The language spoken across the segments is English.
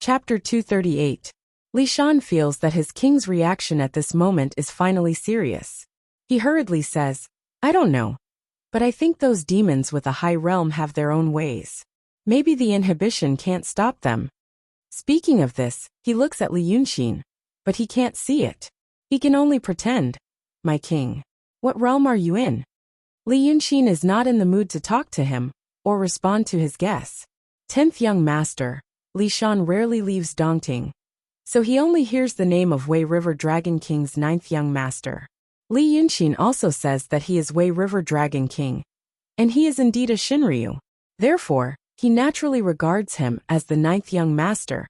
Chapter 238. Li Shan feels that his king's reaction at this moment is finally serious. He hurriedly says, I don't know. But I think those demons with a high realm have their own ways. Maybe the inhibition can't stop them. Speaking of this, he looks at Li Yunxin, but he can't see it. He can only pretend. My king. What realm are you in? Li Yunxin is not in the mood to talk to him, or respond to his guess. 10th young master, Li Shan rarely leaves Dongting. So he only hears the name of Wei River Dragon King's 9th young master. Li Yunxin also says that he is Wei River Dragon King. And he is indeed a Shinryu. Therefore, he naturally regards him as the 9th young master.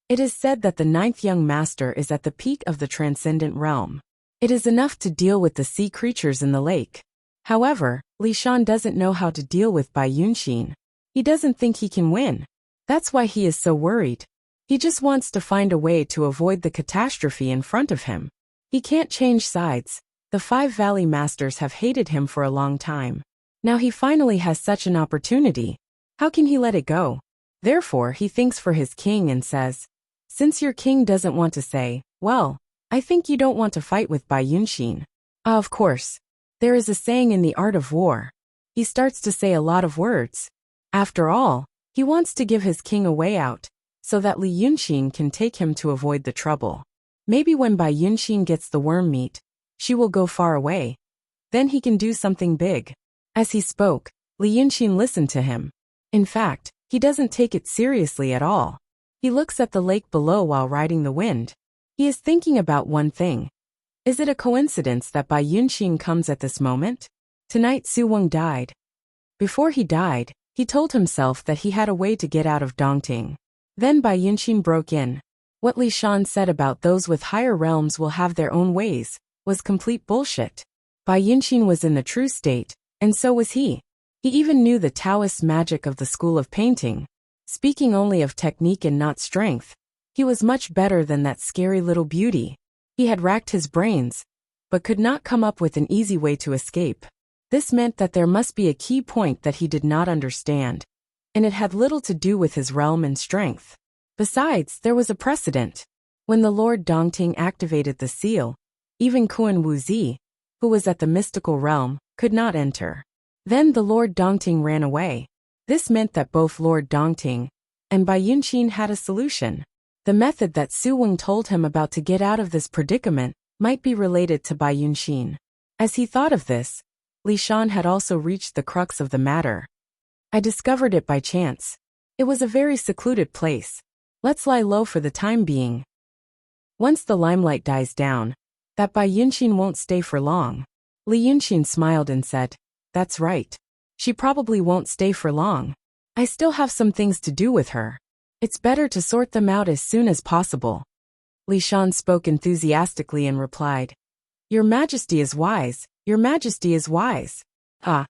It is said that the 9th young master is at the peak of the transcendent realm. It is enough to deal with the sea creatures in the lake. However, Li Shan doesn't know how to deal with Bai Yunxin. He doesn't think he can win. That's why he is so worried. He just wants to find a way to avoid the catastrophe in front of him. He can't change sides. The 5 Valley Masters have hated him for a long time. Now he finally has such an opportunity. How can he let it go? Therefore, he thinks for his king and says, since your king doesn't want to say, well, I think you don't want to fight with Bai Yunxin. Of course. There is a saying in the art of war. He starts to say a lot of words. After all, he wants to give his king a way out, so that Li Yunxin can take him to avoid the trouble. Maybe when Bai Yunxin gets the worm meat, she will go far away. Then he can do something big. As he spoke, Li Yunxin listened to him. In fact, he doesn't take it seriously at all. He looks at the lake below while riding the wind. He is thinking about one thing. Is it a coincidence that Bai Yunxin comes at this moment? Tonight Su Weng died. Before he died, he told himself that he had a way to get out of Dongting. Then Bai Yunxin broke in. What Li Shan said about those with higher realms will have their own ways was complete bullshit. Bai Yunxin was in the true state, and so was he. He even knew the Taoist magic of the school of painting. Speaking only of technique and not strength, he was much better than that scary little beauty. He had racked his brains, but could not come up with an easy way to escape. This meant that there must be a key point that he did not understand, and it had little to do with his realm and strength. Besides, there was a precedent. When the Lord Dongting activated the seal, even Kuan Wuzi, who was at the mystical realm, could not enter. Then the Lord Dongting ran away. This meant that both Lord Dongting and Bai Yunxin had a solution. The method that Su Weng told him about to get out of this predicament might be related to Bai Yunxin. As he thought of this, Li Shan had also reached the crux of the matter. I discovered it by chance. It was a very secluded place. Let's lie low for the time being. Once the limelight dies down, that Bai Yunxin won't stay for long. Li Yunxin smiled and said, that's right. She probably won't stay for long. I still have some things to do with her. It's better to sort them out as soon as possible. Li Shan spoke enthusiastically and replied, Your Majesty is wise, Your Majesty is wise. Ah.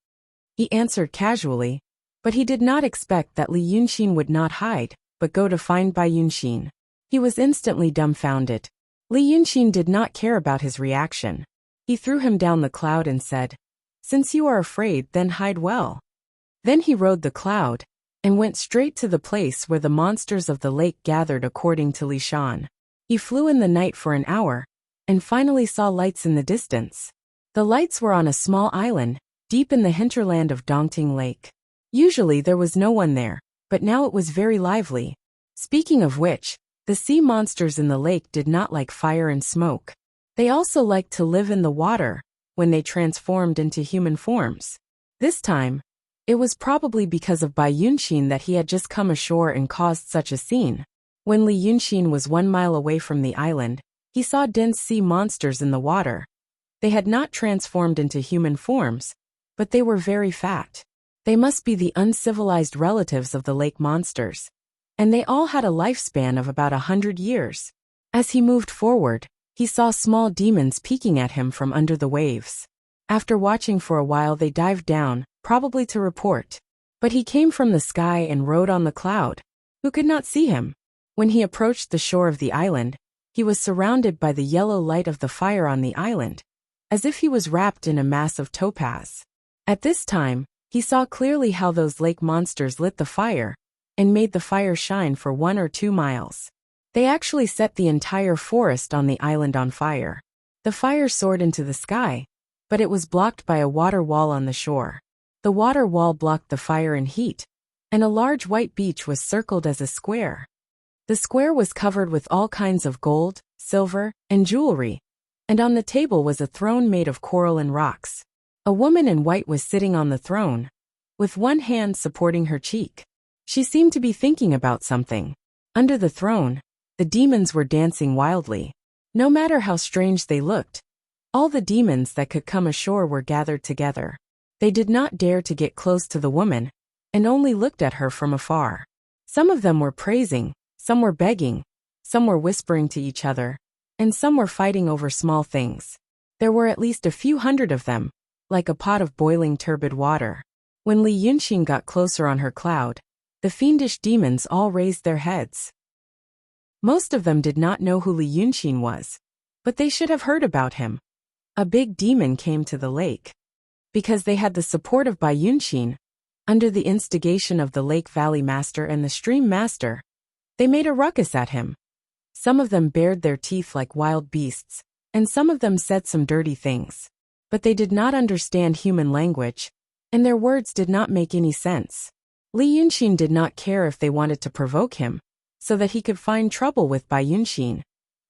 He answered casually, but he did not expect that Li Yunxin would not hide, but go to find Bai Yunxin. He was instantly dumbfounded. Li Yunxin did not care about his reaction. He threw him down the cloud and said, Since you are afraid, then hide well. Then he rode the cloud, and went straight to the place where the monsters of the lake gathered according to Li Shan. He flew in the night for an hour, and finally saw lights in the distance. The lights were on a small island, deep in the hinterland of Dongting Lake. Usually there was no one there, but now it was very lively. Speaking of which, the sea monsters in the lake did not like fire and smoke. They also liked to live in the water, when they transformed into human forms. This time, it was probably because of Bai Yunxin that he had just come ashore and caused such a scene. When Li Yunxin was 1 mile away from the island, he saw dense sea monsters in the water. They had not transformed into human forms, but they were very fat. They must be the uncivilized relatives of the lake monsters. And they all had a lifespan of about 100 years. As he moved forward, he saw small demons peeking at him from under the waves. After watching for a while, they dived down, probably to report. But he came from the sky and rode on the cloud. Who could not see him? When he approached the shore of the island, he was surrounded by the yellow light of the fire on the island, as if he was wrapped in a mass of topaz. At this time, he saw clearly how those lake monsters lit the fire, and made the fire shine for 1 or 2 miles. They actually set the entire forest on the island on fire. The fire soared into the sky, but it was blocked by a water wall on the shore. The water wall blocked the fire and heat, and a large white beach was circled as a square. The square was covered with all kinds of gold, silver, and jewelry, and on the table was a throne made of coral and rocks. A woman in white was sitting on the throne, with one hand supporting her cheek. She seemed to be thinking about something. Under the throne, the demons were dancing wildly. No matter how strange they looked, all the demons that could come ashore were gathered together. They did not dare to get close to the woman, and only looked at her from afar. Some of them were praising, some were begging, some were whispering to each other, and some were fighting over small things. There were at least a few hundred of them, like a pot of boiling turbid water. When Li Yunxin got closer on her cloud, the fiendish demons all raised their heads. Most of them did not know who Li Yunxin was, but they should have heard about him. A big demon came to the lake. Because they had the support of Bai Yunxin, under the instigation of the Lake Valley Master and the Stream Master, they made a ruckus at him. Some of them bared their teeth like wild beasts, and some of them said some dirty things. But they did not understand human language, and their words did not make any sense. Li Yunxin did not care if they wanted to provoke him, so that he could find trouble with Bai Yunxin.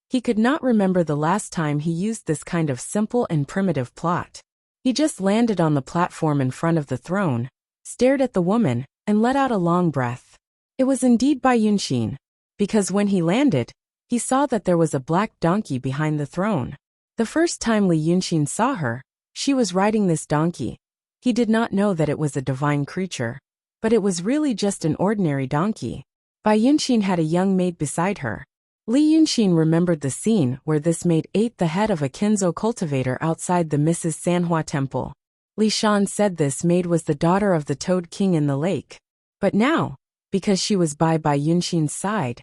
He could not remember the last time he used this kind of simple and primitive plot. He just landed on the platform in front of the throne, stared at the woman, and let out a long breath. It was indeed Bai Yunxin, because when he landed, he saw that there was a black donkey behind the throne. The first time Li Yunxin saw her, she was riding this donkey. He did not know that it was a divine creature, but it was really just an ordinary donkey. Bai Yunxin had a young maid beside her. Li Yunxin remembered the scene where this maid ate the head of a Kinzo cultivator outside the Mrs. Sanhua temple. Li Shan said this maid was the daughter of the Toad King in the lake. But now, because she was by Bai Yunxin's side,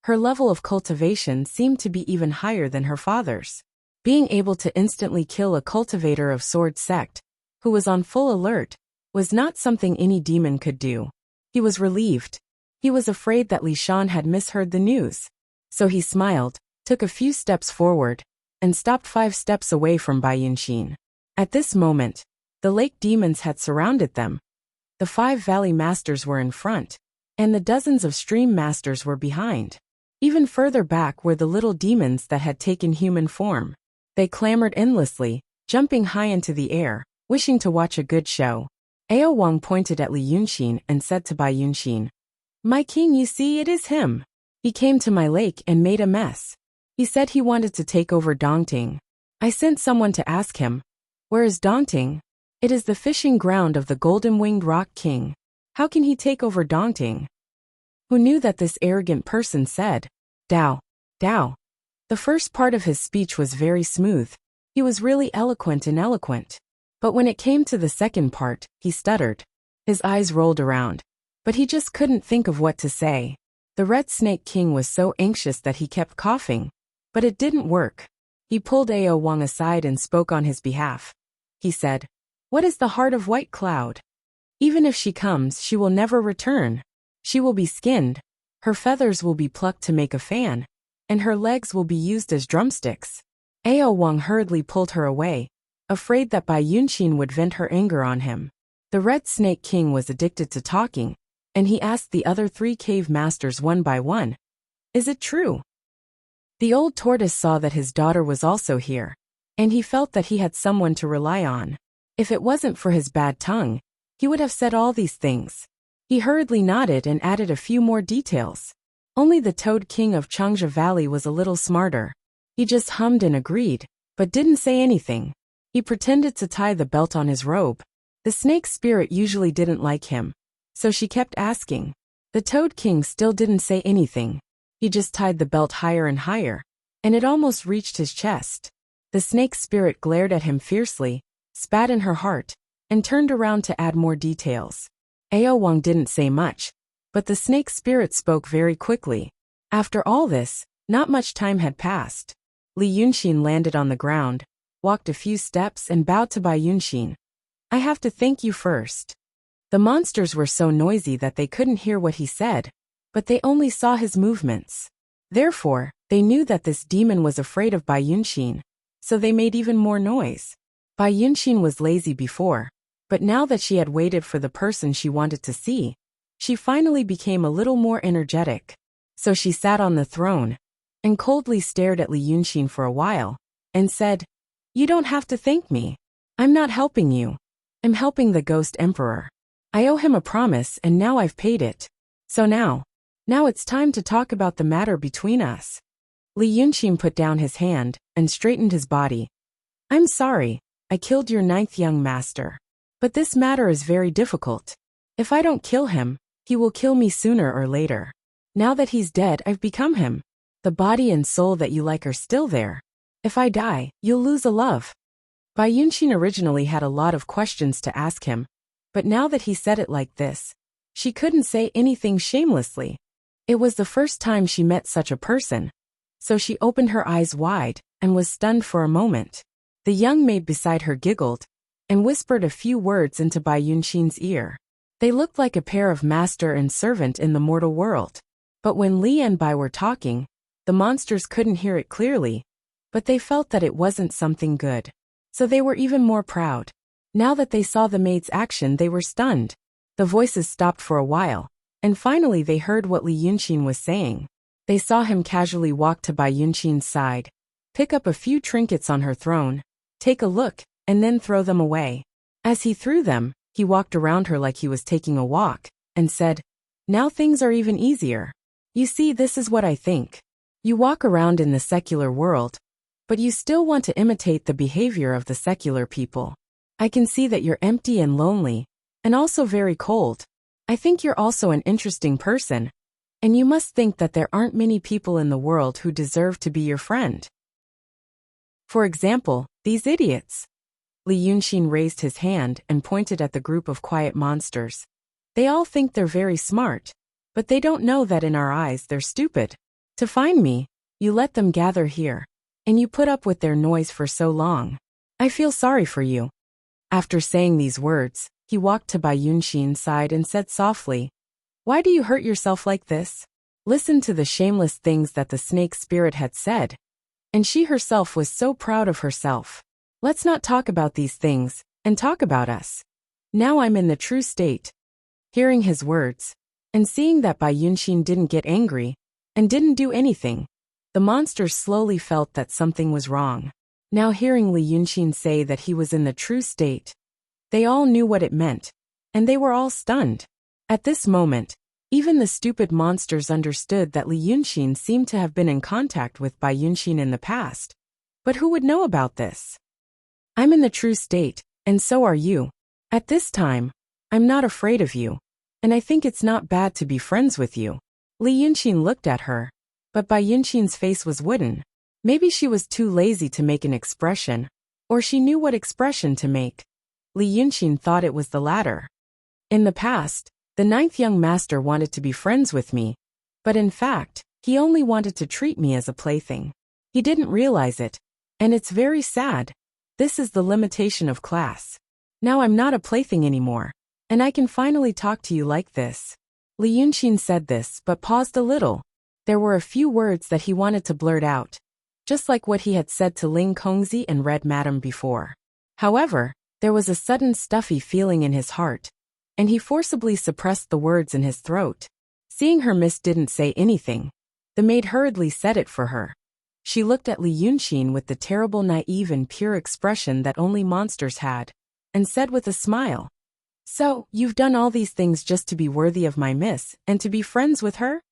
her level of cultivation seemed to be even higher than her father's. Being able to instantly kill a cultivator of Sword Sect, who was on full alert, was not something any demon could do. He was relieved. He was afraid that Li Shan had misheard the news. So he smiled, took a few steps forward, and stopped 5 steps away from Bai Yunxin. At this moment, the lake demons had surrounded them. The 5 valley masters were in front, and the dozens of stream masters were behind. Even further back were the little demons that had taken human form. They clamored endlessly, jumping high into the air, wishing to watch a good show. Ao Wang pointed at Li Yunxin and said to Bai Yunxin, "My king, you see, it is him. He came to my lake and made a mess. He said he wanted to take over Dongting. I sent someone to ask him, 'Where is Dongting?' It is the fishing ground of the golden-winged rock king. How can he take over Dongting?" Who knew that this arrogant person said, "Dao, Dao." The first part of his speech was very smooth. He was really eloquent. But when it came to the second part, he stuttered. His eyes rolled around, but he just couldn't think of what to say. The Red Snake King was so anxious that he kept coughing, but it didn't work. He pulled Ao Wang aside and spoke on his behalf. He said, "What is the heart of White Cloud? Even if she comes, she will never return. She will be skinned, her feathers will be plucked to make a fan, and her legs will be used as drumsticks." Ao Wang hurriedly pulled her away, afraid that Bai Yunxin would vent her anger on him. The Red Snake King was addicted to talking, and he asked the other 3 cave masters one by one, "Is it true?" The old tortoise saw that his daughter was also here, and he felt that he had someone to rely on. If it wasn't for his bad tongue, he would have said all these things. He hurriedly nodded and added a few more details. Only the Toad King of Changsha Valley was a little smarter. He just hummed and agreed, but didn't say anything. He pretended to tie the belt on his robe. The snake spirit usually didn't like him, so she kept asking. The Toad King still didn't say anything. He just tied the belt higher and higher, and it almost reached his chest. The snake spirit glared at him fiercely, spat in her heart, and turned around to add more details. Ao Wang didn't say much, but the snake spirit spoke very quickly. After all this, not much time had passed. Li Yunxin landed on the ground, walked a few steps and bowed to Bai Yunxin. "I have to thank you first." The monsters were so noisy that they couldn't hear what he said, but they only saw his movements. Therefore, they knew that this demon was afraid of Bai Yunxin, so they made even more noise. Bai Yunxin was lazy before, but now that she had waited for the person she wanted to see, she finally became a little more energetic. So she sat on the throne and coldly stared at Li Yunxin for a while and said, "You don't have to thank me. I'm not helping you. I'm helping the Ghost Emperor. I owe him a promise and now I've paid it. So now it's time to talk about the matter between us." Li Yunxin put down his hand and straightened his body. "I'm sorry, I killed your 9th young master. But this matter is very difficult. If I don't kill him, he will kill me sooner or later. Now that he's dead, I've become him. The body and soul that you like are still there. If I die, you'll lose a love." Bai Yunxin originally had a lot of questions to ask him, but now that he said it like this, she couldn't say anything shamelessly. It was the first time she met such a person, so she opened her eyes wide and was stunned for a moment. The young maid beside her giggled and whispered a few words into Bai Yunxin's ear. They looked like a pair of master and servant in the mortal world. But when Li and Bai were talking, the monsters couldn't hear it clearly, but they felt that it wasn't something good. So they were even more proud. Now that they saw the maid's action, they were stunned. The voices stopped for a while, and finally they heard what Li Yunxin was saying. They saw him casually walk to Bai Yunxin's side, pick up a few trinkets on her throne, take a look, and then throw them away. As he threw them, he walked around her like he was taking a walk, and said, "Now things are even easier. You see, this is what I think. You walk around in the secular world, but you still want to imitate the behavior of the secular people. I can see that you're empty and lonely, and also very cold. I think you're also an interesting person, and you must think that there aren't many people in the world who deserve to be your friend. For example, these idiots." Li Yunxin raised his hand and pointed at the group of quiet monsters. "They all think they're very smart, but they don't know that in our eyes they're stupid. To find me, you let them gather here, and you put up with their noise for so long. I feel sorry for you." After saying these words, he walked to Bai Yunxin's side and said softly, "Why do you hurt yourself like this?" Listen to the shameless things that the snake spirit had said, and she herself was so proud of herself. "Let's not talk about these things, and talk about us. Now I'm in the true state." Hearing his words, and seeing that Bai Yunxin didn't get angry, and didn't do anything, the monsters slowly felt that something was wrong. Now hearing Li Yunxin say that he was in the true state, they all knew what it meant, and they were all stunned. At this moment, even the stupid monsters understood that Li Yunxin seemed to have been in contact with Bai Yunxin in the past. But who would know about this? "I'm in the true state, and so are you. At this time, I'm not afraid of you, and I think it's not bad to be friends with you." Li Yunxin looked at her, but Bai Yunxin's face was wooden. Maybe she was too lazy to make an expression, or she knew what expression to make. Li Yunxin thought it was the latter. "In the past, the 9th young master wanted to be friends with me, but in fact, he only wanted to treat me as a plaything. He didn't realize it, and it's very sad. This is the limitation of class. Now I'm not a plaything anymore, and I can finally talk to you like this." Li Yunxin said this but paused a little. There were a few words that he wanted to blurt out, just like what he had said to Ling Kongzi and Red Madam before. However, there was a sudden stuffy feeling in his heart, and he forcibly suppressed the words in his throat. Seeing her miss didn't say anything, the maid hurriedly said it for her. She looked at Li Yunxin with the terrible naive and pure expression that only monsters had, and said with a smile, "So, you've done all these things just to be worthy of my miss, and to be friends with her?"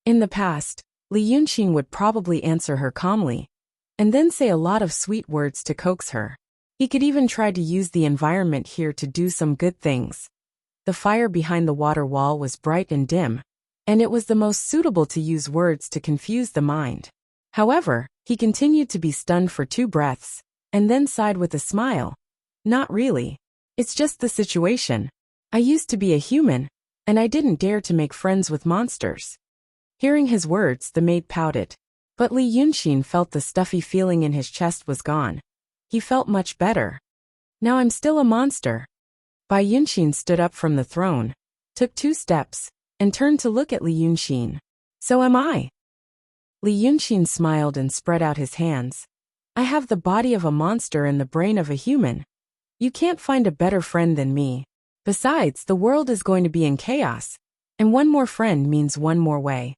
In the past, Li Yunxin would probably answer her calmly, and then say a lot of sweet words to coax her. He could even try to use the environment here to do some good things. The fire behind the water wall was bright and dim, and it was the most suitable to use words to confuse the mind. However, he continued to be stunned for 2 breaths, and then sighed with a smile. "Not really. It's just the situation. I used to be a human, and I didn't dare to make friends with monsters." Hearing his words, the maid pouted. But Li Yunxin felt the stuffy feeling in his chest was gone. He felt much better. "Now I'm still a monster. Bai Yunxin stood up from the throne, took 2 steps, and turned to look at Li Yunxin. So am I. Li Yunxin smiled and spread out his hands. I have the body of a monster and the brain of a human. You can't find a better friend than me. Besides, the world is going to be in chaos, and one more friend means one more way.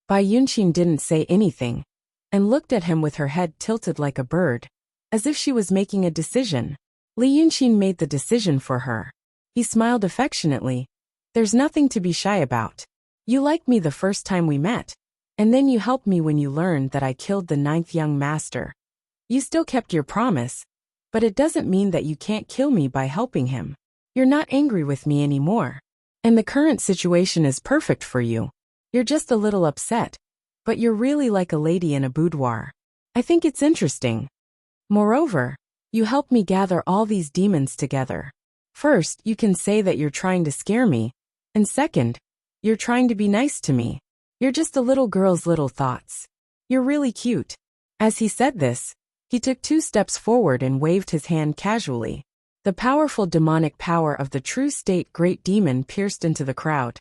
Bai Yunxin didn't say anything, and looked at him with her head tilted like a bird, as if she was making a decision. Li Yunxin made the decision for her. He smiled affectionately. There's nothing to be shy about. You liked me the first time we met, and then you helped me when you learned that I killed the 9th young master. You still kept your promise, but it doesn't mean that you can't kill me by helping him. You're not angry with me anymore. And the current situation is perfect for you. You're just a little upset, but you're really like a lady in a boudoir. I think it's interesting. Moreover, you helped me gather all these demons together. First, you can say that you're trying to scare me, and second, you're trying to be nice to me. You're just a little girl's little thoughts. You're really cute. As he said this, he took 2 steps forward and waved his hand casually. The powerful demonic power of the true state great demon pierced into the crowd.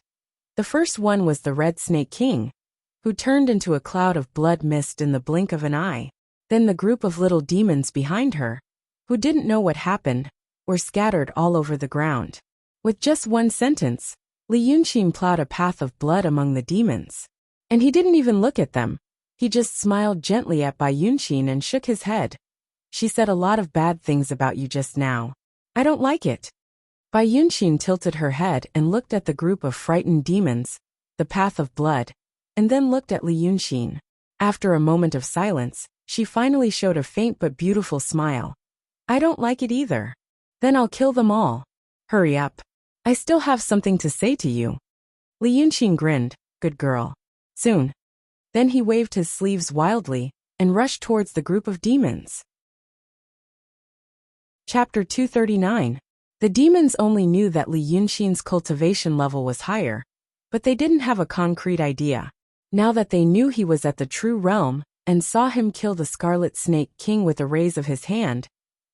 The first one was the Red Snake King, who turned into a cloud of blood mist in the blink of an eye. Then the group of little demons behind her, who didn't know what happened, were scattered all over the ground. With just one sentence, Li Yunxin plowed a path of blood among the demons. And he didn't even look at them. He just smiled gently at Bai Yunxin and shook his head. She said a lot of bad things about you just now. I don't like it. Bai Yunxin tilted her head and looked at the group of frightened demons, the path of blood, and then looked at Li Yunxin. After a moment of silence, she finally showed a faint but beautiful smile. I don't like it either. Then I'll kill them all. Hurry up. I still have something to say to you. Li Yunxin grinned. Good girl. Soon. Then he waved his sleeves wildly and rushed towards the group of demons. Chapter 239. The demons only knew that Li Yunxin's cultivation level was higher, but they didn't have a concrete idea. Now that they knew he was at the true realm and saw him kill the Scarlet Snake King with a raise of his hand,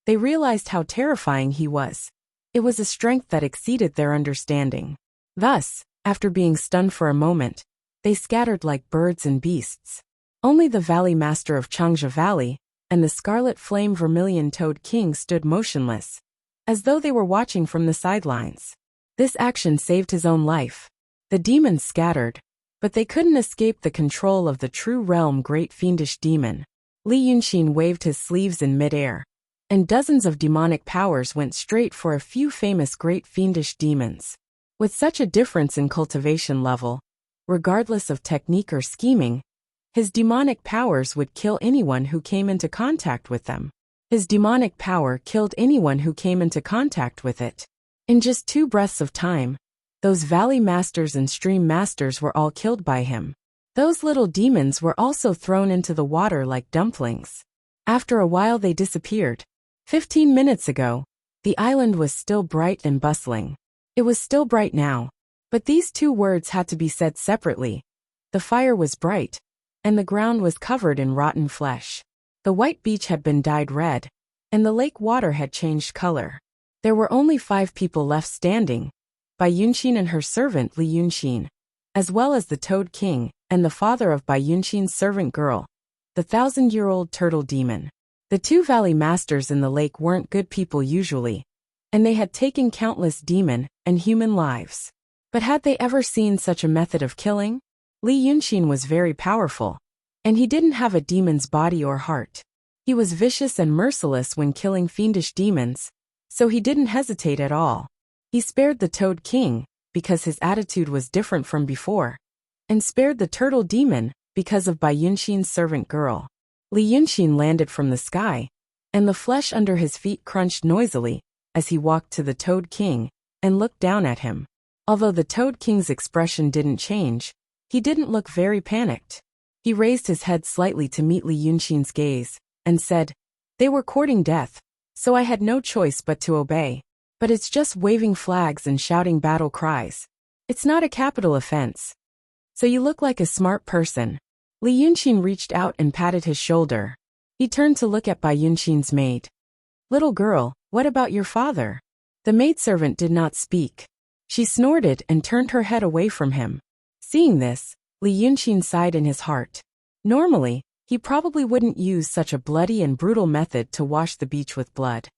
they realized how terrifying he was. It was a strength that exceeded their understanding. Thus, after being stunned for a moment, they scattered like birds and beasts. Only the Valley Master of Changsha Valley and the Scarlet Flame Vermilion Toad King stood motionless, as though they were watching from the sidelines. This action saved his own life. The demons scattered, but they couldn't escape the control of the true realm great fiendish demon. Li Yunxin waved his sleeves in midair, and dozens of demonic powers went straight for a few famous great fiendish demons. With such a difference in cultivation level, regardless of technique or scheming, his demonic powers would kill anyone who came into contact with them. His demonic power killed anyone who came into contact with it. In just 2 breaths of time, those valley masters and stream masters were all killed by him. Those little demons were also thrown into the water like dumplings. After a while they disappeared. 15 minutes ago, the island was still bright and bustling. It was still bright now, but these 2 words had to be said separately. The fire was bright, and the ground was covered in rotten flesh. The white beach had been dyed red, and the lake water had changed color. There were only 5 people left standing, Bai Yunxin and her servant Li Yunxin, as well as the Toad King and the father of Bai Yunxin's servant girl, the 1,000-year-old turtle demon. The 2 valley masters in the lake weren't good people usually, and they had taken countless demon and human lives. But had they ever seen such a method of killing? Li Yunxin was very powerful, and he didn't have a demon's body or heart. He was vicious and merciless when killing fiendish demons, so he didn't hesitate at all. He spared the Toad King, because his attitude was different from before, and spared the turtle demon, because of Bai Yunxin's servant girl. Li Yunxin landed from the sky, and the flesh under his feet crunched noisily, as he walked to the Toad King, and looked down at him. Although the Toad King's expression didn't change, he didn't look very panicked. He raised his head slightly to meet Li Yunxin's gaze, and said, They were courting death, so I had no choice but to obey. But it's just waving flags and shouting battle cries. It's not a capital offense. So you look like a smart person. Li Yunxin reached out and patted his shoulder. He turned to look at Bai Yunxin's maid. Little girl, what about your father? The maidservant did not speak. She snorted and turned her head away from him. Seeing this, Li Yunqin sighed in his heart. Normally, he probably wouldn't use such a bloody and brutal method to wash the beach with blood.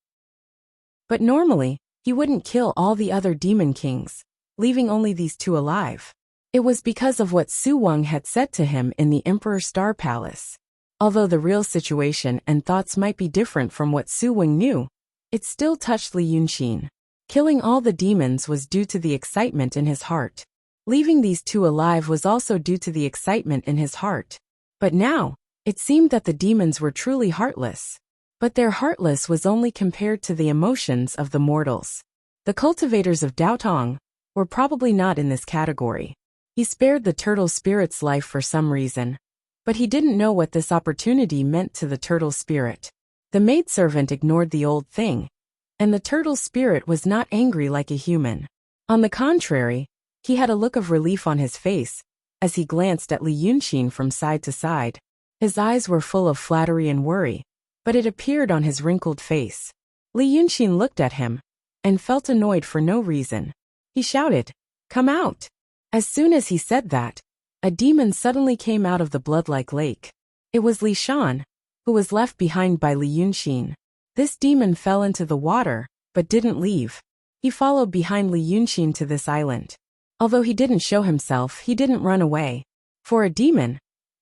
But normally, he wouldn't kill all the other demon kings, leaving only these two alive. It was because of what Su Wang had said to him in the Emperor's Star Palace. Although the real situation and thoughts might be different from what Su Wang knew, it still touched Li Yunqin. Killing all the demons was due to the excitement in his heart. Leaving these two alive was also due to the excitement in his heart. But now, it seemed that the demons were truly heartless. But their heartless was only compared to the emotions of the mortals. The cultivators of Daotong were probably not in this category. He spared the turtle spirit's life for some reason. But he didn't know what this opportunity meant to the turtle spirit. The maidservant ignored the old thing, and the turtle spirit was not angry like a human. On the contrary, he had a look of relief on his face as he glanced at Li Yunqin from side to side. His eyes were full of flattery and worry, but it appeared on his wrinkled face. Li Yunqin looked at him and felt annoyed for no reason. He shouted, "Come out!" As soon as he said that, a demon suddenly came out of the blood-like lake. It was Li Shan, who was left behind by Li Yunqin. This demon fell into the water, but didn't leave. He followed behind Li Yunqin to this island. Although he didn't show himself, he didn't run away. For a demon,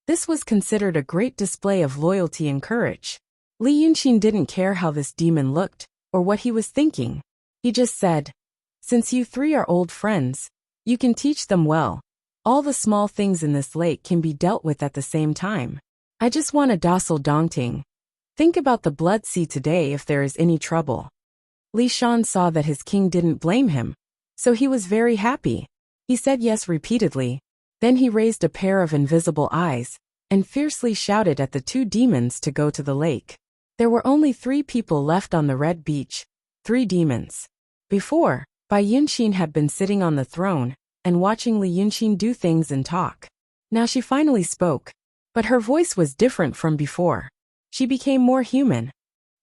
this was considered a great display of loyalty and courage. Li Yunqin didn't care how this demon looked, or what he was thinking. He just said, "Since you three are old friends, you can teach them well. All the small things in this lake can be dealt with at the same time. I just want a docile Dongting. Think about the blood sea today if there is any trouble." Li Shan saw that his king didn't blame him, so he was very happy. He said yes repeatedly. Then he raised a pair of invisible eyes and fiercely shouted at the two demons to go to the lake. There were only 3 people left on the red beach, 3 demons. Before, Bai Yunqin had been sitting on the throne and watching Li Yunqin do things and talk. Now she finally spoke, but her voice was different from before. She became more human.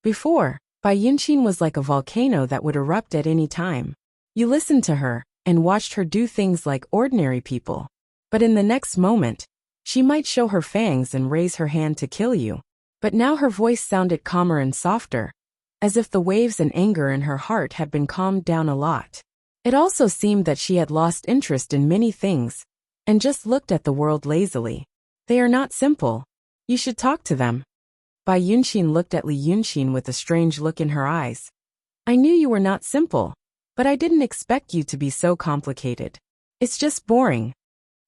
Before, Bai Yunqin was like a volcano that would erupt at any time. You listened to her and watched her do things like ordinary people. But in the next moment, she might show her fangs and raise her hand to kill you. But now her voice sounded calmer and softer, as if the waves and anger in her heart had been calmed down a lot. It also seemed that she had lost interest in many things, and just looked at the world lazily. They are not simple. You should talk to them. Bai Yunqin looked at Li Yunqin with a strange look in her eyes. I knew you were not simple, but I didn't expect you to be so complicated. It's just boring.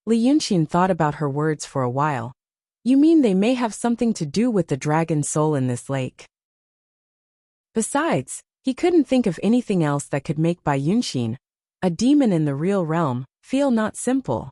Li Yunqin thought about her words for a while. You mean they may have something to do with the dragon soul in this lake? Besides, he couldn't think of anything else that could make Bai Yunqin, a demon in the real realm, feel not simple.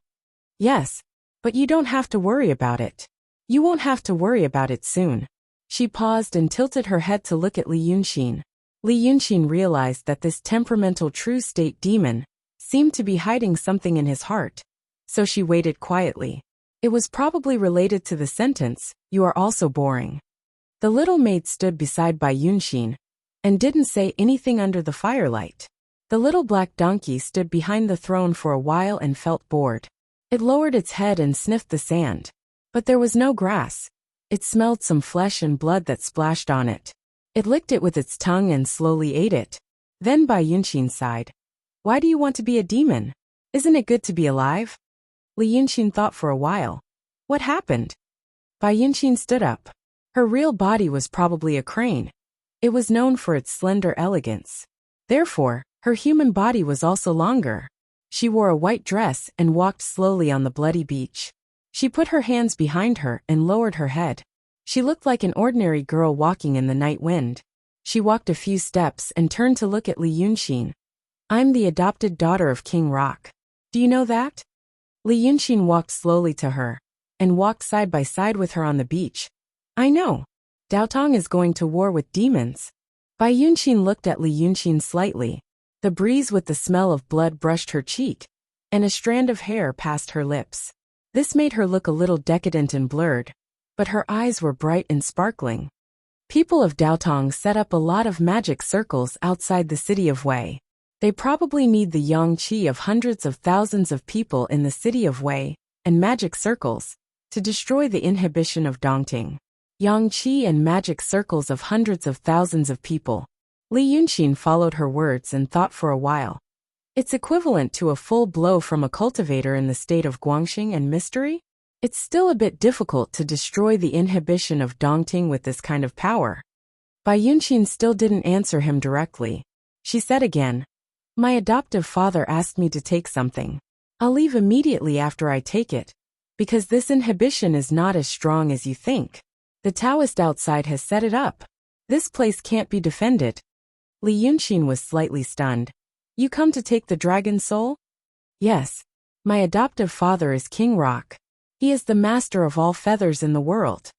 Yes, but you don't have to worry about it. You won't have to worry about it soon. She paused and tilted her head to look at Li Yunqin. Li Yunqin realized that this temperamental true state demon seemed to be hiding something in his heart, so she waited quietly. It was probably related to the sentence, "You are also boring." The little maid stood beside Bai Yunqin and didn't say anything under the firelight. The little black donkey stood behind the throne for a while and felt bored. It lowered its head and sniffed the sand. But there was no grass. It smelled some flesh and blood that splashed on it. It licked it with its tongue and slowly ate it. Then Bai Yunqin sighed. Why do you want to be a demon? Isn't it good to be alive? Li Yunqin thought for a while. What happened? Bai Yunqin stood up. Her real body was probably a crane. It was known for its slender elegance. Therefore, her human body was also longer. She wore a white dress and walked slowly on the bloody beach. She put her hands behind her and lowered her head. She looked like an ordinary girl walking in the night wind. She walked a few steps and turned to look at Li Yunqin. I'm the adopted daughter of King Rock. Do you know that? Li Yunqin walked slowly to her and walked side by side with her on the beach. I know. Daotong is going to war with demons. Bai Yunqin looked at Li Yunqin slightly. The breeze with the smell of blood brushed her cheek, and a strand of hair passed her lips. This made her look a little decadent and blurred, but her eyes were bright and sparkling. People of Daotong set up a lot of magic circles outside the city of Wei. They probably need the yang qi of hundreds of thousands of people in the city of Wei, and magic circles, to destroy the inhibition of Dongting. Yang qi and magic circles of hundreds of thousands of people. Li Yunxin followed her words and thought for a while. It's equivalent to a full blow from a cultivator in the state of Guangxing and mystery? It's still a bit difficult to destroy the inhibition of Dongting with this kind of power. Bai Yunxin still didn't answer him directly. She said again, my adoptive father asked me to take something. I'll leave immediately after I take it, because this inhibition is not as strong as you think. The Taoist outside has set it up. This place can't be defended. Li Yunxin was slightly stunned. You come to take the dragon soul? Yes. My adoptive father is King Rock. He is the master of all feathers in the world.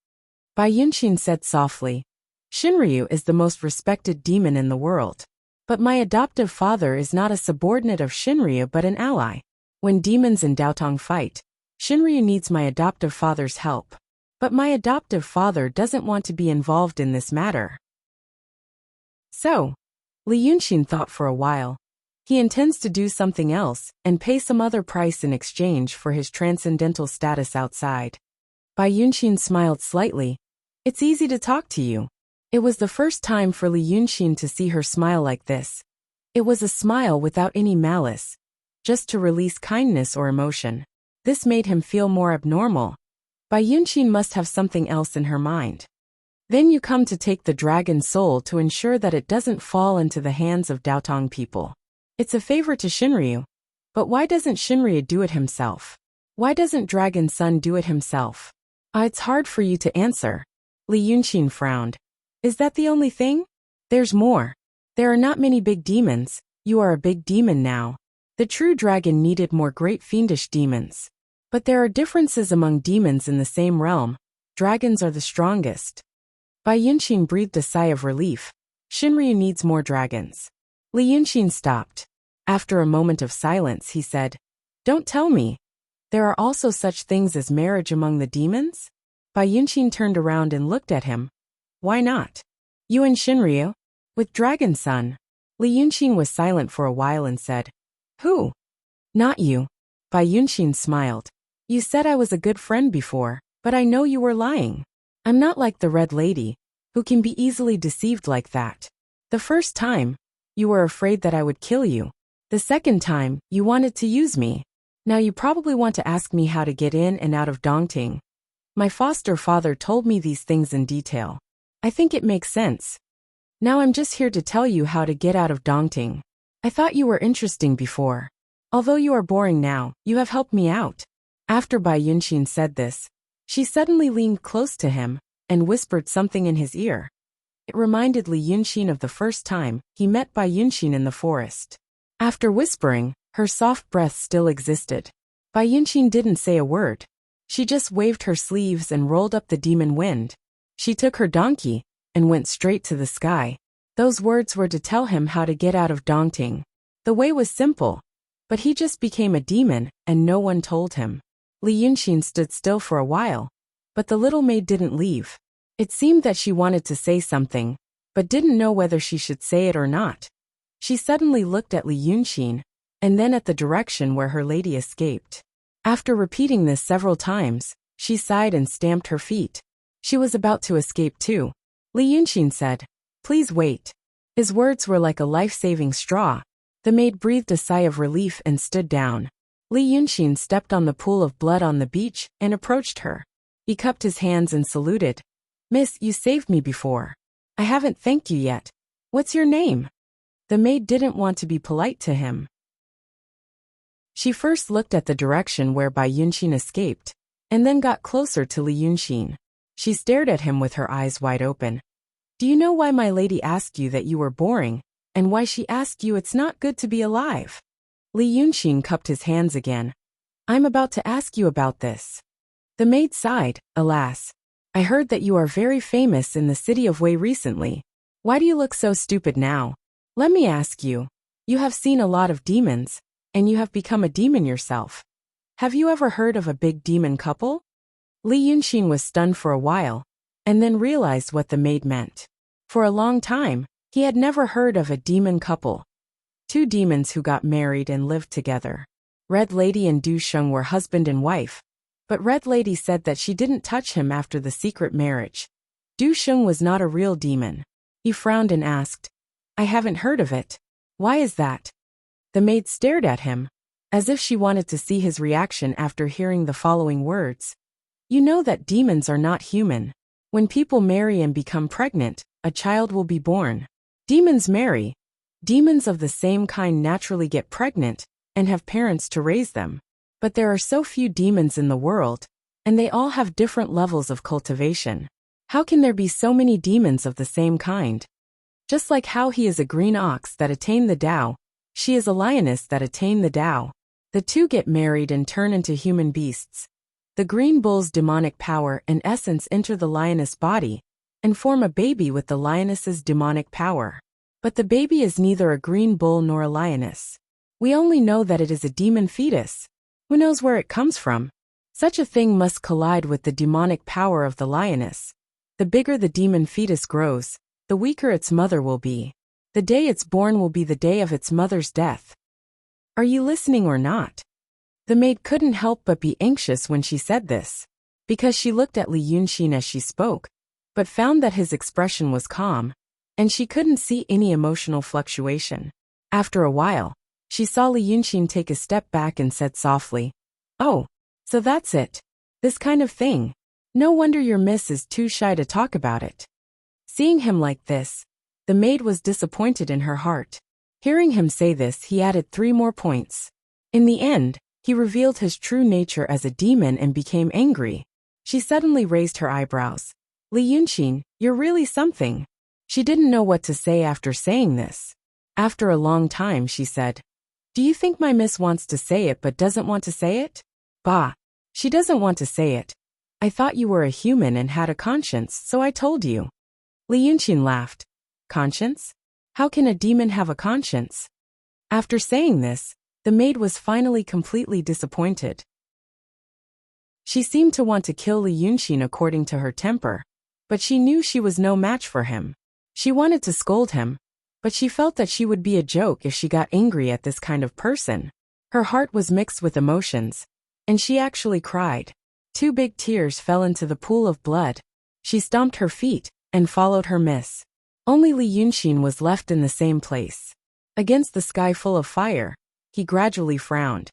Bai Yunxin said softly, Shinryu is the most respected demon in the world. But my adoptive father is not a subordinate of Shinryu but an ally. When demons and Daotong fight, Shinryu needs my adoptive father's help. But my adoptive father doesn't want to be involved in this matter. So, Li Yunxin thought for a while. He intends to do something else and pay some other price in exchange for his transcendental status outside. Bai Yunxin smiled slightly. It's easy to talk to you. It was the first time for Li Yunxin to see her smile like this. It was a smile without any malice, just to release kindness or emotion. This made him feel more abnormal. Bai Yunxin must have something else in her mind. Then you come to take the dragon soul to ensure that it doesn't fall into the hands of Daotong people. It's a favor to Shinryu. But why doesn't Shinryu do it himself? Why doesn't Dragon Sun do it himself? It's hard for you to answer. Li Yunxin frowned. Is that the only thing? There's more. There are not many big demons. You are a big demon now. The true dragon needed more great fiendish demons. But there are differences among demons in the same realm. Dragons are the strongest. Bai Yunxin breathed a sigh of relief. Shinryu needs more dragons. Li Yunxin stopped. After a moment of silence, he said, Don't tell me. There are also such things as marriage among the demons? Bai Yunxin turned around and looked at him. Why not? You and Shinryu? With Dragon Sun? Li Yunxin was silent for a while and said, Who? Not you. Bai Yunxin smiled. You said I was a good friend before, but I know you were lying. I'm not like the Red Lady, who can be easily deceived like that. The first time, you were afraid that I would kill you. The second time, you wanted to use me. Now you probably want to ask me how to get in and out of Dongting. My foster father told me these things in detail. I think it makes sense. Now I'm just here to tell you how to get out of Dongting. I thought you were interesting before. Although you are boring now, you have helped me out. After Bai Yunxin said this, she suddenly leaned close to him and whispered something in his ear. It reminded Li Yunxin of the first time he met Bai Yunxin in the forest. After whispering, her soft breath still existed. Bai Yunxin didn't say a word. She just waved her sleeves and rolled up the demon wind. She took her donkey and went straight to the sky. Those words were to tell him how to get out of Dongting. The way was simple, but he just became a demon and no one told him. Li Yunxin stood still for a while, but the little maid didn't leave. It seemed that she wanted to say something, but didn't know whether she should say it or not. She suddenly looked at Li Yunxin, and then at the direction where her lady escaped. After repeating this several times, she sighed and stamped her feet. She was about to escape too. Li Yunxin said, Please wait. His words were like a life-saving straw. The maid breathed a sigh of relief and stood down. Li Yunxin stepped on the pool of blood on the beach and approached her. He cupped his hands and saluted. Miss, you saved me before. I haven't thanked you yet. What's your name? The maid didn't want to be polite to him. She first looked at the direction where Bai Yunxin escaped, and then got closer to Li Yunxin. She stared at him with her eyes wide open. Do you know why my lady asked you that you were boring, and why she asked you it's not good to be alive? Li Yunxin cupped his hands again. I'm about to ask you about this. The maid sighed. Alas. I heard that you are very famous in the city of Wei recently. Why do you look so stupid now? Let me ask you. You have seen a lot of demons, and you have become a demon yourself. Have you ever heard of a big demon couple? Li Yunxin was stunned for a while, and then realized what the maid meant. For a long time, he had never heard of a demon couple. Two demons who got married and lived together. Red Lady and Du Sheng were husband and wife, but Red Lady said that she didn't touch him after the secret marriage. Du Sheng was not a real demon. He frowned and asked, I haven't heard of it. Why is that? The maid stared at him, as if she wanted to see his reaction after hearing the following words. You know that demons are not human. When people marry and become pregnant, a child will be born. Demons marry. Demons of the same kind naturally get pregnant and have parents to raise them. But there are so few demons in the world, and they all have different levels of cultivation. How can there be so many demons of the same kind? Just like how he is a green ox that attained the Tao, she is a lioness that attained the Tao. The two get married and turn into human beasts. The green bull's demonic power and essence enter the lioness body and form a baby with the lioness's demonic power. But the baby is neither a green bull nor a lioness. We only know that it is a demon fetus. Who knows where it comes from? Such a thing must collide with the demonic power of the lioness. The bigger the demon fetus grows, the weaker its mother will be. The day it's born will be the day of its mother's death. Are you listening or not? The maid couldn't help but be anxious when she said this, because she looked at Li Yunxin as she spoke, but found that his expression was calm, and she couldn't see any emotional fluctuation. After a while, she saw Li Yunxin take a step back and said softly, Oh, so that's it. This kind of thing. No wonder your miss is too shy to talk about it. Seeing him like this, the maid was disappointed in her heart. Hearing him say this, he added 3 more points. In the end, he revealed his true nature as a demon and became angry. She suddenly raised her eyebrows. Li Yunxin, you're really something. She didn't know what to say after saying this. After a long time, she said, Do you think my miss wants to say it but doesn't want to say it? Bah, she doesn't want to say it. I thought you were a human and had a conscience, so I told you. Li Yunxin laughed. Conscience? How can a demon have a conscience? After saying this, the maid was finally completely disappointed. She seemed to want to kill Li Yunxin according to her temper, but she knew she was no match for him. She wanted to scold him, but she felt that she would be a joke if she got angry at this kind of person. Her heart was mixed with emotions, and she actually cried. 2 big tears fell into the pool of blood. She stomped her feet and followed her miss. Only Li Yunxin was left in the same place. Against the sky full of fire, he gradually frowned.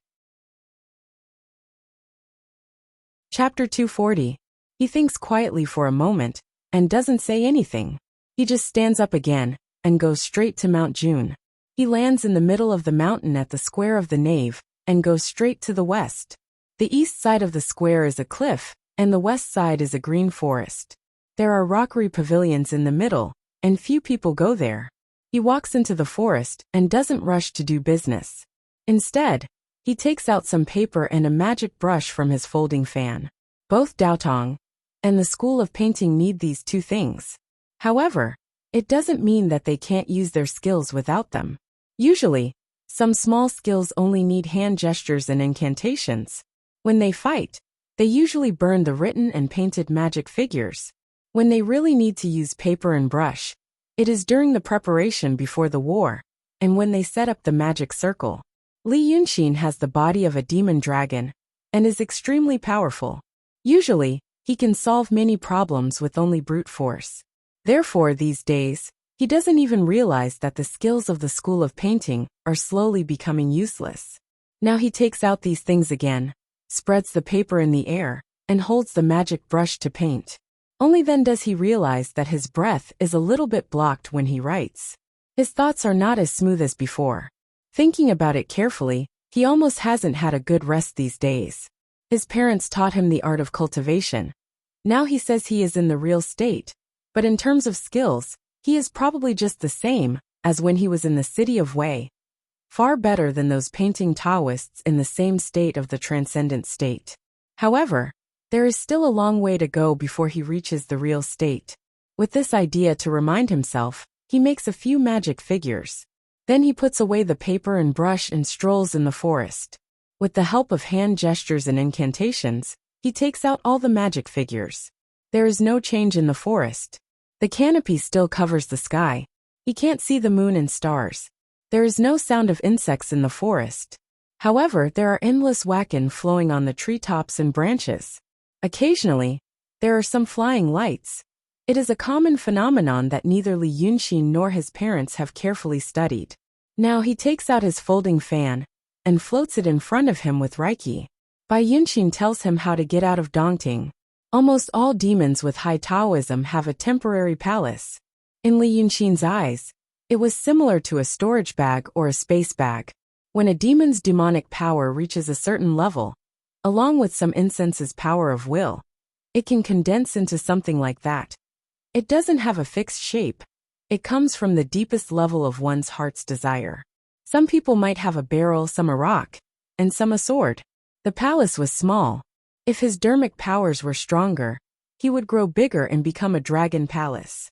Chapter 240. He thinks quietly for a moment and doesn't say anything. He just stands up again and goes straight to Mount June. He lands in the middle of the mountain at the square of the nave and goes straight to the west. The east side of the square is a cliff, and the west side is a green forest. There are rockery pavilions in the middle, and few people go there. He walks into the forest and doesn't rush to do business. Instead, he takes out some paper and a magic brush from his folding fan. Both Daotong and the School of Painting need these 2 things. However, it doesn't mean that they can't use their skills without them. Usually, some small skills only need hand gestures and incantations. When they fight, they usually burn the written and painted magic figures. When they really need to use paper and brush, it is during the preparation before the war, and when they set up the magic circle. Li Yunxin has the body of a demon dragon, and is extremely powerful. Usually, he can solve many problems with only brute force. Therefore, these days, he doesn't even realize that the skills of the School of Painting are slowly becoming useless. Now he takes out these things again, spreads the paper in the air, and holds the magic brush to paint. Only then does he realize that his breath is a little bit blocked when he writes. His thoughts are not as smooth as before. Thinking about it carefully, he almost hasn't had a good rest these days. His parents taught him the art of cultivation. Now he says he is in the real state, but in terms of skills, he is probably just the same as when he was in the city of Wei. Far better than those painting Taoists in the same state of the transcendent state. However, there is still a long way to go before he reaches the real state. With this idea to remind himself, he makes a few magic figures. Then he puts away the paper and brush and strolls in the forest. With the help of hand gestures and incantations, he takes out all the magic figures. There is no change in the forest. The canopy still covers the sky. He can't see the moon and stars. There is no sound of insects in the forest. However, there are endless wacken flowing on the treetops and branches. Occasionally, there are some flying lights. It is a common phenomenon that neither Li Yunxin nor his parents have carefully studied. Now he takes out his folding fan and floats it in front of him with Reiki. Bai Yunxin tells him how to get out of Dongting. Almost all demons with high Taoism have a temporary palace. In Li Yunxin's eyes, it was similar to a storage bag or a space bag. When a demon's demonic power reaches a certain level, along with some incense's power of will, it can condense into something like that. It doesn't have a fixed shape. It comes from the deepest level of one's heart's desire. Some people might have a barrel, some a rock, and some a sword. The palace was small. If his dermic powers were stronger, he would grow bigger and become a dragon palace.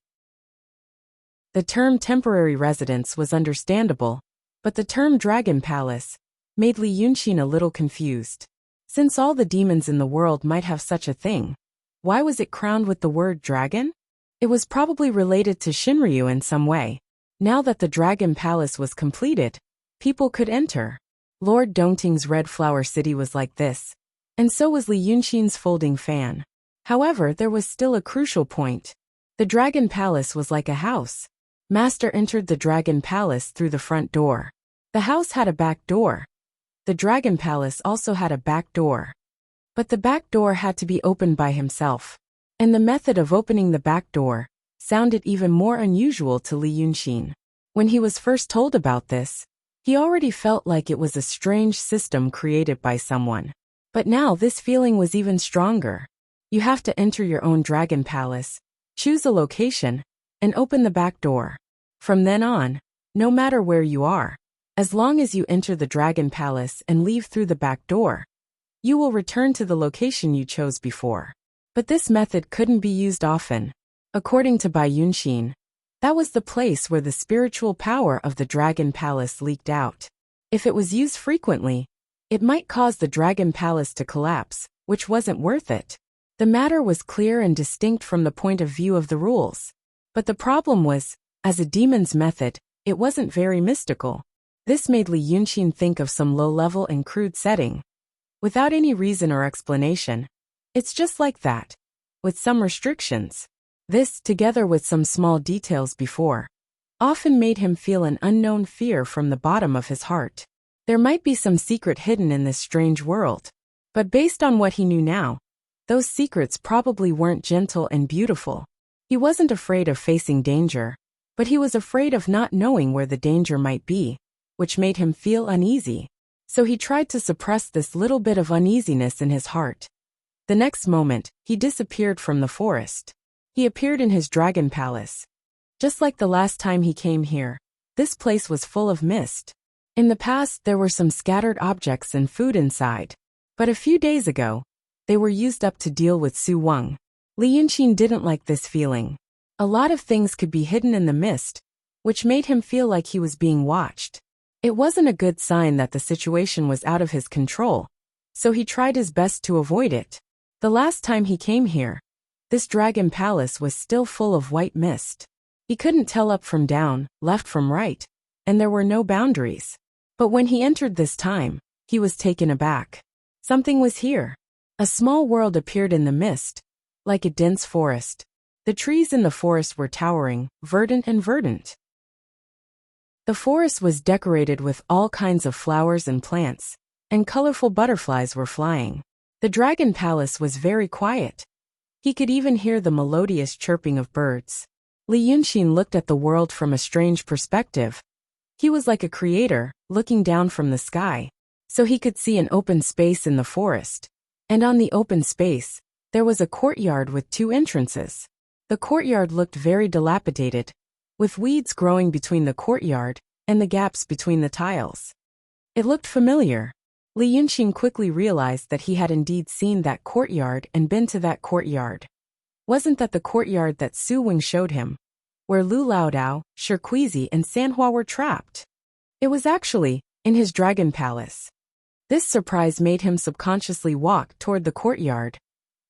The term temporary residence was understandable, but the term dragon palace made Li Yunxin a little confused. Since all the demons in the world might have such a thing, why was it crowned with the word dragon? It was probably related to Shinryu in some way. Now that the dragon palace was completed, people could enter. Lord Dongting's Red Flower City was like this, and so was Li Yunxin's folding fan. However, there was still a crucial point. The dragon palace was like a house. Master entered the dragon palace through the front door. The house had a back door. The dragon palace also had a back door. But the back door had to be opened by himself. And the method of opening the back door sounded even more unusual to Li Yunxin. When he was first told about this, he already felt like it was a strange system created by someone. But now this feeling was even stronger. You have to enter your own dragon palace, choose a location, and open the back door. From then on, no matter where you are, as long as you enter the dragon palace and leave through the back door, you will return to the location you chose before. But this method couldn't be used often. According to Bai Yunxin, that was the place where the spiritual power of the dragon palace leaked out. If it was used frequently, it might cause the dragon palace to collapse, which wasn't worth it. The matter was clear and distinct from the point of view of the rules. But the problem was, as a demon's method, it wasn't very mystical. This made Li Yunxin think of some low-level and crude setting. Without any reason or explanation, it's just like that, with some restrictions. This, together with some small details before, often made him feel an unknown fear from the bottom of his heart. There might be some secret hidden in this strange world. But based on what he knew now, those secrets probably weren't gentle and beautiful. He wasn't afraid of facing danger, but he was afraid of not knowing where the danger might be, which made him feel uneasy. So he tried to suppress this little bit of uneasiness in his heart. The next moment, he disappeared from the forest. He appeared in his dragon palace. Just like the last time he came here, this place was full of mist. In the past, there were some scattered objects and food inside. But a few days ago, they were used up to deal with Su Wang. Li Yunxin didn't like this feeling. A lot of things could be hidden in the mist, which made him feel like he was being watched. It wasn't a good sign that the situation was out of his control, so he tried his best to avoid it. The last time he came here, this dragon palace was still full of white mist. He couldn't tell up from down, left from right, and there were no boundaries. But when he entered this time, he was taken aback. Something was here. A small world appeared in the mist, like a dense forest. The trees in the forest were towering, verdant and verdant. The forest was decorated with all kinds of flowers and plants, and colorful butterflies were flying. The dragon palace was very quiet. He could even hear the melodious chirping of birds. Li Yunxin looked at the world from a strange perspective. He was like a creator, looking down from the sky. So he could see an open space in the forest. And on the open space, there was a courtyard with 2 entrances. The courtyard looked very dilapidated, with weeds growing between the courtyard and the gaps between the tiles. It looked familiar. Li Yunxin quickly realized that he had indeed seen that courtyard and been to that courtyard. Wasn't that the courtyard that Su Wing showed him, where Lu Laodao, Shirquizi, and Sanhua were trapped? It was actually in his dragon palace. This surprise made him subconsciously walk toward the courtyard.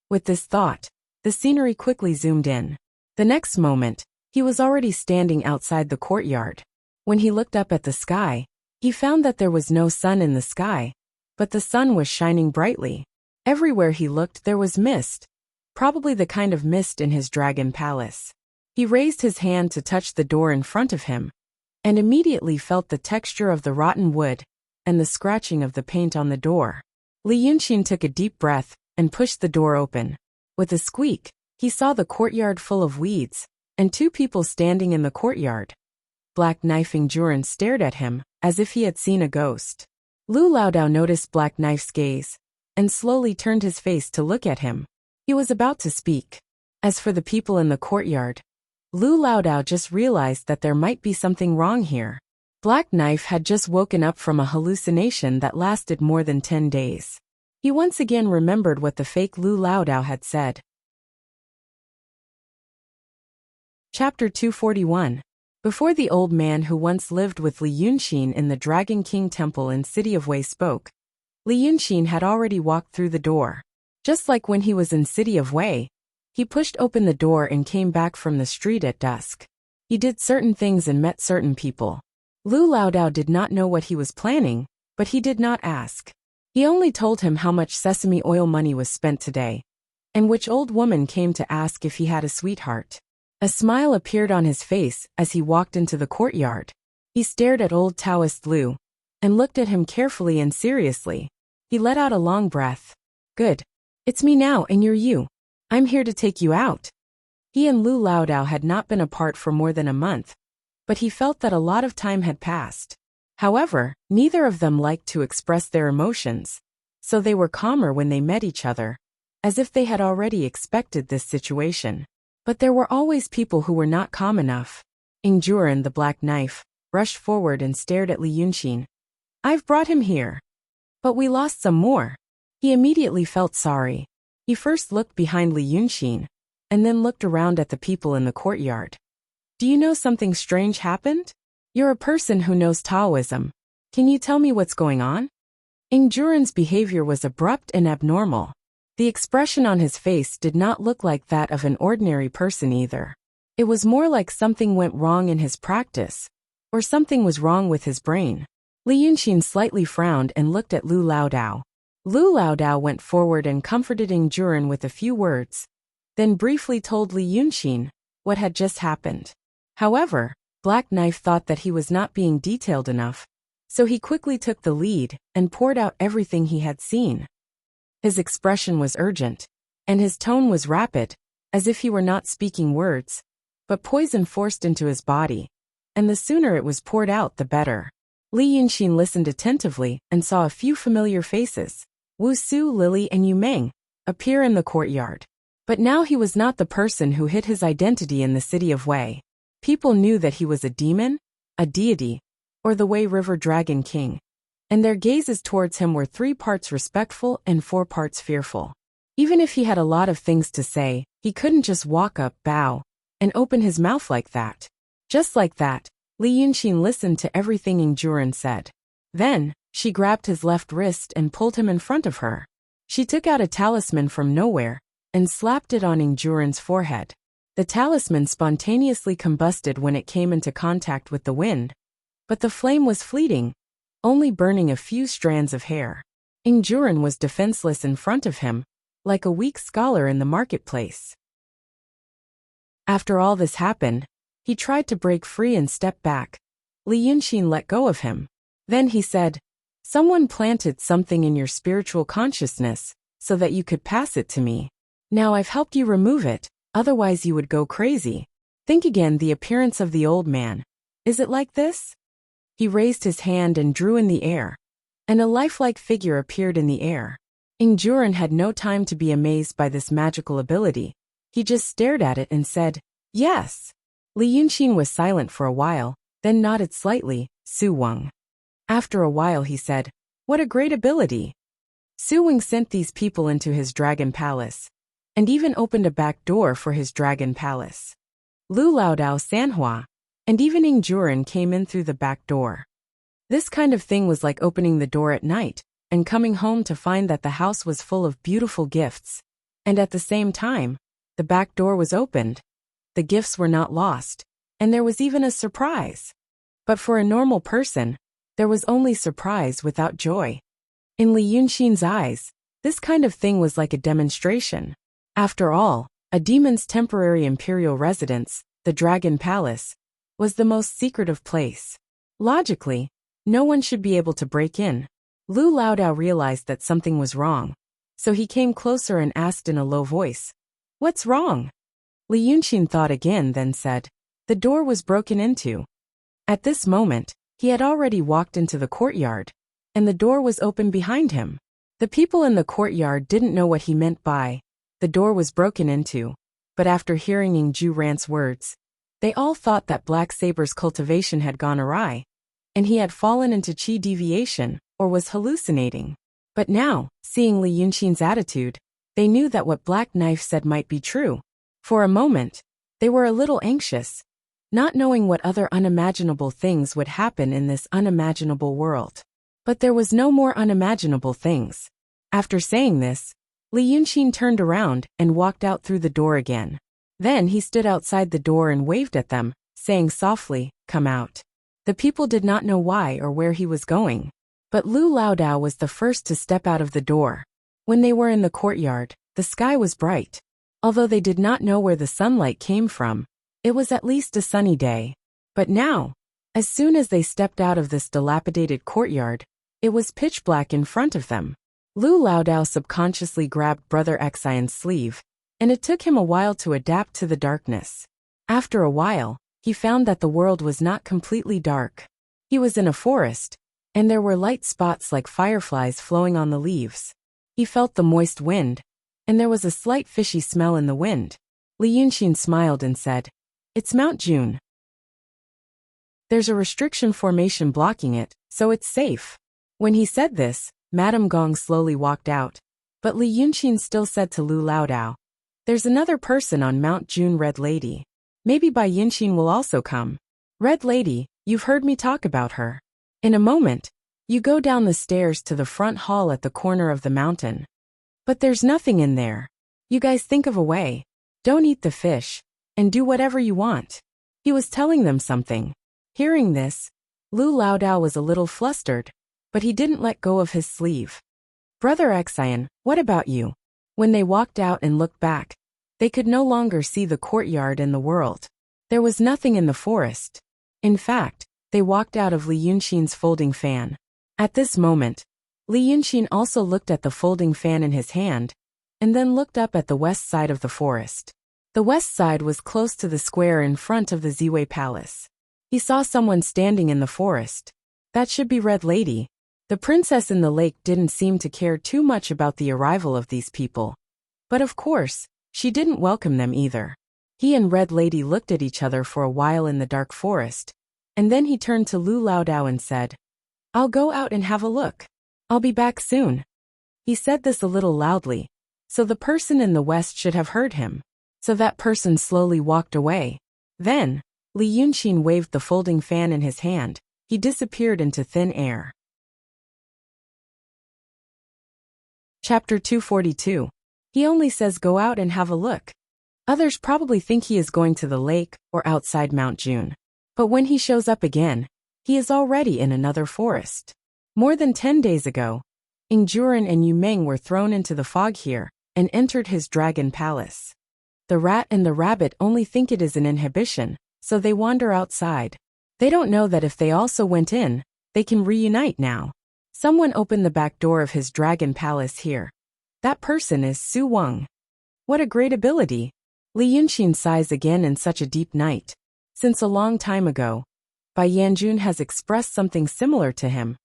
With this thought, the scenery quickly zoomed in. The next moment, he was already standing outside the courtyard. When he looked up at the sky, he found that there was no sun in the sky, but the sun was shining brightly. Everywhere he looked there was mist, probably the kind of mist in his dragon palace. He raised his hand to touch the door in front of him, and immediately felt the texture of the rotten wood and the scratching of the paint on the door. Li Yunxin took a deep breath and pushed the door open. With a squeak, he saw the courtyard full of weeds, and two people standing in the courtyard. Black Knifing Juren stared at him, as if he had seen a ghost. Lu Laodao noticed Black Knife's gaze, and slowly turned his face to look at him. He was about to speak. As for the people in the courtyard, Lu Laodao just realized that there might be something wrong here. Black Knife had just woken up from a hallucination that lasted more than 10 days. He once again remembered what the fake Lu Laodao had said. Chapter 241. Before the old man who once lived with Li Yunxin in the Dragon King Temple in City of Wei spoke, Li Yunxin had already walked through the door. Just like when he was in City of Wei, he pushed open the door and came back from the street at dusk. He did certain things and met certain people. Lu Laodao did not know what he was planning, but he did not ask. He only told him how much sesame oil money was spent today, and which old woman came to ask if he had a sweetheart. A smile appeared on his face as he walked into the courtyard. He stared at old Taoist Lu, and looked at him carefully and seriously. He let out a long breath. Good. It's me now and you're you. I'm here to take you out. He and Lu Laodao had not been apart for more than a month, but he felt that a lot of time had passed. However, neither of them liked to express their emotions, so they were calmer when they met each other, as if they had already expected this situation. But there were always people who were not calm enough. Juren, the Black Knife, rushed forward and stared at Li Yunxin. I've brought him here. But we lost some more. He immediately felt sorry. He first looked behind Li Yunxin, and then looked around at the people in the courtyard. Do you know something strange happened? You're a person who knows Taoism. Can you tell me what's going on? Juren's behavior was abrupt and abnormal. The expression on his face did not look like that of an ordinary person either. It was more like something went wrong in his practice, or something was wrong with his brain. Li Yunxin slightly frowned and looked at Lu Laodao. Lu Laodao went forward and comforted Juren with a few words, then briefly told Li Yunxin what had just happened. However, Black Knife thought that he was not being detailed enough, so he quickly took the lead and poured out everything he had seen. His expression was urgent, and his tone was rapid, as if he were not speaking words, but poison forced into his body, and the sooner it was poured out the better. Li Yunxin listened attentively and saw a few familiar faces, Wu Su, Lily and Yu Meng, appear in the courtyard. But now he was not the person who hid his identity in the City of Wei. People knew that he was a demon, a deity, or the Wei River Dragon King, and their gazes towards him were 3 parts respectful and 4 parts fearful. Even if he had a lot of things to say, he couldn't just walk up, bow, and open his mouth like that. Just like that, Li Yunxin listened to everything Juren said. Then, she grabbed his left wrist and pulled him in front of her. She took out a talisman from nowhere and slapped it on Juren's forehead. The talisman spontaneously combusted when it came into contact with the wind, but the flame was fleeting, only burning a few strands of hair. Juren was defenseless in front of him, like a weak scholar in the marketplace. After all this happened, he tried to break free and step back. Li Yunxin let go of him. Then he said, "Someone planted something in your spiritual consciousness, so that you could pass it to me. Now I've helped you remove it, otherwise you would go crazy. Think again the appearance of the old man. Is it like this?" He raised his hand and drew in the air, and a lifelike figure appeared in the air. Juren had no time to be amazed by this magical ability. He just stared at it and said, "Yes." Li Yunxin was silent for a while, then nodded slightly, "Su Wang." After a while he said, "What a great ability." Su Wang sent these people into his dragon palace, and even opened a back door for his dragon palace. Lu Laodao, Sanhua, and even Juren came in through the back door. This kind of thing was like opening the door at night, and coming home to find that the house was full of beautiful gifts. And at the same time, the back door was opened. The gifts were not lost, and there was even a surprise. But for a normal person, there was only surprise without joy. In Li Yunxin's eyes, this kind of thing was like a demonstration. After all, a demon's temporary imperial residence, the Dragon Palace, was the most secretive place. Logically, no one should be able to break in. Lu Laodao realized that something was wrong, so he came closer and asked in a low voice, "What's wrong?" Li Yunxin thought again, then said, "The door was broken into." At this moment, he had already walked into the courtyard, and the door was open behind him. The people in the courtyard didn't know what he meant by, "The door was broken into," but after hearing Ying Ju Rant's words, they all thought that Black Saber's cultivation had gone awry, and he had fallen into qi deviation, or was hallucinating. But now, seeing Li Yunxin's attitude, they knew that what Black Knife said might be true. For a moment, they were a little anxious, not knowing what other unimaginable things would happen in this unimaginable world. But there was no more unimaginable things. After saying this, Li Yunxin turned around and walked out through the door again. Then he stood outside the door and waved at them, saying softly, "Come out." The people did not know why or where he was going. But Lu Laodao was the first to step out of the door. When they were in the courtyard, the sky was bright. Although they did not know where the sunlight came from, it was at least a sunny day. But now, as soon as they stepped out of this dilapidated courtyard, it was pitch black in front of them. Lu Laodao subconsciously grabbed Brother Xian's sleeve, and it took him a while to adapt to the darkness. After a while, he found that the world was not completely dark. He was in a forest, and there were light spots like fireflies flowing on the leaves. He felt the moist wind, and there was a slight fishy smell in the wind. Li Yunxin smiled and said, "It's Mount June. There's a restriction formation blocking it, so it's safe." When he said this, Madame Gong slowly walked out, but Li Yunxin still said to Lu Laodao, "There's another person on Mount June, Red Lady. Maybe Bai Yunxin will also come. Red Lady, you've heard me talk about her. In a moment, you go down the stairs to the front hall at the corner of the mountain. But there's nothing in there. You guys think of a way. Don't eat the fish, and do whatever you want." He was telling them something. Hearing this, Lu Laodao was a little flustered, but he didn't let go of his sleeve. "Brother Xian, what about you?" When they walked out and looked back, they could no longer see the courtyard and the world. There was nothing in the forest. In fact, they walked out of Li Yunxin's folding fan. At this moment, Li Yunxin also looked at the folding fan in his hand, and then looked up at the west side of the forest. The west side was close to the square in front of the Ziwei Palace. He saw someone standing in the forest. That should be Red Lady. The princess in the lake didn't seem to care too much about the arrival of these people. But of course, she didn't welcome them either. He and Red Lady looked at each other for a while in the dark forest, and then he turned to Lu Laodao and said, "I'll go out and have a look. I'll be back soon." He said this a little loudly, so the person in the west should have heard him. So that person slowly walked away. Then, Li Yunxin waved the folding fan in his hand. He disappeared into thin air. Chapter 242. He only says go out and have a look. Others probably think he is going to the lake or outside Mount June. But when he shows up again, he is already in another forest. More than 10 days ago, Ingjuren and Yu Meng were thrown into the fog here and entered his dragon palace. The rat and the rabbit only think it is an inhibition, so they wander outside. They don't know that if they also went in, they can reunite now. Someone opened the back door of his dragon palace here. That person is Su Wang. What a great ability. Li Yunxin sighs again in such a deep night. Since a long time ago, Bai Yanjun has expressed something similar to him.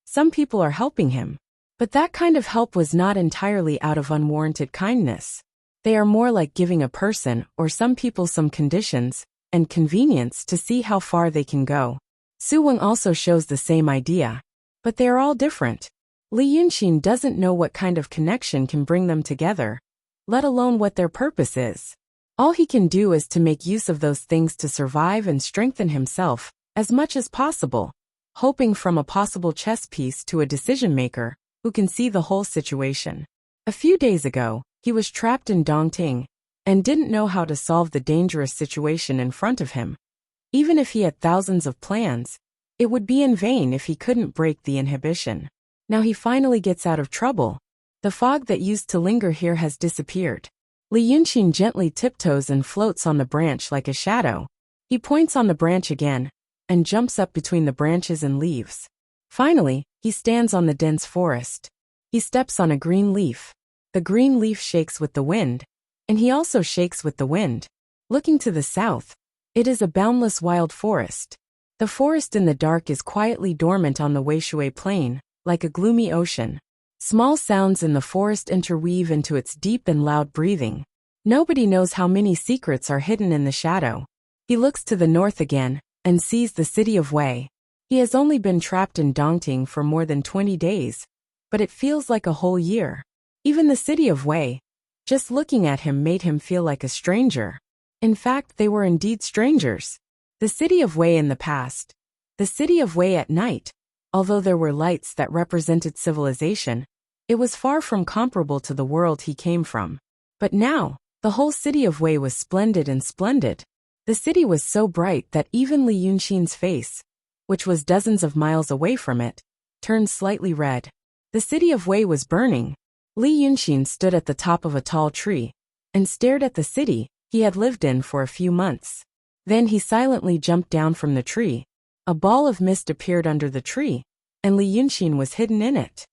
Some people are helping him. But that kind of help was not entirely out of unwarranted kindness. They are more like giving a person or some people some conditions and convenience to see how far they can go. Su Wang also shows the same idea. But they are all different. Li Yunxin doesn't know what kind of connection can bring them together, let alone what their purpose is. All he can do is to make use of those things to survive and strengthen himself as much as possible, hoping from a possible chess piece to a decision maker who can see the whole situation. A few days ago, he was trapped in Dongting and didn't know how to solve the dangerous situation in front of him. Even if he had thousands of plans, It would be in vain if he couldn't break the inhibition. Now he finally gets out of trouble. The fog that used to linger here has disappeared. Li Yunqin gently tiptoes and floats on the branch like a shadow. He points on the branch again, and jumps up between the branches and leaves. Finally, he stands on the dense forest. He steps on a green leaf. The green leaf shakes with the wind, and he also shakes with the wind. Looking to the south, it is a boundless wild forest. The forest in the dark is quietly dormant on the Weishui plain, like a gloomy ocean. Small sounds in the forest interweave into its deep and loud breathing. Nobody knows how many secrets are hidden in the shadow. He looks to the north again, and sees the city of Wei. He has only been trapped in Dongting for more than 20 days, but it feels like a whole year. Even the city of Wei, just looking at him made him feel like a stranger. In fact, they were indeed strangers. The city of Wei in the past. The city of Wei at night. Although there were lights that represented civilization, it was far from comparable to the world he came from. But now, the whole city of Wei was splendid and splendid. The city was so bright that even Li Yunqin's face, which was dozens of miles away from it, turned slightly red. The city of Wei was burning. Li Yunqin stood at the top of a tall tree and stared at the city he had lived in for a few months. Then he silently jumped down from the tree. A ball of mist appeared under the tree, and Li Yunqin was hidden in it.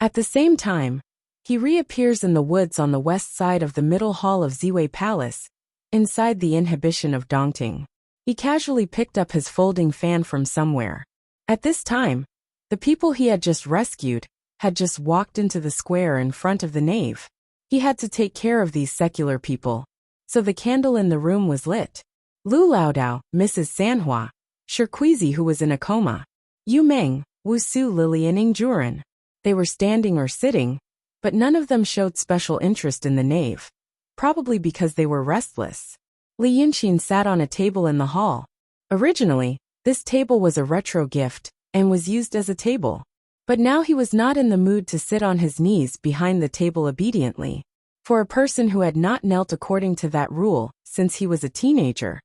At the same time, he reappears in the woods on the west side of the middle hall of Ziwei Palace, inside the inhibition of Dongting. He casually picked up his folding fan from somewhere. At this time, the people he had just rescued had just walked into the square in front of the nave. He had to take care of these secular people, so the candle in the room was lit. Lu Laodao, Mrs. Sanhua, Shirquizi who was in a coma, Yu Meng, Wu Su, Lily and Ing Juren. They were standing or sitting, but none of them showed special interest in the nave, probably because they were restless. Li Yunqin sat on a table in the hall. Originally, this table was a retro gift and was used as a table. But now he was not in the mood to sit on his knees behind the table obediently. For a person who had not knelt according to that rule since he was a teenager,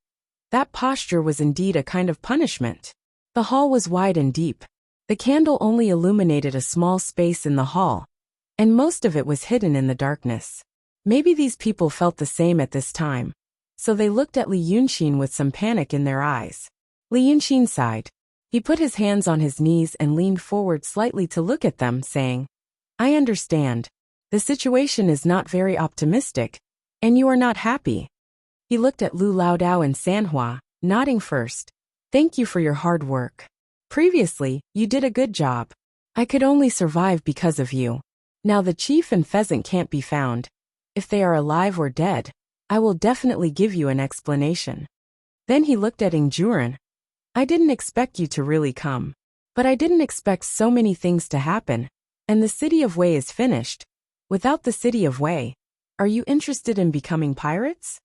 that posture was indeed a kind of punishment. The hall was wide and deep. The candle only illuminated a small space in the hall, and most of it was hidden in the darkness. Maybe these people felt the same at this time, so they looked at Li Yunqin with some panic in their eyes. Li Yunqin sighed. He put his hands on his knees and leaned forward slightly to look at them, saying, "I understand. The situation is not very optimistic, and you are not happy." He looked at Lu Laodao and Sanhua, nodding first. "Thank you for your hard work. Previously, you did a good job. I could only survive because of you. Now the chief and pheasant can't be found. If they are alive or dead, I will definitely give you an explanation." Then he looked at Ing Juren. "I didn't expect you to really come. But I didn't expect so many things to happen. And the city of Wei is finished. Without the city of Wei, are you interested in becoming pirates?"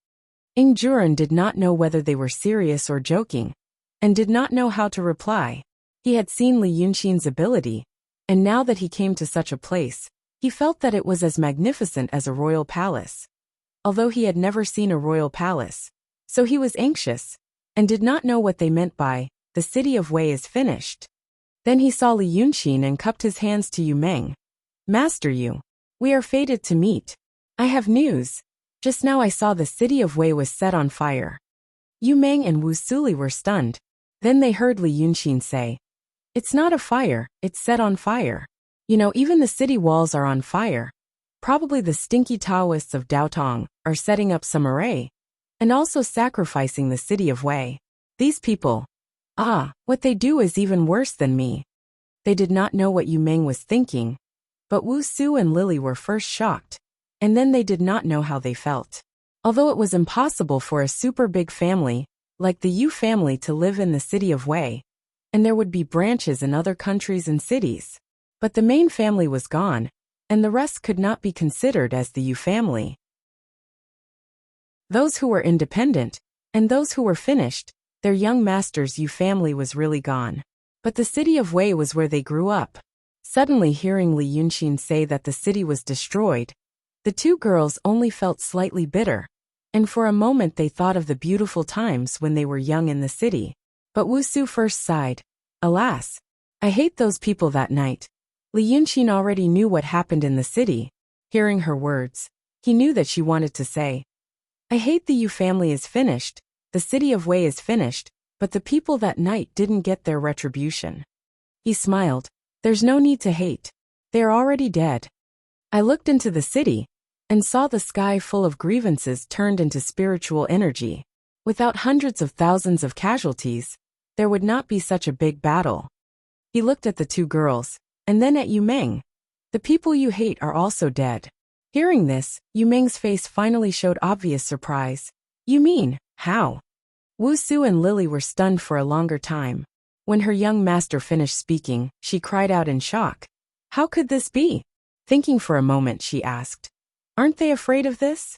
Ing Juren did not know whether they were serious or joking, and did not know how to reply. He had seen Li Yunqin's ability, and now that he came to such a place, he felt that it was as magnificent as a royal palace. Although he had never seen a royal palace, so he was anxious, and did not know what they meant by, "The city of Wei is finished." Then he saw Li Yunqin and cupped his hands to Yu Meng. "Master Yu, we are fated to meet. I have news. Just now I saw the city of Wei was set on fire." Yu Meng and Wu Suli were stunned. Then they heard Li Yunqin say, "It's not a fire, it's set on fire. You know, even the city walls are on fire. Probably the stinky Taoists of Daotong are setting up some array, and also sacrificing the city of Wei. These people, what they do is even worse than me." They did not know what Yu Meng was thinking, but Wu Su and Lily were first shocked, and then they did not know how they felt. Although it was impossible for a super big family, like the Yu family, to live in the city of Wei, and there would be branches in other countries and cities. But the main family was gone, and the rest could not be considered as the Yu family. Those who were independent, and those who were finished, their young master's Yu family was really gone. But the city of Wei was where they grew up. Suddenly hearing Li Yunqin say that the city was destroyed, the two girls only felt slightly bitter, and for a moment they thought of the beautiful times when they were young in the city. But Wuxia first sighed. Alas, I hate those people that night. Li Yunqin already knew what happened in the city. Hearing her words, he knew that she wanted to say, I hate the Yu family is finished, the city of Wei is finished, but the people that night didn't get their retribution. He smiled. There's no need to hate. They're already dead. I looked into the city and saw the sky full of grievances turned into spiritual energy. Without hundreds of thousands of casualties, there would not be such a big battle. He looked at the two girls, and then at Yu Meng. The people you hate are also dead. Hearing this, Yu Meng's face finally showed obvious surprise. You mean, how? Wuxia and Lily were stunned for a longer time. When her young master finished speaking, she cried out in shock. How could this be? Thinking for a moment, she asked, aren't they afraid of this?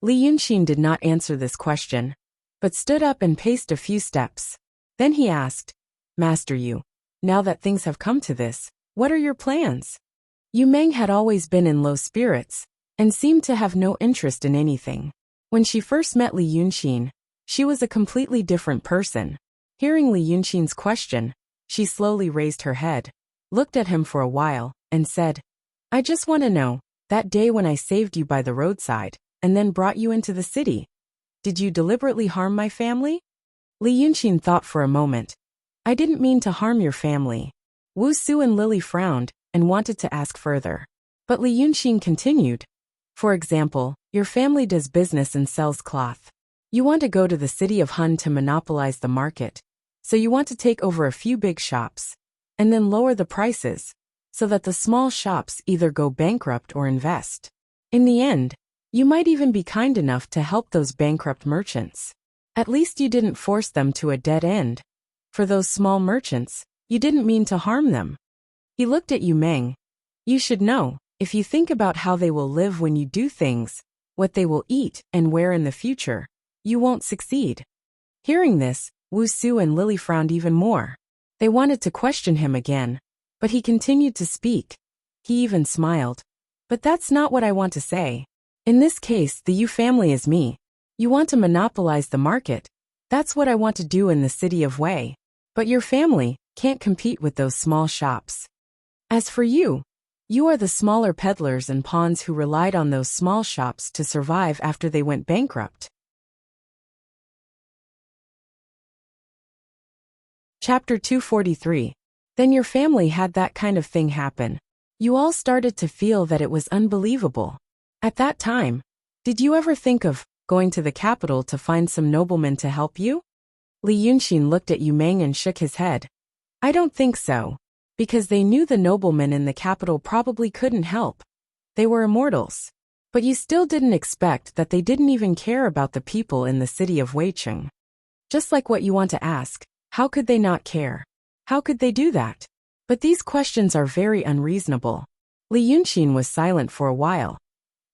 Li Yunqin did not answer this question, but stood up and paced a few steps. Then he asked, Master Yu, now that things have come to this, what are your plans? Yu Meng had always been in low spirits, and seemed to have no interest in anything. When she first met Li Yunqin, she was a completely different person. Hearing Li Yunqin's question, she slowly raised her head, looked at him for a while, and said, I just want to know, that day when I saved you by the roadside, and then brought you into the city, did you deliberately harm my family? Li Yunqin thought for a moment. I didn't mean to harm your family. Wuxia and Lily frowned, and wanted to ask further. But Li Yunqin continued. For example, your family does business and sells cloth. You want to go to the city of Hun to monopolize the market, so you want to take over a few big shops, and then lower the prices, so that the small shops either go bankrupt or invest. In the end, you might even be kind enough to help those bankrupt merchants. At least you didn't force them to a dead end. For those small merchants, you didn't mean to harm them. He looked at Yu Meng. You should know, if you think about how they will live when you do things, what they will eat and wear in the future, you won't succeed. Hearing this, Wuxia and Lily frowned even more. They wanted to question him again, but he continued to speak. He even smiled. But that's not what I want to say. In this case, the Yu family is me. You want to monopolize the market. That's what I want to do in the city of Wei. But your family can't compete with those small shops. As for you, you are the smaller peddlers and pawns who relied on those small shops to survive after they went bankrupt. Chapter 243. Then your family had that kind of thing happen. You all started to feel that it was unbelievable. At that time, did you ever think of going to the capital to find some noblemen to help you? Li Yunqin looked at Yu Meng and shook his head. I don't think so. Because they knew the noblemen in the capital probably couldn't help. They were immortals. But you still didn't expect that they didn't even care about the people in the city of Weicheng. Just like what you want to ask, how could they not care? How could they do that? But these questions are very unreasonable. Li Yunqin was silent for a while.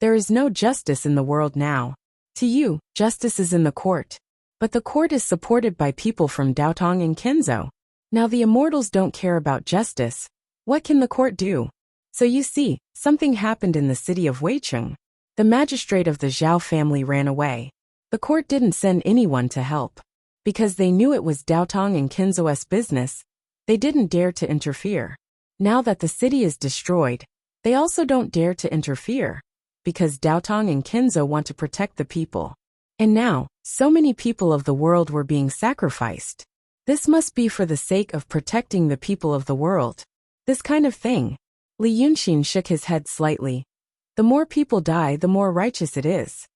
There is no justice in the world now. To you, justice is in the court. But the court is supported by people from Daotong and Kinzhou. Now the immortals don't care about justice. What can the court do? So you see, something happened in the city of Weicheng. The magistrate of the Zhao family ran away. The court didn't send anyone to help. Because they knew it was Daotong and Kinzhou's business, they didn't dare to interfere. Now that the city is destroyed, they also don't dare to interfere. Because Daotong and Kinzhou want to protect the people. And now, so many people of the world were being sacrificed. This must be for the sake of protecting the people of the world. This kind of thing. Li Yunqin shook his head slightly. The more people die, the more righteous it is.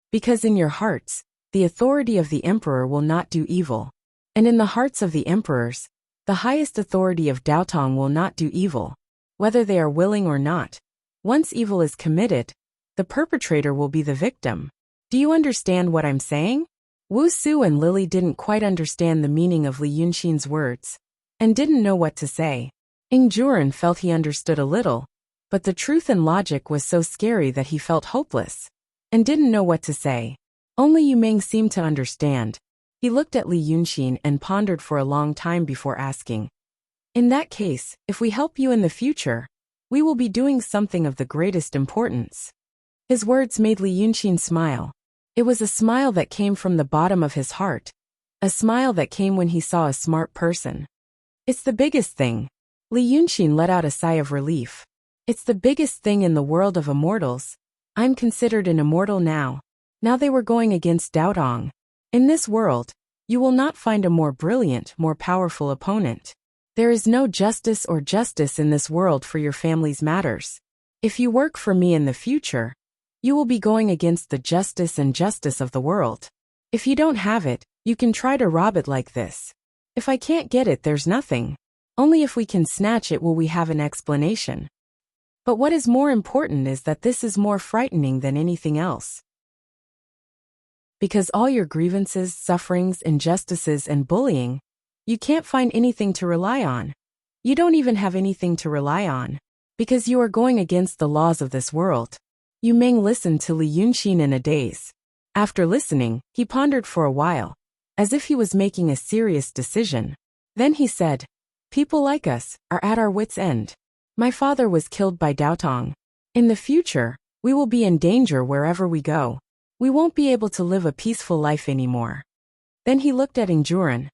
Because in your hearts, the authority of the emperor will not do evil. And in the hearts of the emperors, the highest authority of Daotong will not do evil. Whether they are willing or not. Once evil is committed, the perpetrator will be the victim. Do you understand what I'm saying? Wuxia and Lily didn't quite understand the meaning of Li Yunqin's words, and didn't know what to say. Ing Juren felt he understood a little, but the truth and logic was so scary that he felt hopeless, and didn't know what to say. Only Yu Meng seemed to understand. He looked at Li Yunqin and pondered for a long time before asking. In that case, if we help you in the future, we will be doing something of the greatest importance. His words made Li Yunqin smile. It was a smile that came from the bottom of his heart. a smile that came when he saw a smart person. It's the biggest thing. Li Yunxin let out a sigh of relief. It's the biggest thing in the world of immortals. I'm considered an immortal now. Now they were going against Dao Dong. In this world, you will not find a more brilliant, more powerful opponent. There is no justice or justice in this world for your family's matters. If you work for me in the future, you will be going against the justice and justice of the world. If you don't have it, you can try to rob it like this. If I can't get it, there's nothing. Only if we can snatch it will we have an explanation. But what is more important is that this is more frightening than anything else. Because all your grievances, sufferings, injustices, and bullying, you can't find anything to rely on. You don't even have anything to rely on. Because you are going against the laws of this world. Yu Meng listened to Li Yunxin in a daze. After listening, he pondered for a while, as if he was making a serious decision. Then he said, "People like us are at our wits' end. My father was killed by Dao Dong. In the future, we will be in danger wherever we go. We won't be able to live a peaceful life anymore." Then he looked at Ingjuran.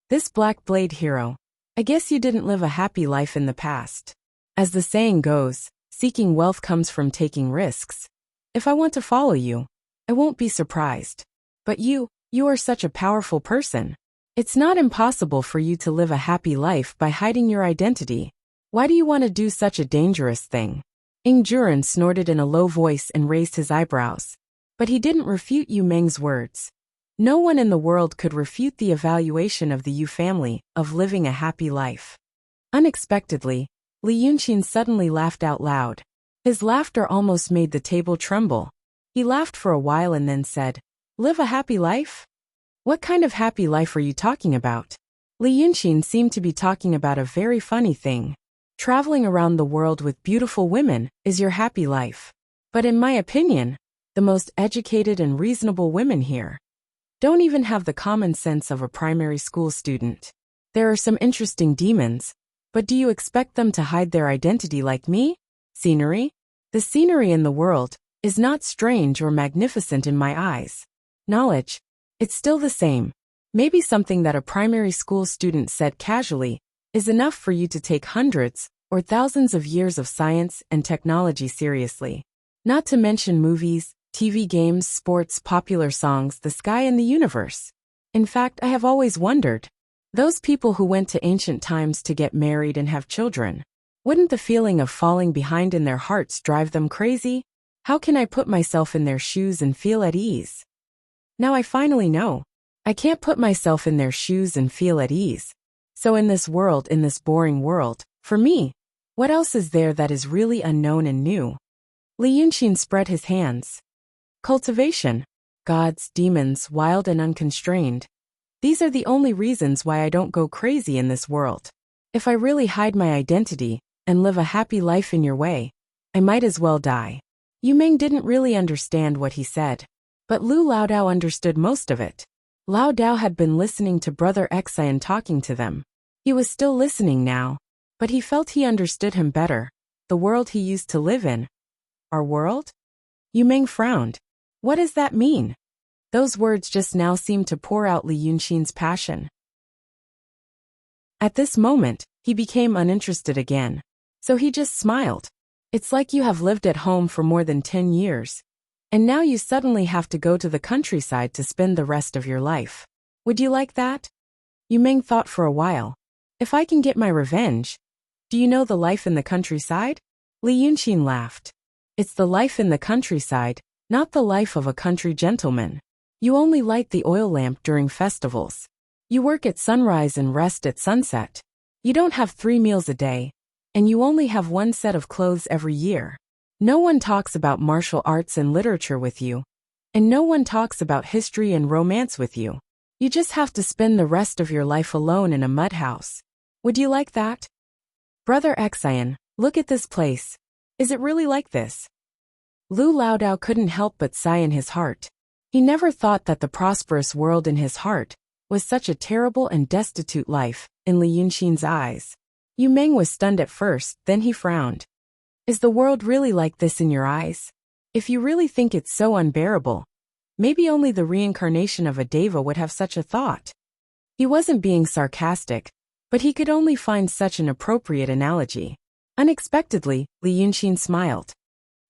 "This Black Blade hero, I guess you didn't live a happy life in the past. As the saying goes, seeking wealth comes from taking risks. If I want to follow you, I won't be surprised. But you are such a powerful person. It's not impossible for you to live a happy life by hiding your identity. Why do you want to do such a dangerous thing?" Ingjuran snorted in a low voice and raised his eyebrows. But he didn't refute Yu Meng's words. No one in the world could refute the evaluation of the Yu family of living a happy life. Unexpectedly, Li Yunxin suddenly laughed out loud. His laughter almost made the table tremble. He laughed for a while and then said, "Live a happy life? What kind of happy life are you talking about?" Li Yunxin seemed to be talking about a very funny thing. Traveling around the world with beautiful women is your happy life. But in my opinion, the most educated and reasonable women here don't even have the common sense of a primary school student. There are some interesting demons, but do you expect them to hide their identity like me? Scenery? The scenery in the world is not strange or magnificent in my eyes. Knowledge? It's still the same. Maybe something that a primary school student said casually is enough for you to take hundreds or thousands of years of science and technology seriously. Not to mention movies, TV games, sports, popular songs, the sky and the universe. In fact, I have always wondered, those people who went to ancient times to get married and have children, wouldn't the feeling of falling behind in their hearts drive them crazy? How can I put myself in their shoes and feel at ease? Now I finally know. I can't put myself in their shoes and feel at ease. So in this world, in this boring world, for me, what else is there that is really unknown and new? Li Yunxin spread his hands. Cultivation. Gods, demons, wild and unconstrained. These are the only reasons why I don't go crazy in this world. If I really hide my identity and live a happy life in your way, I might as well die. Yu Meng didn't really understand what he said, but Lu Laodao understood most of it. Lao Dao had been listening to Brother Xian talking to them. He was still listening now, but he felt he understood him better. The world he used to live in. Our world? Yu Meng frowned. What does that mean? Those words just now seemed to pour out Li Yunxin's passion. At this moment, he became uninterested again. So he just smiled. It's like you have lived at home for more than 10 years. And now you suddenly have to go to the countryside to spend the rest of your life. Would you like that? Yu Meng thought for a while. If I can get my revenge. Do you know the life in the countryside? Li Yunxin laughed. It's the life in the countryside, not the life of a country gentleman. You only light the oil lamp during festivals. You work at sunrise and rest at sunset. You don't have 3 meals a day. And you only have 1 set of clothes every year. No one talks about martial arts and literature with you. And no one talks about history and romance with you. You just have to spend the rest of your life alone in a mud house. Would you like that? Brother Xian, look at this place. Is it really like this? Lu Laodao couldn't help but sigh in his heart. He never thought that the prosperous world in his heart was such a terrible and destitute life in Li Yunxin's eyes. Yu Meng was stunned at first, then he frowned. Is the world really like this in your eyes? If you really think it's so unbearable, maybe only the reincarnation of a deva would have such a thought. He wasn't being sarcastic, but he could only find such an appropriate analogy. Unexpectedly, Li Yunxin smiled.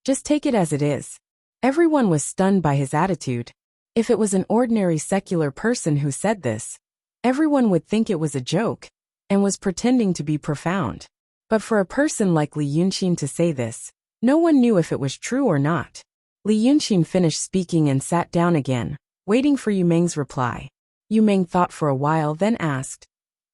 Just take it as it is. Everyone was stunned by his attitude. If it was an ordinary secular person who said this, everyone would think it was a joke and was pretending to be profound. But for a person like Li Yunxin to say this, no one knew if it was true or not. Li Yunxin finished speaking and sat down again, waiting for Yu Meng's reply. Yu Meng thought for a while, then asked,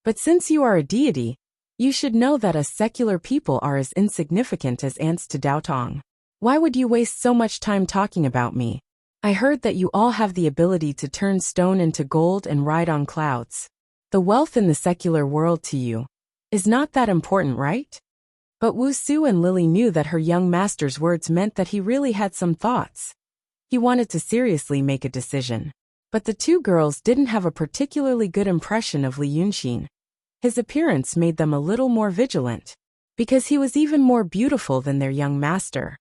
"But since you are a deity, you should know that us secular people are as insignificant as ants to Daotong. Why would you waste so much time talking about me? I heard that you all have the ability to turn stone into gold and ride on clouds. The wealth in the secular world to you is not that important, right?" But Wuxia and Lily knew that her young master's words meant that he really had some thoughts. He wanted to seriously make a decision. But the two girls didn't have a particularly good impression of Li Yunxin. His appearance made them a little more vigilant, because he was even more beautiful than their young master.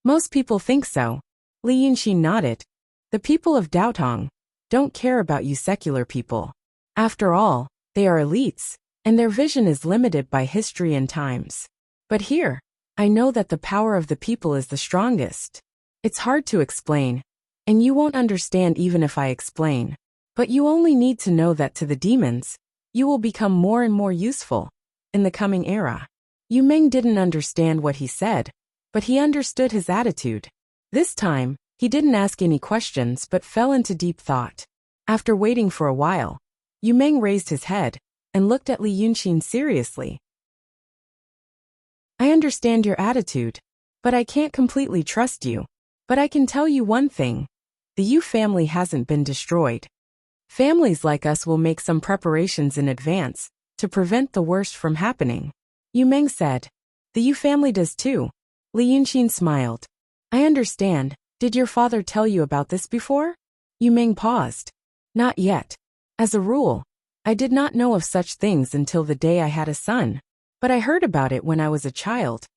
Most people think so. Li Yunxin nodded. The people of Daotong don't care about you secular people. After all, they are elites, and their vision is limited by history and times. But here, I know that the power of the people is the strongest. It's hard to explain, and you won't understand even if I explain. But you only need to know that to the demons, you will become more and more useful in the coming era. Yu Meng didn't understand what he said, but he understood his attitude. This time, he didn't ask any questions but fell into deep thought. After waiting for a while, Yu Meng raised his head and looked at Li Yunxin seriously. "I understand your attitude, but I can't completely trust you. But I can tell you one thing. The Yu family hasn't been destroyed. Families like us will make some preparations in advance to prevent the worst from happening." Yu Meng said. "The Yu family does too." Li Yunxin smiled. "I understand. Did your father tell you about this before?" Yu Meng paused. "Not yet. As a rule, I did not know of such things until the day I had a son. But I heard about it when I was a child.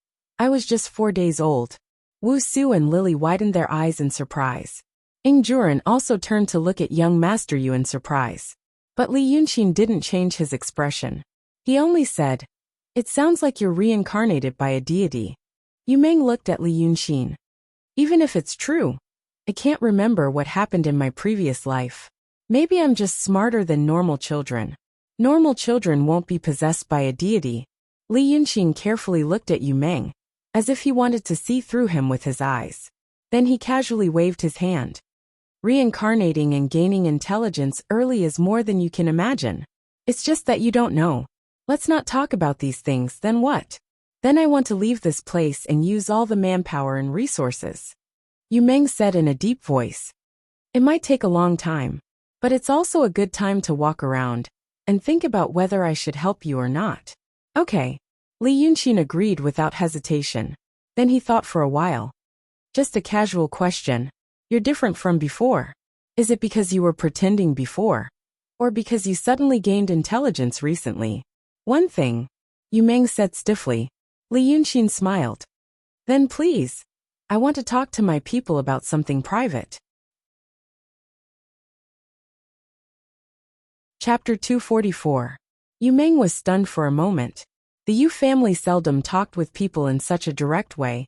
I was just 4 days old." Wuxia and Lily widened their eyes in surprise. Ingjuren also turned to look at young Master Yu in surprise. But Li Yunxin didn't change his expression. He only said, "It sounds like you're reincarnated by a deity." Yu Meng looked at Li Yunxin. "Even if it's true, I can't remember what happened in my previous life. Maybe I'm just smarter than normal children. Normal children won't be possessed by a deity." Li Yunxin carefully looked at Yu Meng, as if he wanted to see through him with his eyes. Then he casually waved his hand. "Reincarnating and gaining intelligence early is more than you can imagine. It's just that you don't know. Let's not talk about these things, then what? Then I want to leave this place and use all the manpower and resources." Yu Meng said in a deep voice. "It might take a long time, but it's also a good time to walk around and think about whether I should help you or not." "Okay." Li Yunxin agreed without hesitation. Then he thought for a while. "Just a casual question. You're different from before. Is it because you were pretending before? Or because you suddenly gained intelligence recently?" "One thing," Yu Meng said stiffly. Li Yunxin smiled. "Then please, I want to talk to my people about something private." Chapter 244. Yu Meng was stunned for a moment. The Yu family seldom talked with people in such a direct way,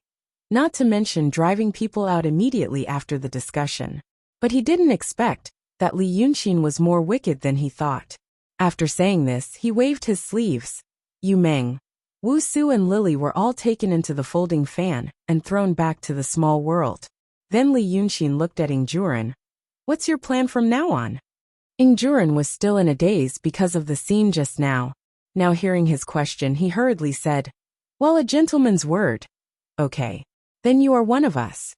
not to mention driving people out immediately after the discussion. But he didn't expect that Li Yunxin was more wicked than he thought. After saying this, he waved his sleeves. Yu Meng, Wuxia and Lily were all taken into the folding fan and thrown back to the small world. Then Li Yunxin looked at Ingjuren. "What's your plan from now on?" Ingjuren was still in a daze because of the scene just now. Now hearing his question, he hurriedly said, "Well, a gentleman's word." "Okay. Then you are one of us."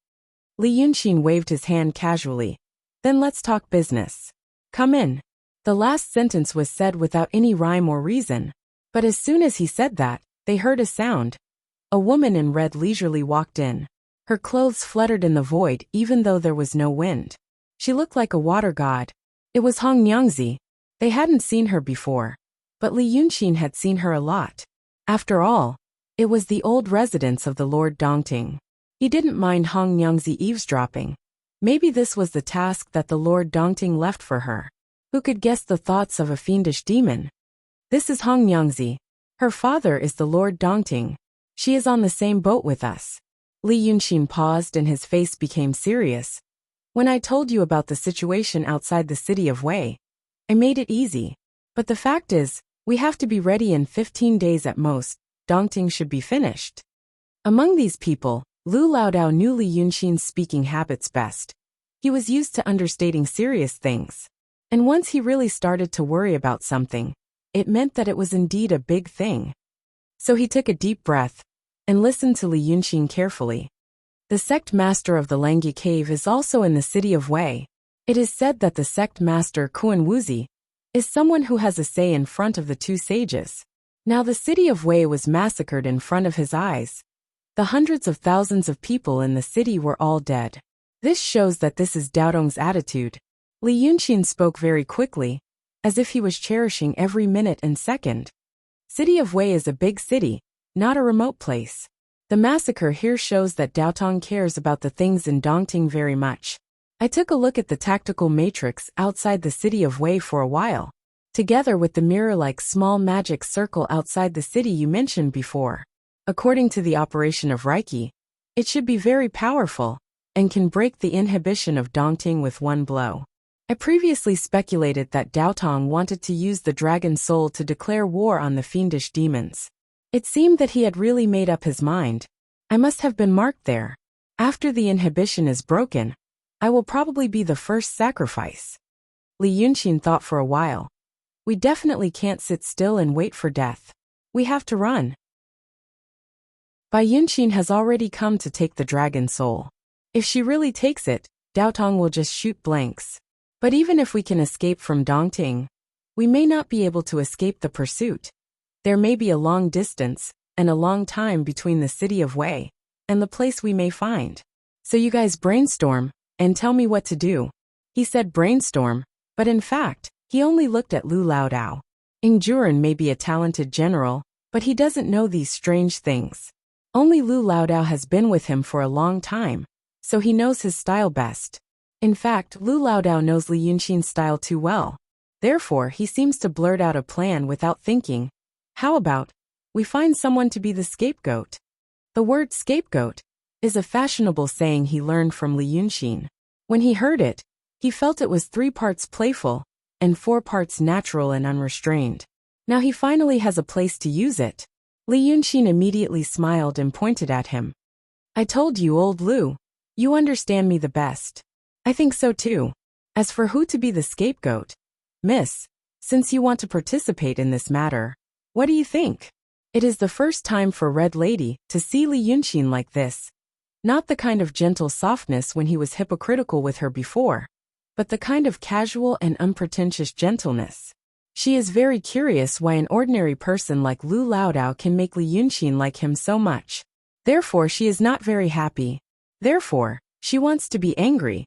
Li Yunxin waved his hand casually. "Then let's talk business. Come in." The last sentence was said without any rhyme or reason. But as soon as he said that, they heard a sound. A woman in red leisurely walked in. Her clothes fluttered in the void even though there was no wind. She looked like a water god. It was Hong Nyangzi. They hadn't seen her before, but Li Yunxin had seen her a lot. After all, it was the old residence of the Lord Dongting. He didn't mind Hong Nyangzi eavesdropping. Maybe this was the task that the Lord Dongting left for her. Who could guess the thoughts of a fiendish demon? This is Hong Nyangzi. Her father is the Lord Dongting. She is on the same boat with us. Li Yunxin paused and his face became serious. When I told you about the situation outside the city of Wei, I made it easy. But the fact is, we have to be ready in 15 days at most. Dongting should be finished. Among these people, Lu Laodao knew Li Yunxin's speaking habits best. He was used to understating serious things. And once he really started to worry about something, it meant that it was indeed a big thing. So he took a deep breath and listened to Li Yunxin carefully. The sect master of the Langyi cave is also in the city of Wei. It is said that the sect master Kuan Wuzi is someone who has a say in front of the two sages. Now the city of Wei was massacred in front of his eyes. The hundreds of thousands of people in the city were all dead. This shows that this is Dao Dong's attitude. Li Yunxin spoke very quickly, as if he was cherishing every minute and second. City of Wei is a big city, not a remote place. The massacre here shows that Dao Dong cares about the things in Dongting very much. I took a look at the tactical matrix outside the city of Wei for a while, together with the mirror-like small magic circle outside the city you mentioned before. According to the operation of Reiki, it should be very powerful, and can break the inhibition of Dongting with one blow. I previously speculated that Dao Dong wanted to use the dragon soul to declare war on the fiendish demons. It seemed that he had really made up his mind. I must have been marked there. After the inhibition is broken, I will probably be the first sacrifice. Li Yunxin thought for a while. We definitely can't sit still and wait for death. We have to run. Bai Yunxin has already come to take the dragon soul. If she really takes it, Dao Dong will just shoot blanks. But even if we can escape from Dongting, we may not be able to escape the pursuit. There may be a long distance and a long time between the city of Wei and the place we may find. So you guys brainstorm and tell me what to do. He said brainstorm, but in fact, he only looked at Lu Laodao. Ing Juren may be a talented general, but he doesn't know these strange things. Only Lu Laodao has been with him for a long time, so he knows his style best. In fact, Lu Laodao knows Li Yunxin's style too well. Therefore, he seems to blurt out a plan without thinking. How about, we find someone to be the scapegoat? The word scapegoat is a fashionable saying he learned from Li Yunxin. When he heard it, he felt it was 3 parts playful and 4 parts natural and unrestrained. Now he finally has a place to use it. Li Yunxin immediately smiled and pointed at him. I told you, old Lu, you understand me the best. I think so too. As for who to be the scapegoat, Miss, since you want to participate in this matter, what do you think? It is the first time for Red Lady to see Li Yunxin like this. Not the kind of gentle softness when he was hypocritical with her before, but the kind of casual and unpretentious gentleness. She is very curious why an ordinary person like Lu Laodao can make Li Yunxin like him so much. Therefore she is not very happy. Therefore, she wants to be angry.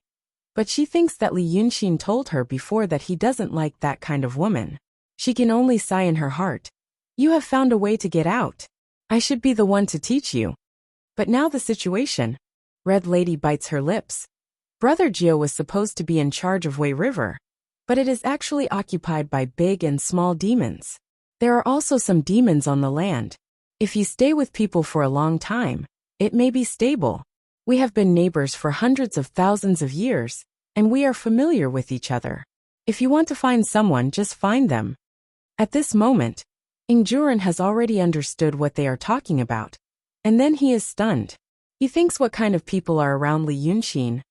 But she thinks that Li Yunxin told her before that he doesn't like that kind of woman. She can only sigh in her heart. You have found a way to get out. I should be the one to teach you. But now the situation. Red Lady bites her lips. Brother Gio was supposed to be in charge of Wei River, but it is actually occupied by big and small demons. There are also some demons on the land. If you stay with people for a long time, it may be stable. We have been neighbors for hundreds of thousands of years, and we are familiar with each other. If you want to find someone, just find them. At this moment, Ing Juren has already understood what they are talking about, and then he is stunned. He thinks what kind of people are around Li Yunxin.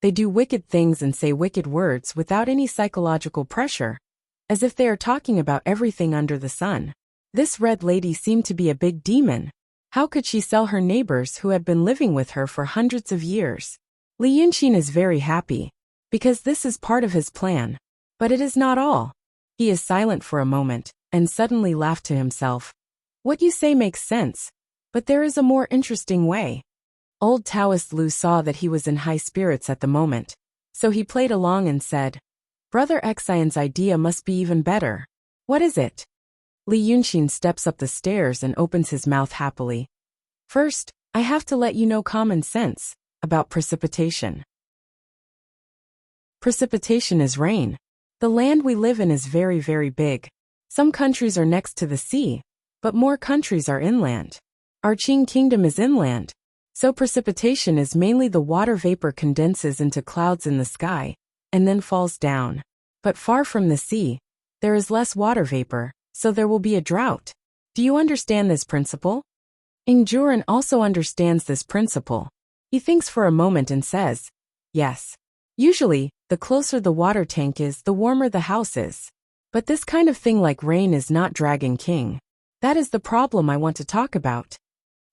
They do wicked things and say wicked words without any psychological pressure, as if they are talking about everything under the sun. This Red Lady seemed to be a big demon. How could she sell her neighbors who had been living with her for hundreds of years? Li Yunxin is very happy, because this is part of his plan. But it is not all. He is silent for a moment, and suddenly laughed to himself. What you say makes sense, but there is a more interesting way. Old Taoist Lu saw that he was in high spirits at the moment, so he played along and said, Brother Xian's idea must be even better. What is it? Li Yunxin steps up the stairs and opens his mouth happily. First, I have to let you know common sense about precipitation. Precipitation is rain. The land we live in is very, very big. Some countries are next to the sea, but more countries are inland. Our Qing kingdom is inland, so precipitation is mainly the water vapor condenses into clouds in the sky, and then falls down. But far from the sea, there is less water vapor, so there will be a drought. Do you understand this principle? Ingjuren also understands this principle. He thinks for a moment and says, yes. Usually, the closer the water tank is, the warmer the house is. But this kind of thing like rain is not Dragon King. That is the problem I want to talk about.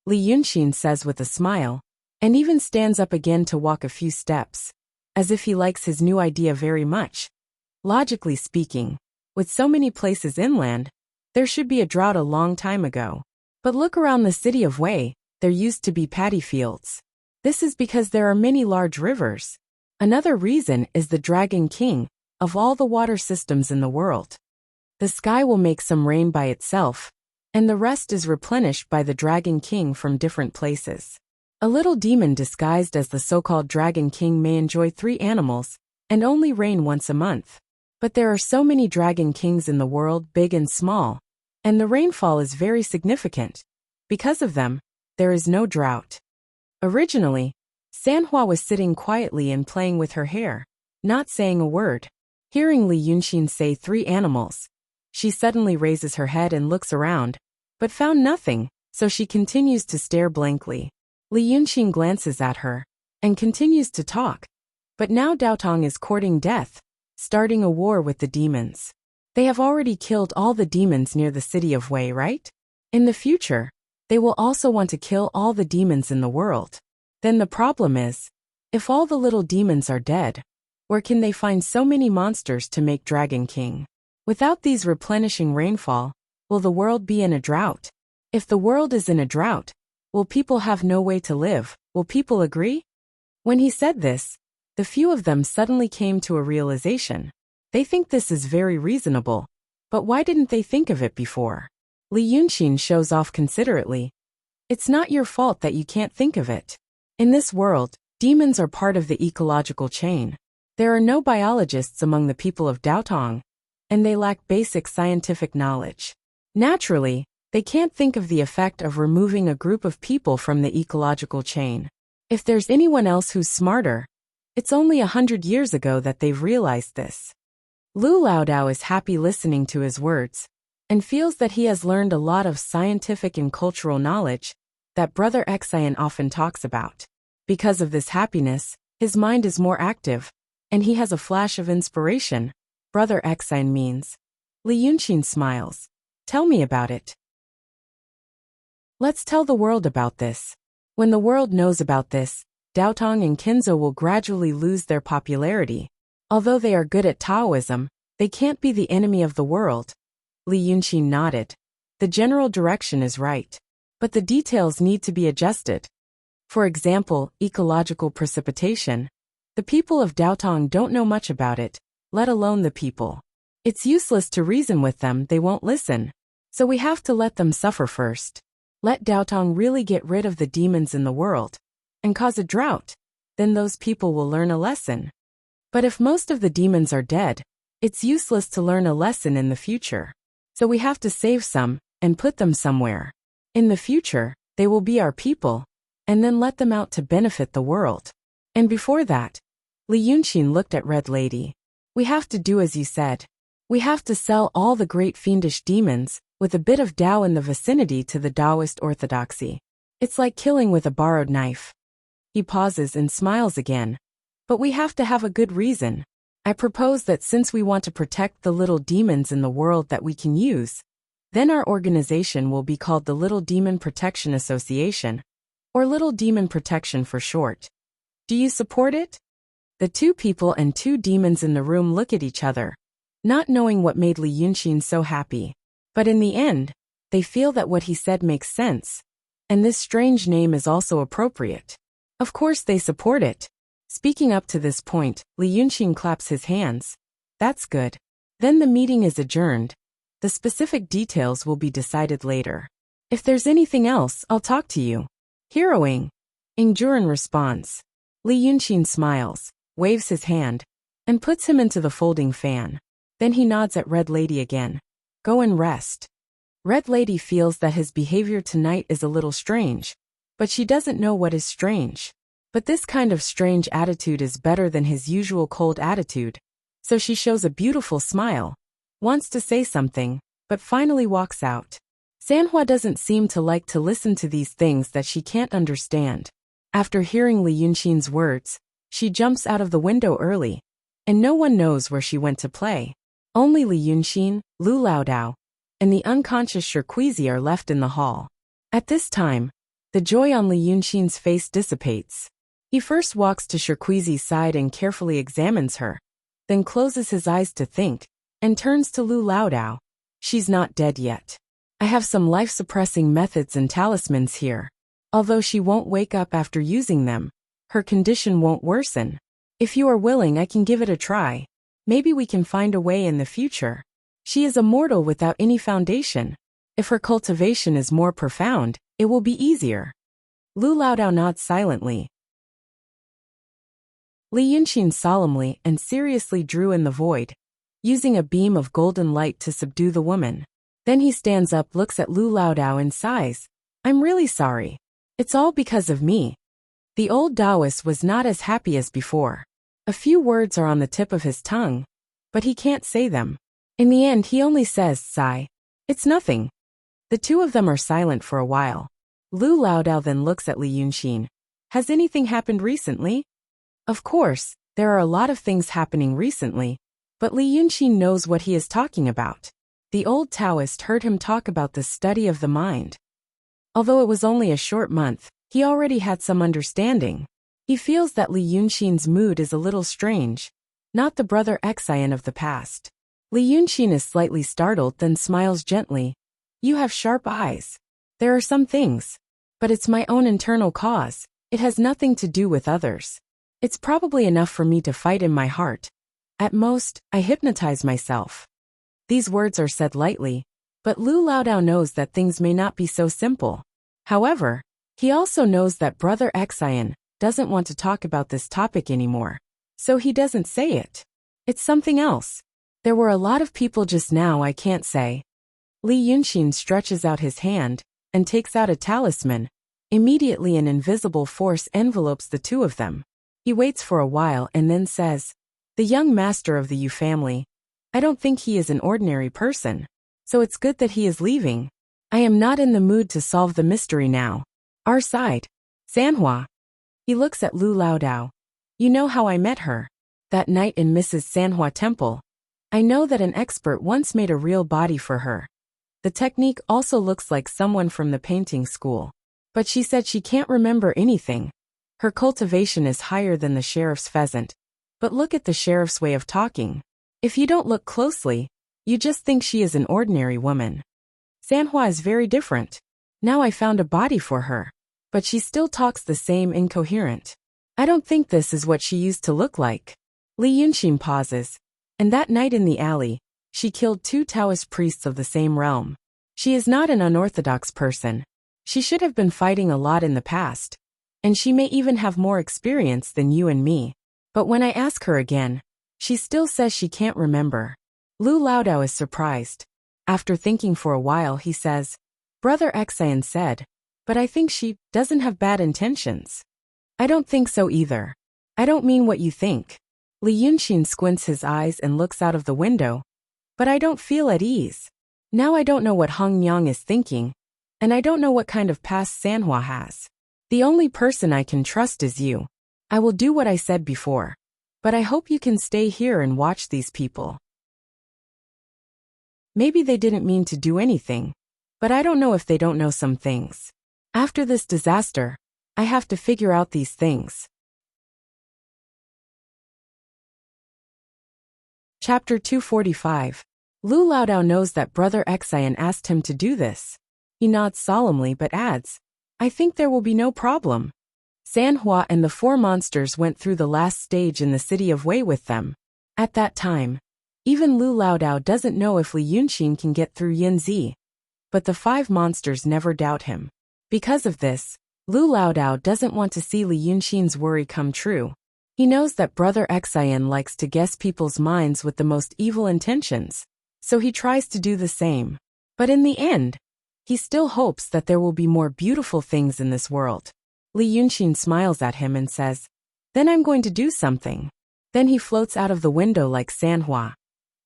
Li Yunxin says with a smile, and even stands up again to walk a few steps, as if he likes his new idea very much. Logically speaking, with so many places inland, there should be a drought a long time ago. But look around the city of Wei, there used to be paddy fields. This is because there are many large rivers. Another reason is the Dragon King, of all the water systems in the world. The sky will make some rain by itself, and the rest is replenished by the Dragon King from different places. A little demon disguised as the so-called Dragon King may enjoy 3 animals, and only rain once a month. But there are so many Dragon Kings in the world, big and small, and the rainfall is very significant. Because of them, there is no drought. Originally, Sanhua was sitting quietly and playing with her hair, not saying a word. Hearing Li Yunxin say 3 animals, she suddenly raises her head and looks around, but found nothing, so she continues to stare blankly. Li Yunxin glances at her, and continues to talk. But now Daotong is courting death, starting a war with the demons. They have already killed all the demons near the city of Wei, right? In the future, they will also want to kill all the demons in the world. Then the problem is, if all the little demons are dead, where can they find so many monsters to make Dragon King? Without these replenishing rainfall, will the world be in a drought? If the world is in a drought, will people have no way to live? Will people agree? When he said this, the few of them suddenly came to a realization. They think this is very reasonable, but why didn't they think of it before? Li Yunxin shows off considerately. It's not your fault that you can't think of it. In this world, demons are part of the ecological chain. There are no biologists among the people of Daotong, and they lack basic scientific knowledge. Naturally, they can't think of the effect of removing a group of people from the ecological chain. If there's anyone else who's smarter, it's only 100 years ago that they've realized this. Lu Laodao is happy listening to his words, and feels that he has learned a lot of scientific and cultural knowledge that Brother Xian often talks about. Because of this happiness, his mind is more active, and he has a flash of inspiration. Brother Xian means. Li Yunxin smiles. Tell me about it. Let's tell the world about this. When the world knows about this, Daotong and Kinzo will gradually lose their popularity. Although they are good at Taoism, they can't be the enemy of the world. Li Yunxin nodded. The general direction is right, but the details need to be adjusted. For example, ecological precipitation. The people of Daotong don't know much about it, let alone the people. It's useless to reason with them, they won't listen. So we have to let them suffer first. Let Daotong really get rid of the demons in the world, and cause a drought. Then those people will learn a lesson. But if most of the demons are dead, it's useless to learn a lesson in the future. So we have to save some, and put them somewhere. In the future, they will be our people, and then let them out to benefit the world. And before that, Li Yunxin looked at Red Lady. We have to do as you said. We have to sell all the great fiendish demons, with a bit of Tao in the vicinity to the Taoist orthodoxy. It's like killing with a borrowed knife. He pauses and smiles again. But we have to have a good reason. I propose that since we want to protect the little demons in the world that we can use, then our organization will be called the Little Demon Protection Association, or Little Demon Protection for short. Do you support it? The 2 people and 2 demons in the room look at each other, not knowing what made Li Yunxin so happy. But in the end, they feel that what he said makes sense, and this strange name is also appropriate. Of course they support it. Speaking up to this point, Li Yunxin claps his hands. That's good. Then the meeting is adjourned. The specific details will be decided later. If there's anything else, I'll talk to you. Heroing. Ingjuren responds. Li Yunxin smiles, waves his hand, and puts him into the folding fan. Then he nods at Red Lady again. Go and rest. Red Lady feels that his behavior tonight is a little strange, but she doesn't know what is strange. But this kind of strange attitude is better than his usual cold attitude, so she shows a beautiful smile, wants to say something, but finally walks out. Sanhua doesn't seem to like to listen to these things that she can't understand. After hearing Li Yunxin's words, she jumps out of the window early, and no one knows where she went to play. Only Li Yunxin, Lu Laodao, and the unconscious Sherqueezy are left in the hall. At this time, the joy on Li Yunxin's face dissipates. He first walks to Sherqueezy's side and carefully examines her, then closes his eyes to think, and turns to Lu Laodao. She's not dead yet. I have some life-suppressing methods and talismans here. Although she won't wake up after using them, her condition won't worsen. If you are willing, I can give it a try. Maybe we can find a way in the future. She is a mortal without any foundation. If her cultivation is more profound, it will be easier. Lu Laodao nods silently. Li Yunxin solemnly and seriously drew in the void, using a beam of golden light to subdue the woman. Then he stands up, looks at Lu Laodao and sighs. I'm really sorry. It's all because of me. The old Taoist was not as happy as before. A few words are on the tip of his tongue, but he can't say them. In the end, he only says, sigh. It's nothing. The two of them are silent for a while. Lu Laodao then looks at Li Yunxin. Has anything happened recently? Of course, there are a lot of things happening recently, but Li Yunxin knows what he is talking about. The old Taoist heard him talk about the study of the mind. Although it was only a short month, he already had some understanding. He feels that Li Yunxin's mood is a little strange, not the brother Xian of the past. Li Yunxin is slightly startled, then smiles gently. You have sharp eyes. There are some things, but it's my own internal cause. It has nothing to do with others. It's probably enough for me to fight in my heart. At most, I hypnotize myself. These words are said lightly, but Lu Laodao knows that things may not be so simple. However, he also knows that brother Xian doesn't want to talk about this topic anymore, so he doesn't say it. It's something else. There were a lot of people just now, I can't say. Li Yunxin stretches out his hand and takes out a talisman. Immediately an invisible force envelopes the two of them. He waits for a while and then says, the young master of the Yu family, I don't think he is an ordinary person, so it's good that he is leaving. I am not in the mood to solve the mystery now. Our side. Sanhua. He looks at Lu Laodao. You know how I met her. That night in Mrs. Sanhua Temple. I know that an expert once made a real body for her. The technique also looks like someone from the painting school. But she said she can't remember anything. Her cultivation is higher than the sheriff's pheasant. But look at the sheriff's way of talking. If you don't look closely, you just think she is an ordinary woman. Sanhua is very different. Now I found a body for her. But she still talks the same incoherent. I don't think this is what she used to look like. Li Yunxin pauses. And that night in the alley, she killed 2 Taoist priests of the same realm. She is not an unorthodox person. She should have been fighting a lot in the past. And she may even have more experience than you and me. But when I ask her again, she still says she can't remember. Lu Laodao is surprised. After thinking for a while, he says, Brother Xian said, but I think she doesn't have bad intentions. I don't think so either. I don't mean what you think. Li Yunxin squints his eyes and looks out of the window. But I don't feel at ease. Now I don't know what Hong Yang is thinking, and I don't know what kind of past Sanhua has. The only person I can trust is you. I will do what I said before. But I hope you can stay here and watch these people. Maybe they didn't mean to do anything, but I don't know if they don't know some things. After this disaster, I have to figure out these things. Chapter 245. Lu Laodao knows that Brother Xian asked him to do this. He nods solemnly but adds, I think there will be no problem. Sanhua and the 4 monsters went through the last stage in the city of Wei with them. At that time, even Lu Laodao doesn't know if Li Yunxin can get through Yinzi. But the 5 monsters never doubt him. Because of this, Lu Laodao doesn't want to see Li Yunxin's worry come true. He knows that Brother Xian likes to guess people's minds with the most evil intentions, so he tries to do the same. But in the end, he still hopes that there will be more beautiful things in this world. Li Yunxin smiles at him and says, "Then I'm going to do something." Then he floats out of the window like Sanhua.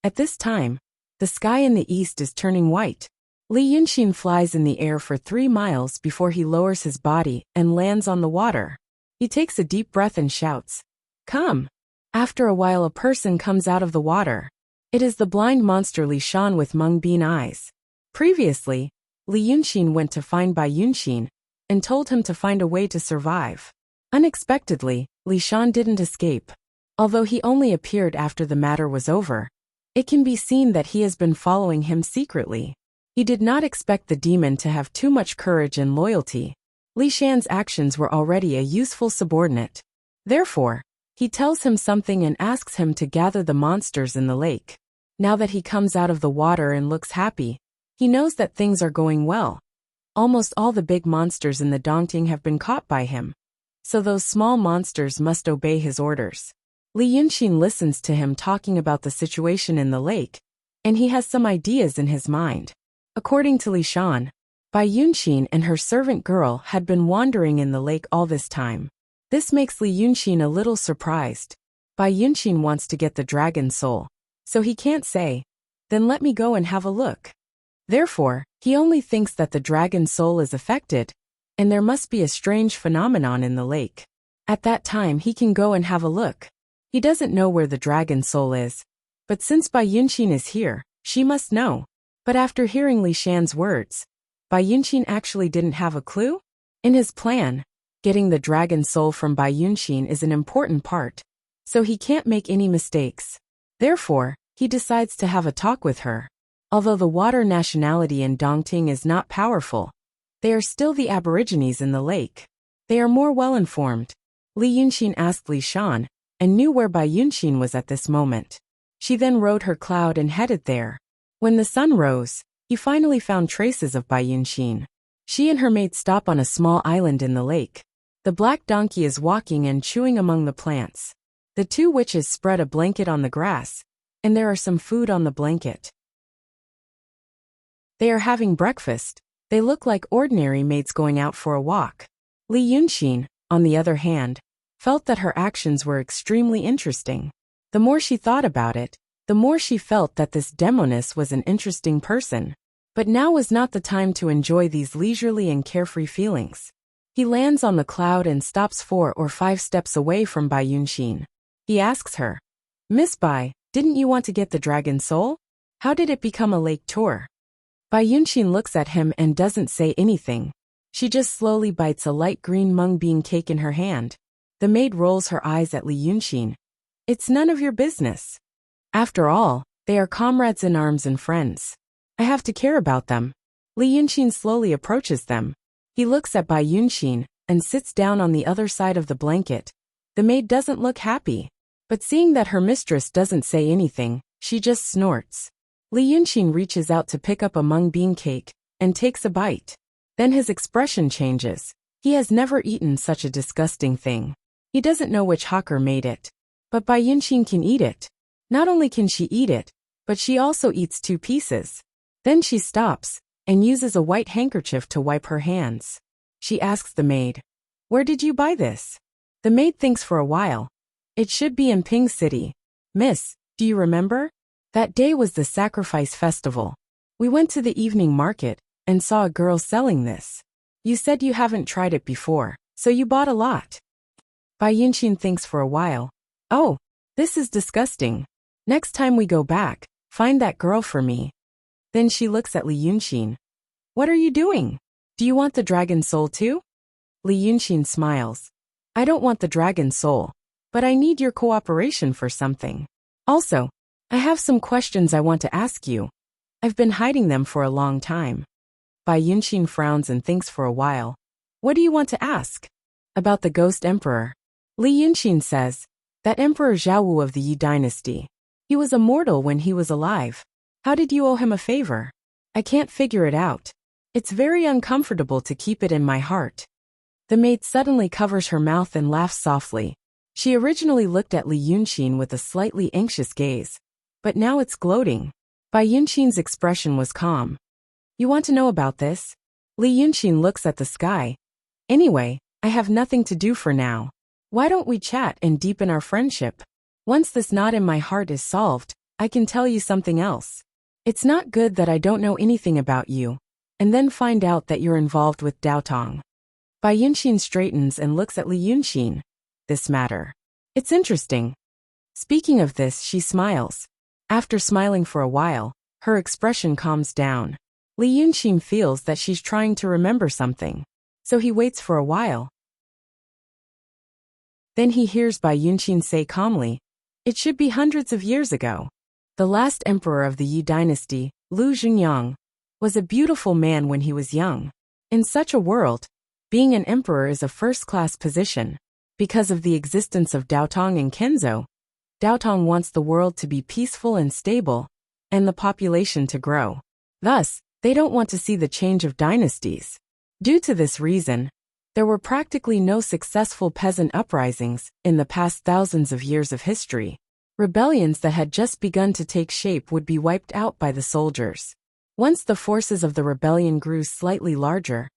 At this time, the sky in the east is turning white. Li Yunxin flies in the air for 3 miles before he lowers his body and lands on the water. He takes a deep breath and shouts, "Come!" After a while a person comes out of the water. It is the blind monster Li Shan with mung bean eyes. Previously, Li Yunxin went to find Bai Yunxin and told him to find a way to survive. Unexpectedly, Li Shan didn't escape. Although he only appeared after the matter was over, it can be seen that he has been following him secretly. He did not expect the demon to have too much courage and loyalty. Li Shan's actions were already a useful subordinate. Therefore, he tells him something and asks him to gather the monsters in the lake. Now that he comes out of the water and looks happy, he knows that things are going well. Almost all the big monsters in the Dongting have been caught by him, so those small monsters must obey his orders. Li Yunxin listens to him talking about the situation in the lake, and he has some ideas in his mind. According to Li Shan, Bai Yunxin and her servant girl had been wandering in the lake all this time. This makes Li Yunxin a little surprised. Bai Yunxin wants to get the dragon soul, so he can't say, "Then let me go and have a look." Therefore, he only thinks that the dragon soul is affected, and there must be a strange phenomenon in the lake. At that time he can go and have a look. He doesn't know where the dragon soul is, but since Bai Yunxin is here, she must know. But after hearing Li Shan's words, Bai Yunxin actually didn't have a clue? In his plan, getting the dragon soul from Bai Yunxin is an important part, so he can't make any mistakes. Therefore, he decides to have a talk with her. Although the water nationality in Dongting is not powerful, they are still the aborigines in the lake. They are more well-informed. Li Yunxin asked Li Shan, and knew where Bai Yunxin was at this moment. She then rode her cloud and headed there. When the sun rose, he finally found traces of Bai Yunxin. She and her mate stop on a small island in the lake. The black donkey is walking and chewing among the plants. The 2 witches spread a blanket on the grass, and there are some food on the blanket. They are having breakfast. They look like ordinary mates going out for a walk. Li Yunxin, on the other hand, felt that her actions were extremely interesting. The more she thought about it, the more she felt that this demoness was an interesting person. But now was not the time to enjoy these leisurely and carefree feelings. He lands on the cloud and stops 4 or 5 steps away from Bai Yunxin. He asks her, "Miss Bai, didn't you want to get the dragon soul? How did it become a lake tour?" Bai Yunxin looks at him and doesn't say anything. She just slowly bites a light green mung bean cake in her hand. The maid rolls her eyes at Li Yunxin. "It's none of your business. After all, they are comrades in arms and friends. I have to care about them." Li Yunxin slowly approaches them. He looks at Bai Yunxin and sits down on the other side of the blanket. The maid doesn't look happy, but seeing that her mistress doesn't say anything, she just snorts. Li Yunxin reaches out to pick up a mung bean cake and takes a bite. Then his expression changes. He has never eaten such a disgusting thing. He doesn't know which hawker made it. But Bai Yunxin can eat it. Not only can she eat it, but she also eats 2 pieces. Then she stops and uses a white handkerchief to wipe her hands. She asks the maid, "Where did you buy this?" The maid thinks for a while. "It should be in Ping City. Miss, do you remember? That day was the sacrifice festival. We went to the evening market and saw a girl selling this. You said you haven't tried it before, so you bought a lot." Bai Yunxin thinks for a while. "Oh, this is disgusting. Next time we go back, find that girl for me." Then she looks at Li Yunxin. "What are you doing? Do you want the dragon soul too?" Li Yunxin smiles. "I don't want the dragon soul, but I need your cooperation for something. Also, I have some questions I want to ask you. I've been hiding them for a long time." Bai Yunxin frowns and thinks for a while. "What do you want to ask?" "About the ghost emperor." Li Yunxin says, "That Emperor Zhaowu of the Yi dynasty. He was a mortal when he was alive. How did you owe him a favor? I can't figure it out. It's very uncomfortable to keep it in my heart." The maid suddenly covers her mouth and laughs softly. She originally looked at Li Yunxin with a slightly anxious gaze, but now it's gloating. Bai Yunxin's expression was calm. You want to know about this? Li Yunxin looks at the sky. Anyway, I have nothing to do for now. Why don't we chat and deepen our friendship? Once this knot in my heart is solved, I can tell you something else. It's not good that I don't know anything about you, and then find out that you're involved with Daotong. Bai Yunxin straightens and looks at Li Yunxin. This matter. It's interesting. Speaking of this, she smiles. After smiling for a while, her expression calms down. Li Yunxin feels that she's trying to remember something, so he waits for a while. Then he hears Bai Yunxin say calmly, "It should be hundreds of years ago. The last emperor of the Yi dynasty, Lu Xingyang, was a beautiful man when he was young. In such a world, being an emperor is a first-class position. Because of the existence of Daotong and Kenzo, Daotong wants the world to be peaceful and stable, and the population to grow. Thus, they don't want to see the change of dynasties. Due to this reason, there were practically no successful peasant uprisings in the past thousands of years of history. Rebellions that had just begun to take shape would be wiped out by the soldiers. Once the forces of the rebellion grew slightly larger,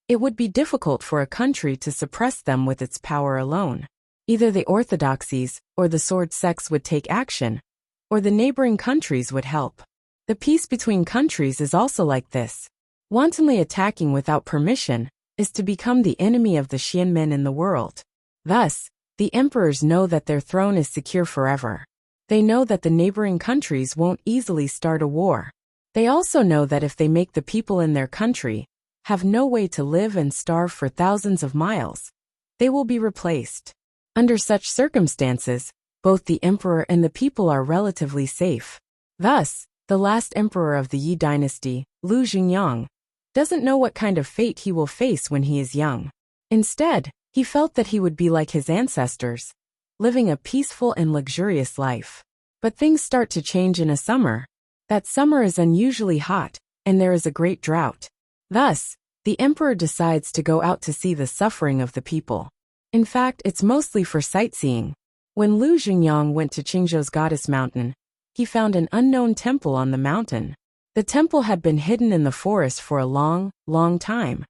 it would be difficult for a country to suppress them with its power alone. Either the orthodoxies or the sword sects would take action, or the neighboring countries would help. The peace between countries is also like this. Wantonly attacking without permission is to become the enemy of the Xianmen in the world. Thus, the emperors know that their throne is secure forever. They know that the neighboring countries won't easily start a war. They also know that if they make the people in their country have no way to live and starve for thousands of miles, they will be replaced. Under such circumstances, both the emperor and the people are relatively safe. Thus, the last emperor of the Yi dynasty, Lu Xingyang, doesn't know what kind of fate he will face when he is young. Instead, he felt that he would be like his ancestors, living a peaceful and luxurious life. But things start to change in a summer. That summer is unusually hot, and there is a great drought. Thus, the emperor decides to go out to see the suffering of the people. In fact, it's mostly for sightseeing. When Lu Xingyang went to Qingzhou's goddess mountain, he found an unknown temple on the mountain. The temple had been hidden in the forest for a long, long time,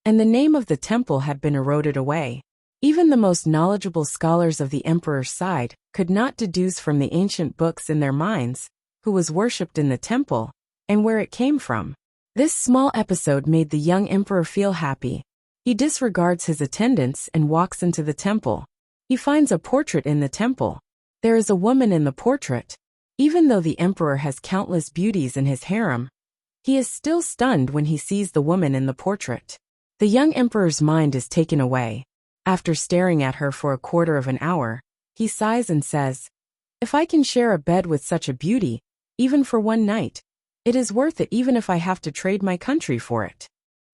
and the name of the temple had been eroded away. Even the most knowledgeable scholars of the emperor's side could not deduce from the ancient books in their minds who was worshipped in the temple and where it came from. This small episode made the young emperor feel happy. He disregards his attendants and walks into the temple. He finds a portrait in the temple. There is a woman in the portrait. Even though the emperor has countless beauties in his harem, he is still stunned when he sees the woman in the portrait. The young emperor's mind is taken away. After staring at her for a quarter of an hour, he sighs and says, "If I can share a bed with such a beauty, even for one night, it is worth it even if I have to trade my country for it."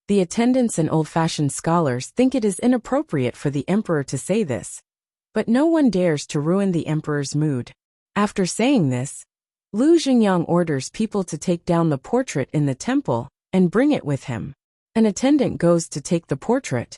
The attendants and old-fashioned scholars think it is inappropriate for the emperor to say this, but no one dares to ruin the emperor's mood. After saying this, Lu Xingyang orders people to take down the portrait in the temple and bring it with him. An attendant goes to take the portrait.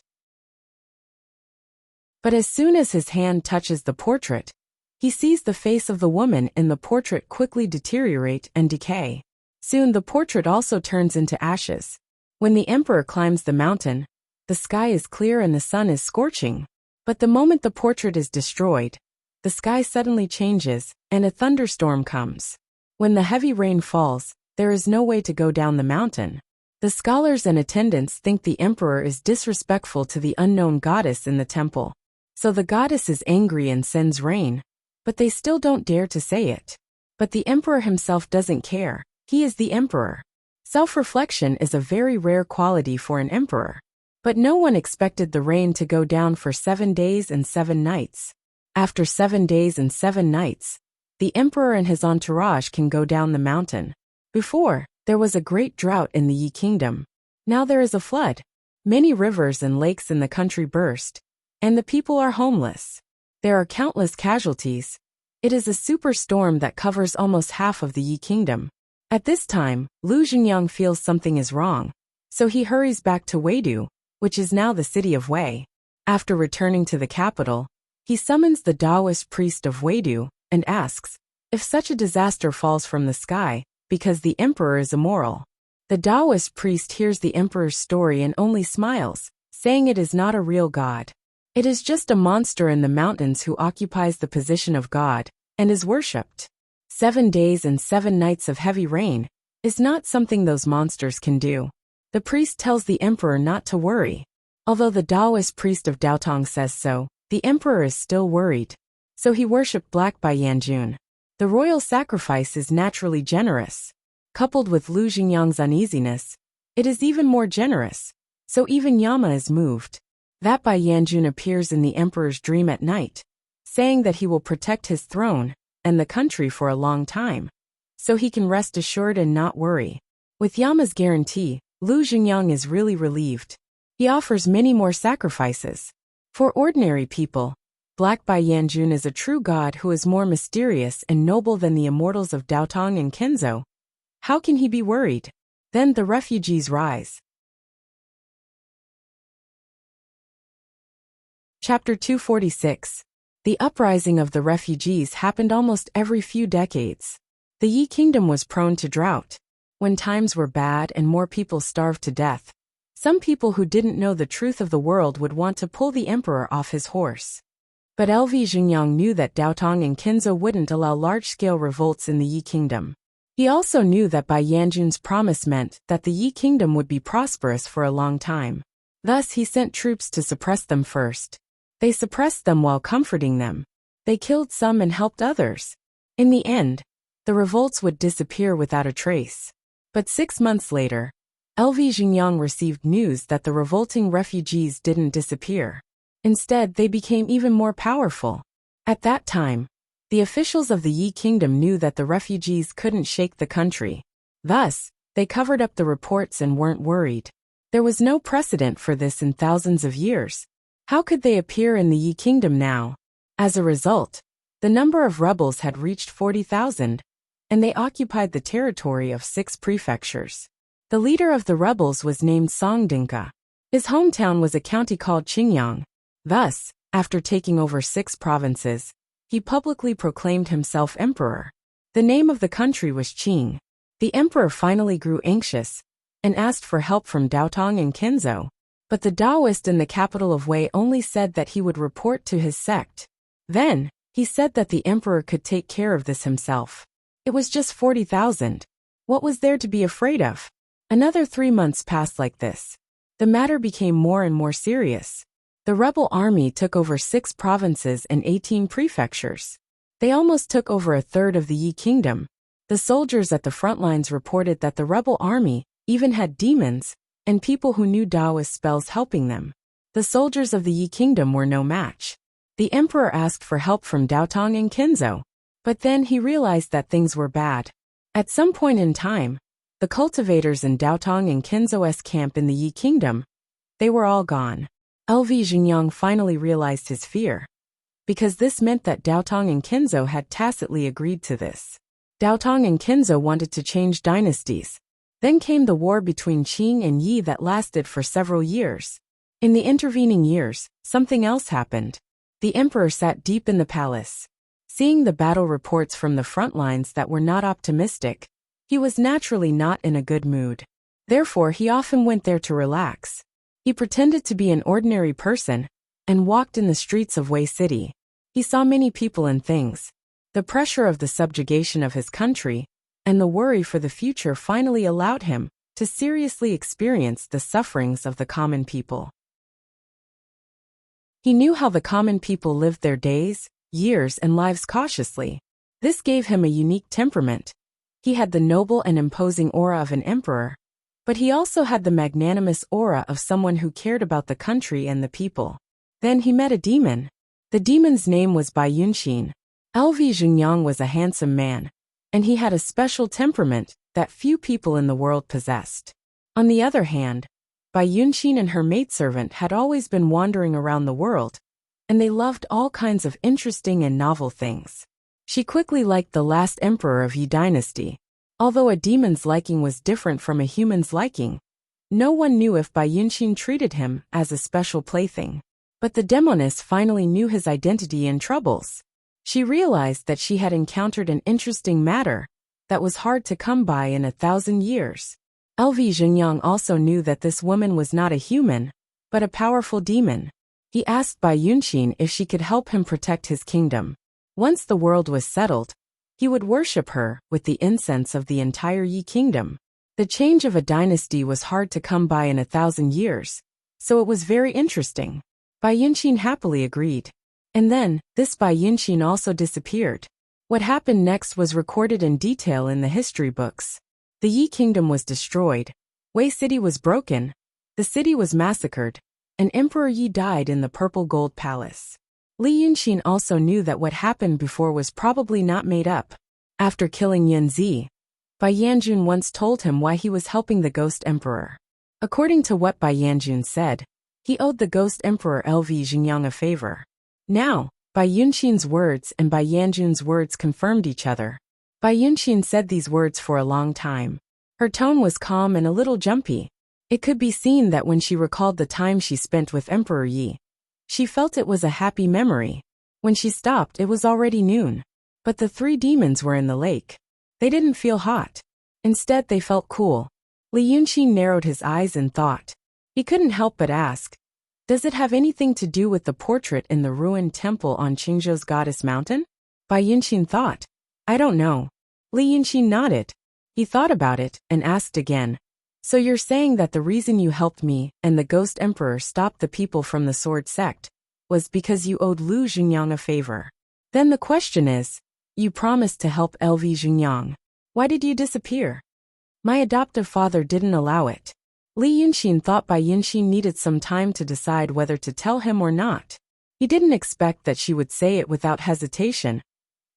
But as soon as his hand touches the portrait, he sees the face of the woman in the portrait quickly deteriorate and decay. Soon the portrait also turns into ashes. When the emperor climbs the mountain, the sky is clear and the sun is scorching. But the moment the portrait is destroyed, the sky suddenly changes, and a thunderstorm comes. When the heavy rain falls, there is no way to go down the mountain. The scholars and attendants think the emperor is disrespectful to the unknown goddess in the temple. So the goddess is angry and sends rain, but they still don't dare to say it. But the emperor himself doesn't care. He is the emperor. Self-reflection is a very rare quality for an emperor. But no one expected the rain to go down for 7 days and 7 nights. After 7 days and 7 nights, the emperor and his entourage can go down the mountain. Before, there was a great drought in the Yi kingdom. Now there is a flood. Many rivers and lakes in the country burst, and the people are homeless. There are countless casualties. It is a superstorm that covers almost half of the Yi kingdom. At this time, Lu Xingyang feels something is wrong, so he hurries back to Weidu, which is now the city of Wei. After returning to the capital, He summons the Taoist priest of Weidu and asks if such a disaster falls from the sky because the emperor is immoral. The Taoist priest hears the emperor's story and only smiles, saying it is not a real god. It is just a monster in the mountains who occupies the position of god and is worshipped. 7 days and 7 nights of heavy rain is not something those monsters can do. The priest tells the emperor not to worry. Although the Taoist priest of Daotong says so, the emperor is still worried. So he worshipped Black Bai Yanjun. The royal sacrifice is naturally generous. Coupled with Lu Xingyang's uneasiness, it is even more generous. So even Yama is moved. That Bai Yanjun appears in the emperor's dream at night, saying that he will protect his throne and the country for a long time. So he can rest assured and not worry. With Yama's guarantee, Lu Xingyang is really relieved. He offers many more sacrifices. For ordinary people, Black Bai Yanjun is a true god who is more mysterious and noble than the immortals of Daotong and Kenzo. How can he be worried? Then the refugees rise. Chapter 246. The uprising of the refugees happened almost every few decades. The Yi kingdom was prone to drought. When times were bad and more people starved to death, some people who didn't know the truth of the world would want to pull the emperor off his horse. But LV Xingyang knew that Daotong and Kinzo wouldn't allow large-scale revolts in the Yi kingdom. He also knew that Bai Yanjun's promise meant that the Yi kingdom would be prosperous for a long time. Thus he sent troops to suppress them first. They suppressed them while comforting them. They killed some and helped others. In the end, the revolts would disappear without a trace. But 6 months later, LV Xingyang received news that the revolting refugees didn't disappear. Instead, they became even more powerful. At that time, the officials of the Yi kingdom knew that the refugees couldn't shake the country. Thus, they covered up the reports and weren't worried. There was no precedent for this in thousands of years. How could they appear in the Yi kingdom now? As a result, the number of rebels had reached 40,000, and they occupied the territory of 6 prefectures. The leader of the rebels was named Songdinka. His hometown was a county called Qingyang. Thus, after taking over 6 provinces, he publicly proclaimed himself emperor. The name of the country was Qing. The emperor finally grew anxious and asked for help from Daotong and Kenzo. But the Taoist in the capital of Wei only said that he would report to his sect. Then, he said that the emperor could take care of this himself. It was just 40,000. What was there to be afraid of? Another 3 months passed like this. The matter became more and more serious. The rebel army took over 6 provinces and 18 prefectures. They almost took over a third of the Yi kingdom. The soldiers at the front lines reported that the rebel army even had demons and people who knew Taoist spells helping them. The soldiers of the Yi kingdom were no match. The emperor asked for help from Daotong and Kenzo. But then he realized that things were bad. At some point in time, the cultivators in Daotong and Kenzo's camp in the Yi kingdom, they were all gone. LV Xingyang finally realized his fear, because this meant that Daotong and Kenzo had tacitly agreed to this. Daotong and Kenzo wanted to change dynasties. Then came the war between Qing and Yi that lasted for several years. In the intervening years, something else happened. The emperor sat deep in the palace. Seeing the battle reports from the front lines that were not optimistic, he was naturally not in a good mood. Therefore, he often went there to relax. He pretended to be an ordinary person and walked in the streets of Wei City. He saw many people and things. The pressure of the subjugation of his country and the worry for the future finally allowed him to seriously experience the sufferings of the common people. He knew how the common people lived their days, years, and lives cautiously. This gave him a unique temperament. He had the noble and imposing aura of an emperor, but he also had the magnanimous aura of someone who cared about the country and the people. Then he met a demon. The demon's name was Bai Yunxin. LV Xingyang was a handsome man, and he had a special temperament that few people in the world possessed. On the other hand, Bai Yunxin and her maidservant had always been wandering around the world, and they loved all kinds of interesting and novel things. She quickly liked the last emperor of Yi dynasty. Although a demon's liking was different from a human's liking, no one knew if Bai Yunxin treated him as a special plaything. But the demoness finally knew his identity and troubles. She realized that she had encountered an interesting matter that was hard to come by in 1,000 years. LV Zhengyang also knew that this woman was not a human, but a powerful demon. He asked Bai Yunqin if she could help him protect his kingdom. Once the world was settled, he would worship her with the incense of the entire Yi kingdom. The change of a dynasty was hard to come by in 1,000 years, so it was very interesting. Bai Yunqin happily agreed. And then, this Bai Yunqin also disappeared. What happened next was recorded in detail in the history books. The Yi kingdom was destroyed, Wei city was broken, the city was massacred, and Emperor Yi died in the purple gold palace. Li Yunqin also knew that what happened before was probably not made up. After killing Yunzi, Bai Yanjun once told him why he was helping the ghost emperor. According to what Bai Yanjun said, he owed the ghost emperor LV Zhengyang a favor. Now, Bai Yunqin's words and Bai Yanjun's words confirmed each other. Bai Yunqin said these words for a long time. Her tone was calm and a little jumpy. It could be seen that when she recalled the time she spent with Emperor Yi, she felt it was a happy memory. When she stopped, it was already noon. But the three demons were in the lake. They didn't feel hot. Instead, they felt cool. Li Yunqin narrowed his eyes and thought. He couldn't help but ask, does it have anything to do with the portrait in the ruined temple on Qingzhou's Goddess Mountain? Bai Yunqin thought. I don't know. Li Yunqin nodded. He thought about it and asked again. So you're saying that the reason you helped me and the ghost emperor stop the people from the sword sect was because you owed Lu Zhengyang a favor? Then the question is, you promised to help LV Zhengyang. Why did you disappear? My adoptive father didn't allow it. Li Yunqin thought Bai Yunqin needed some time to decide whether to tell him or not. He didn't expect that she would say it without hesitation.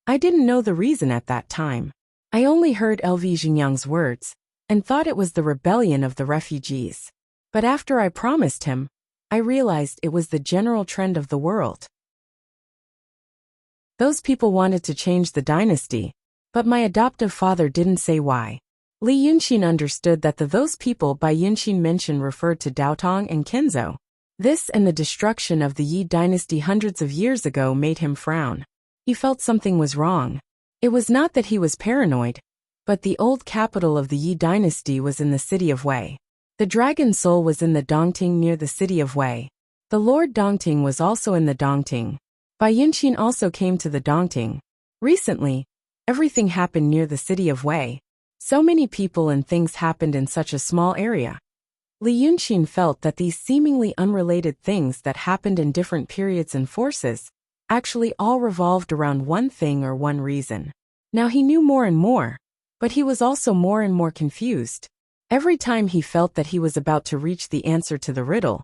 I didn't know the reason at that time. I only heard LV Zhengyang's words and thought it was the rebellion of the refugees. But after I promised him, I realized it was the general trend of the world. Those people wanted to change the dynasty, but my adoptive father didn't say why. Li Yunqin understood that the those people Bai Yunqin mentioned referred to Daotong and Kenzhou. This and the destruction of the Yi dynasty hundreds of years ago made him frown. He felt something was wrong. It was not that he was paranoid, but the old capital of the Yi dynasty was in the city of Wei. The dragon soul was in the Dongting near the city of Wei. The Lord Dongting was also in the Dongting. Bai Yunqin also came to the Dongting. Recently, everything happened near the city of Wei. So many people and things happened in such a small area. Li Yunqin felt that these seemingly unrelated things that happened in different periods and forces actually all revolved around one thing or one reason. Now he knew more and more, but he was also more and more confused. Every time he felt that he was about to reach the answer to the riddle,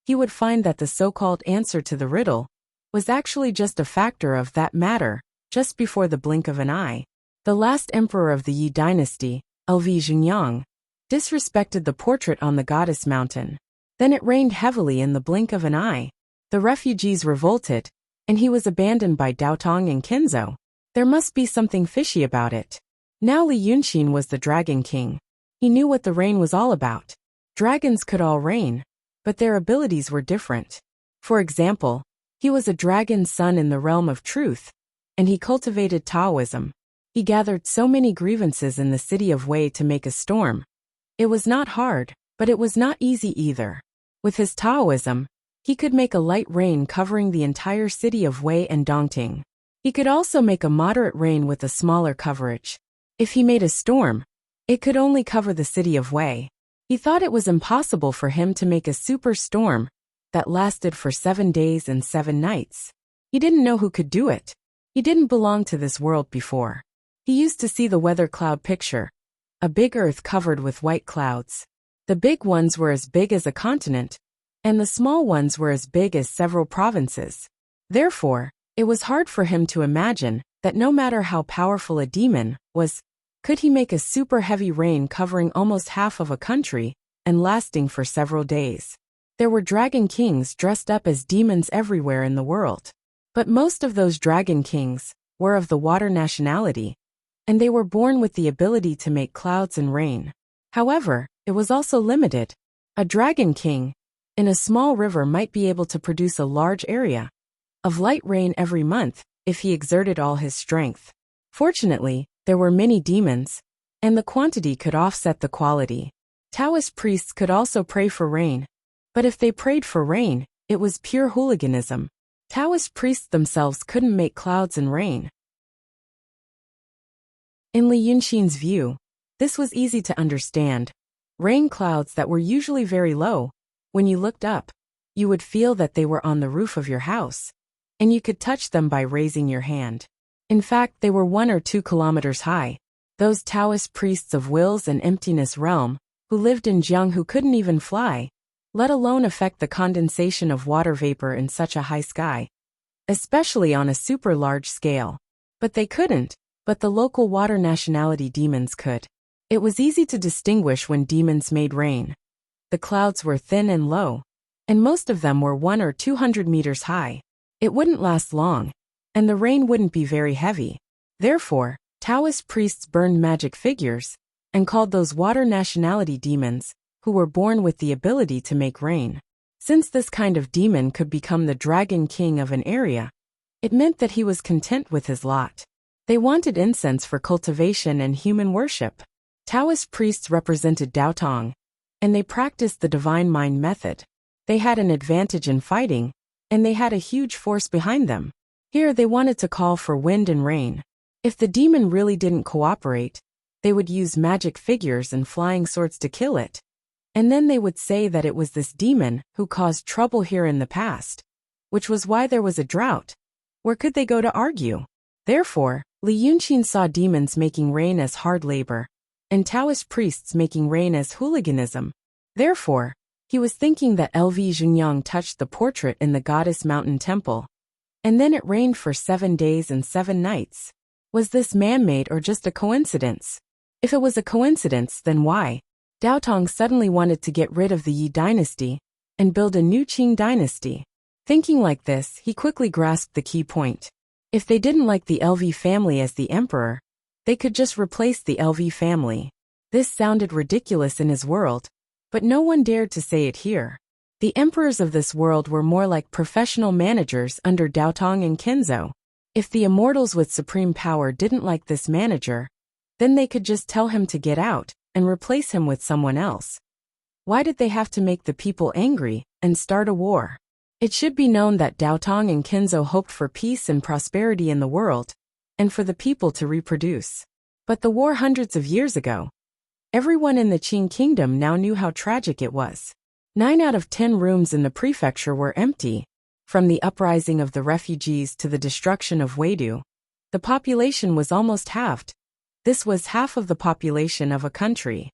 he would find that the so-called answer to the riddle was actually just a factor of that matter, just before the blink of an eye. The last emperor of the Yi dynasty, LV Zhengyang, disrespected the portrait on the Goddess Mountain. Then it rained heavily in the blink of an eye. The refugees revolted, and he was abandoned by Daotong and Kenzhou. There must be something fishy about it. Now Li Yunqin was the Dragon King. He knew what the rain was all about. Dragons could all reign, but their abilities were different. For example, he was a dragon's son in the realm of truth, and he cultivated Taoism. He gathered so many grievances in the city of Wei to make a storm. It was not hard, but it was not easy either. With his Taoism, he could make a light rain covering the entire city of Wei and Dongting. He could also make a moderate rain with a smaller coverage. If he made a storm, it could only cover the city of Wei. He thought it was impossible for him to make a super storm that lasted for 7 days and 7 nights. He didn't know who could do it. He didn't belong to this world before. He used to see the weather cloud picture, a big earth covered with white clouds. The big ones were as big as a continent, and the small ones were as big as several provinces. Therefore, it was hard for him to imagine that no matter how powerful a demon was, could he make a super heavy rain covering almost half of a country and lasting for several days. There were dragon kings dressed up as demons everywhere in the world. But most of those dragon kings were of the water nationality, and they were born with the ability to make clouds and rain. However, it was also limited. A dragon king, in a small river might be able to produce a large area of light rain every month if he exerted all his strength. Fortunately, there were many demons, and the quantity could offset the quality. Taoist priests could also pray for rain, but if they prayed for rain, it was pure hooliganism. Taoist priests themselves couldn't make clouds and rain. In Li Yunxin's view, this was easy to understand. Rain clouds that were usually very low, when you looked up, you would feel that they were on the roof of your house, and you could touch them by raising your hand. In fact, they were 1 or 2 kilometers high. Those Taoist priests of wills and emptiness realm, who lived in Jiang who couldn't even fly, let alone affect the condensation of water vapor in such a high sky, especially on a super large scale. But they couldn't, but the local water nationality demons could. It was easy to distinguish when demons made rain. The clouds were thin and low, and most of them were 100 or 200 meters high. It wouldn't last long, and the rain wouldn't be very heavy. Therefore, Taoist priests burned magic figures, and called those water nationality demons, who were born with the ability to make rain. Since this kind of demon could become the dragon king of an area, it meant that he was content with his lot. They wanted incense for cultivation and human worship. Taoist priests represented Daotong, and they practiced the divine mind method. They had an advantage in fighting, and they had a huge force behind them. Here they wanted to call for wind and rain. If the demon really didn't cooperate, they would use magic figures and flying swords to kill it. And then they would say that it was this demon who caused trouble here in the past, which was why there was a drought. Where could they go to argue? Therefore, Li Yunxin saw demons making rain as hard labor, and Taoist priests making rain as hooliganism. Therefore, he was thinking that LV Zhunyang touched the portrait in the goddess mountain temple, and then it rained for 7 days and 7 nights. Was this man-made or just a coincidence? If it was a coincidence, then why? Daotong suddenly wanted to get rid of the Yi dynasty and build a new Qing dynasty. Thinking like this, he quickly grasped the key point. If they didn't like the LV family as the emperor, they could just replace the LV family. This sounded ridiculous in his world, but no one dared to say it here. The emperors of this world were more like professional managers under Daotong and Kenzo. If the immortals with supreme power didn't like this manager, then they could just tell him to get out and replace him with someone else. Why did they have to make the people angry and start a war? It should be known that Daotong and Kenzo hoped for peace and prosperity in the world, and for the people to reproduce. But the war hundreds of years ago, everyone in the Qing kingdom now knew how tragic it was. 9 out of 10 rooms in the prefecture were empty. From the uprising of the refugees to the destruction of Weidu, the population was almost halved. This was half of the population of a country.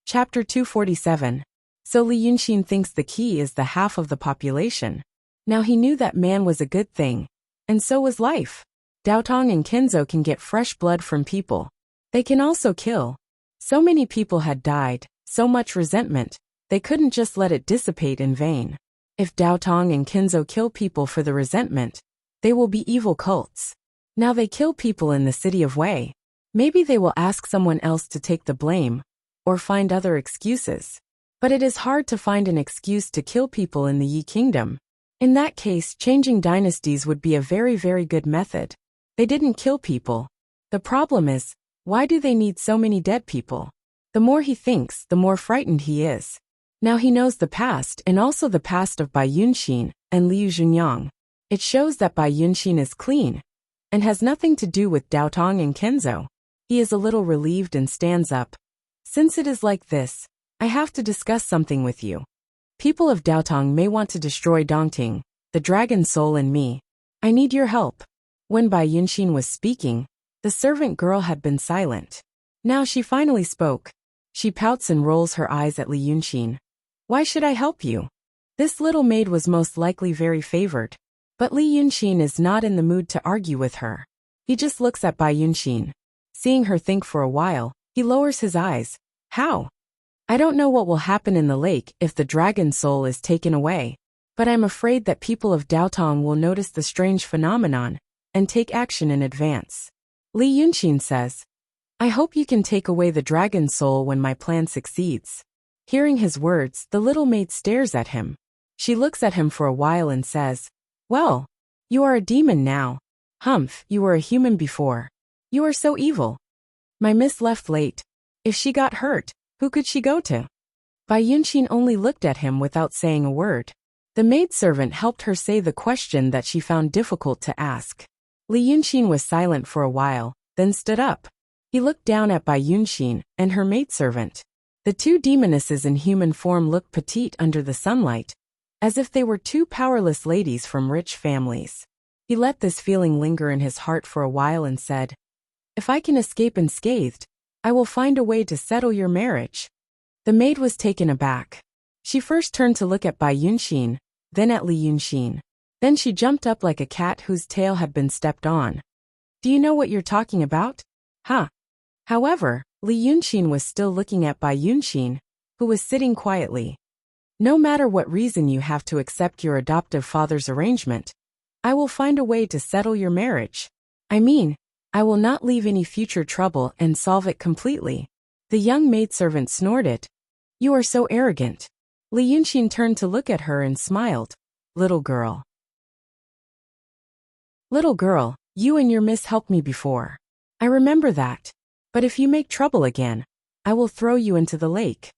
Chapter 247. So Li Yunxin thinks the key is the half of the population. Now he knew that man was a good thing, and so was life. Daotong and Kenzo can get fresh blood from people. They can also kill. So many people had died, so much resentment, they couldn't just let it dissipate in vain. If Daotong and Kenzo kill people for the resentment, they will be evil cults. Now they kill people in the city of Wei. Maybe they will ask someone else to take the blame, or find other excuses. But it is hard to find an excuse to kill people in the Yi kingdom. In that case, changing dynasties would be a very, very good method. They didn't kill people. The problem is, why do they need so many dead people? The more he thinks, the more frightened he is. Now he knows the past and also the past of Bai Yunxin and Liu Zhunyang. It shows that Bai Yunxin is clean and has nothing to do with Daotong and Kenzo. He is a little relieved and stands up. Since it is like this, I have to discuss something with you. People of Daotong may want to destroy Dongting, the dragon soul in me. I need your help. When Bai Yunxin was speaking, the servant girl had been silent. Now she finally spoke. She pouts and rolls her eyes at Li Yunxin. Why should I help you? This little maid was most likely very favored. But Li Yunxin is not in the mood to argue with her. He just looks at Bai Yunxin. Seeing her think for a while, he lowers his eyes. How? I don't know what will happen in the lake if the dragon soul is taken away, but I'm afraid that people of Daotong will notice the strange phenomenon and take action in advance. Li Yunxin says, I hope you can take away the dragon soul when my plan succeeds. Hearing his words, the little maid stares at him. She looks at him for a while and says, "Well, you are a demon now. Humph, you were a human before. You are so evil. My miss left late. If she got hurt, who could she go to?" Bai Yunxin only looked at him without saying a word. The maidservant helped her say the question that she found difficult to ask. Li Yunxin was silent for a while, then stood up. He looked down at Bai Yunxin and her maidservant. The two demonesses in human form looked petite under the sunlight, as if they were two powerless ladies from rich families. He let this feeling linger in his heart for a while and said, "If I can escape unscathed, I will find a way to settle your marriage." The maid was taken aback. She first turned to look at Bai Yunxin, then at Li Yunxin. Then she jumped up like a cat whose tail had been stepped on. "Do you know what you're talking about? Huh?" However, Li Yunxin was still looking at Bai Yunxin, who was sitting quietly. "No matter what reason you have to accept your adoptive father's arrangement, I will find a way to settle your marriage. I mean, I will not leave any future trouble and solve it completely." The young maidservant snorted. "You are so arrogant." Li Yunxin turned to look at her and smiled. "Little girl. Little girl, you and your miss helped me before. I remember that. But if you make trouble again, I will throw you into the lake."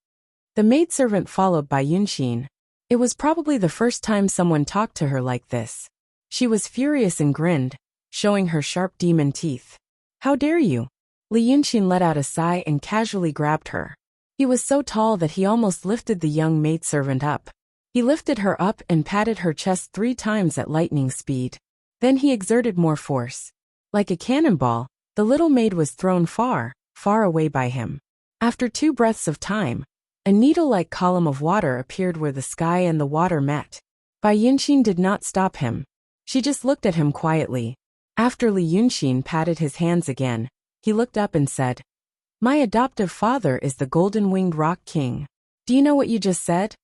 The maidservant followed Bai Yunxin. It was probably the first time someone talked to her like this. She was furious and grinned, showing her sharp demon teeth. "How dare you?" Li Yunxin let out a sigh and casually grabbed her. He was so tall that he almost lifted the young maidservant up. He lifted her up and patted her chest 3 times at lightning speed. Then he exerted more force. Like a cannonball, the little maid was thrown far, far away by him. After 2 breaths of time, a needle-like column of water appeared where the sky and the water met. Bai Yunxin did not stop him. She just looked at him quietly. After Li Yunxin patted his hands again, he looked up and said, "My adoptive father is the golden-winged rock king. Do you know what you just said?"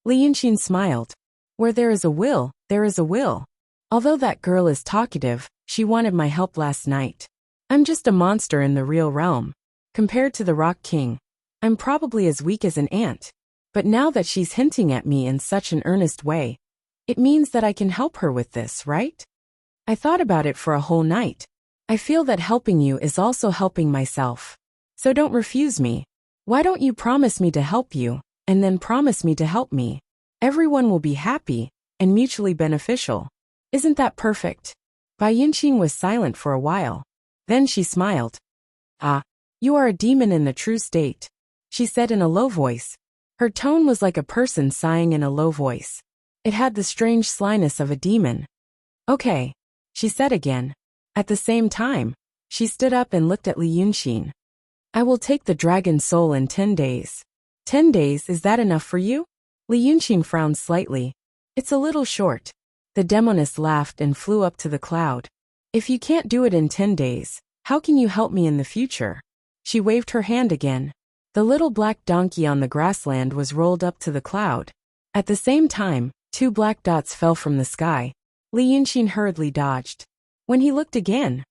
Li Yunxin smiled. "Where there is a will, there is a will. Although that girl is talkative, she wanted my help last night. I'm just a monster in the real realm. Compared to the rock king, I'm probably as weak as an ant. But now that she's hinting at me in such an earnest way, it means that I can help her with this, right? I thought about it for a whole night. I feel that helping you is also helping myself. So don't refuse me. Why don't you promise me to help you, and then promise me to help me? Everyone will be happy and mutually beneficial. Isn't that perfect?" Bai Yunxin was silent for a while. Then she smiled. "Ah, you are a demon in the true state," she said in a low voice. Her tone was like a person sighing in a low voice. It had the strange slyness of a demon. "Okay," she said again. At the same time, she stood up and looked at Li Yunxin. "I will take the dragon soul in 10 days. 10 days, is that enough for you?" Li Yunxin frowned slightly. "It's a little short." The demoness laughed and flew up to the cloud. "If you can't do it in 10 days, how can you help me in the future?" She waved her hand again. The little black donkey on the grassland was rolled up to the cloud. At the same time, 2 black dots fell from the sky. Li Yunxin hurriedly dodged. When he looked again,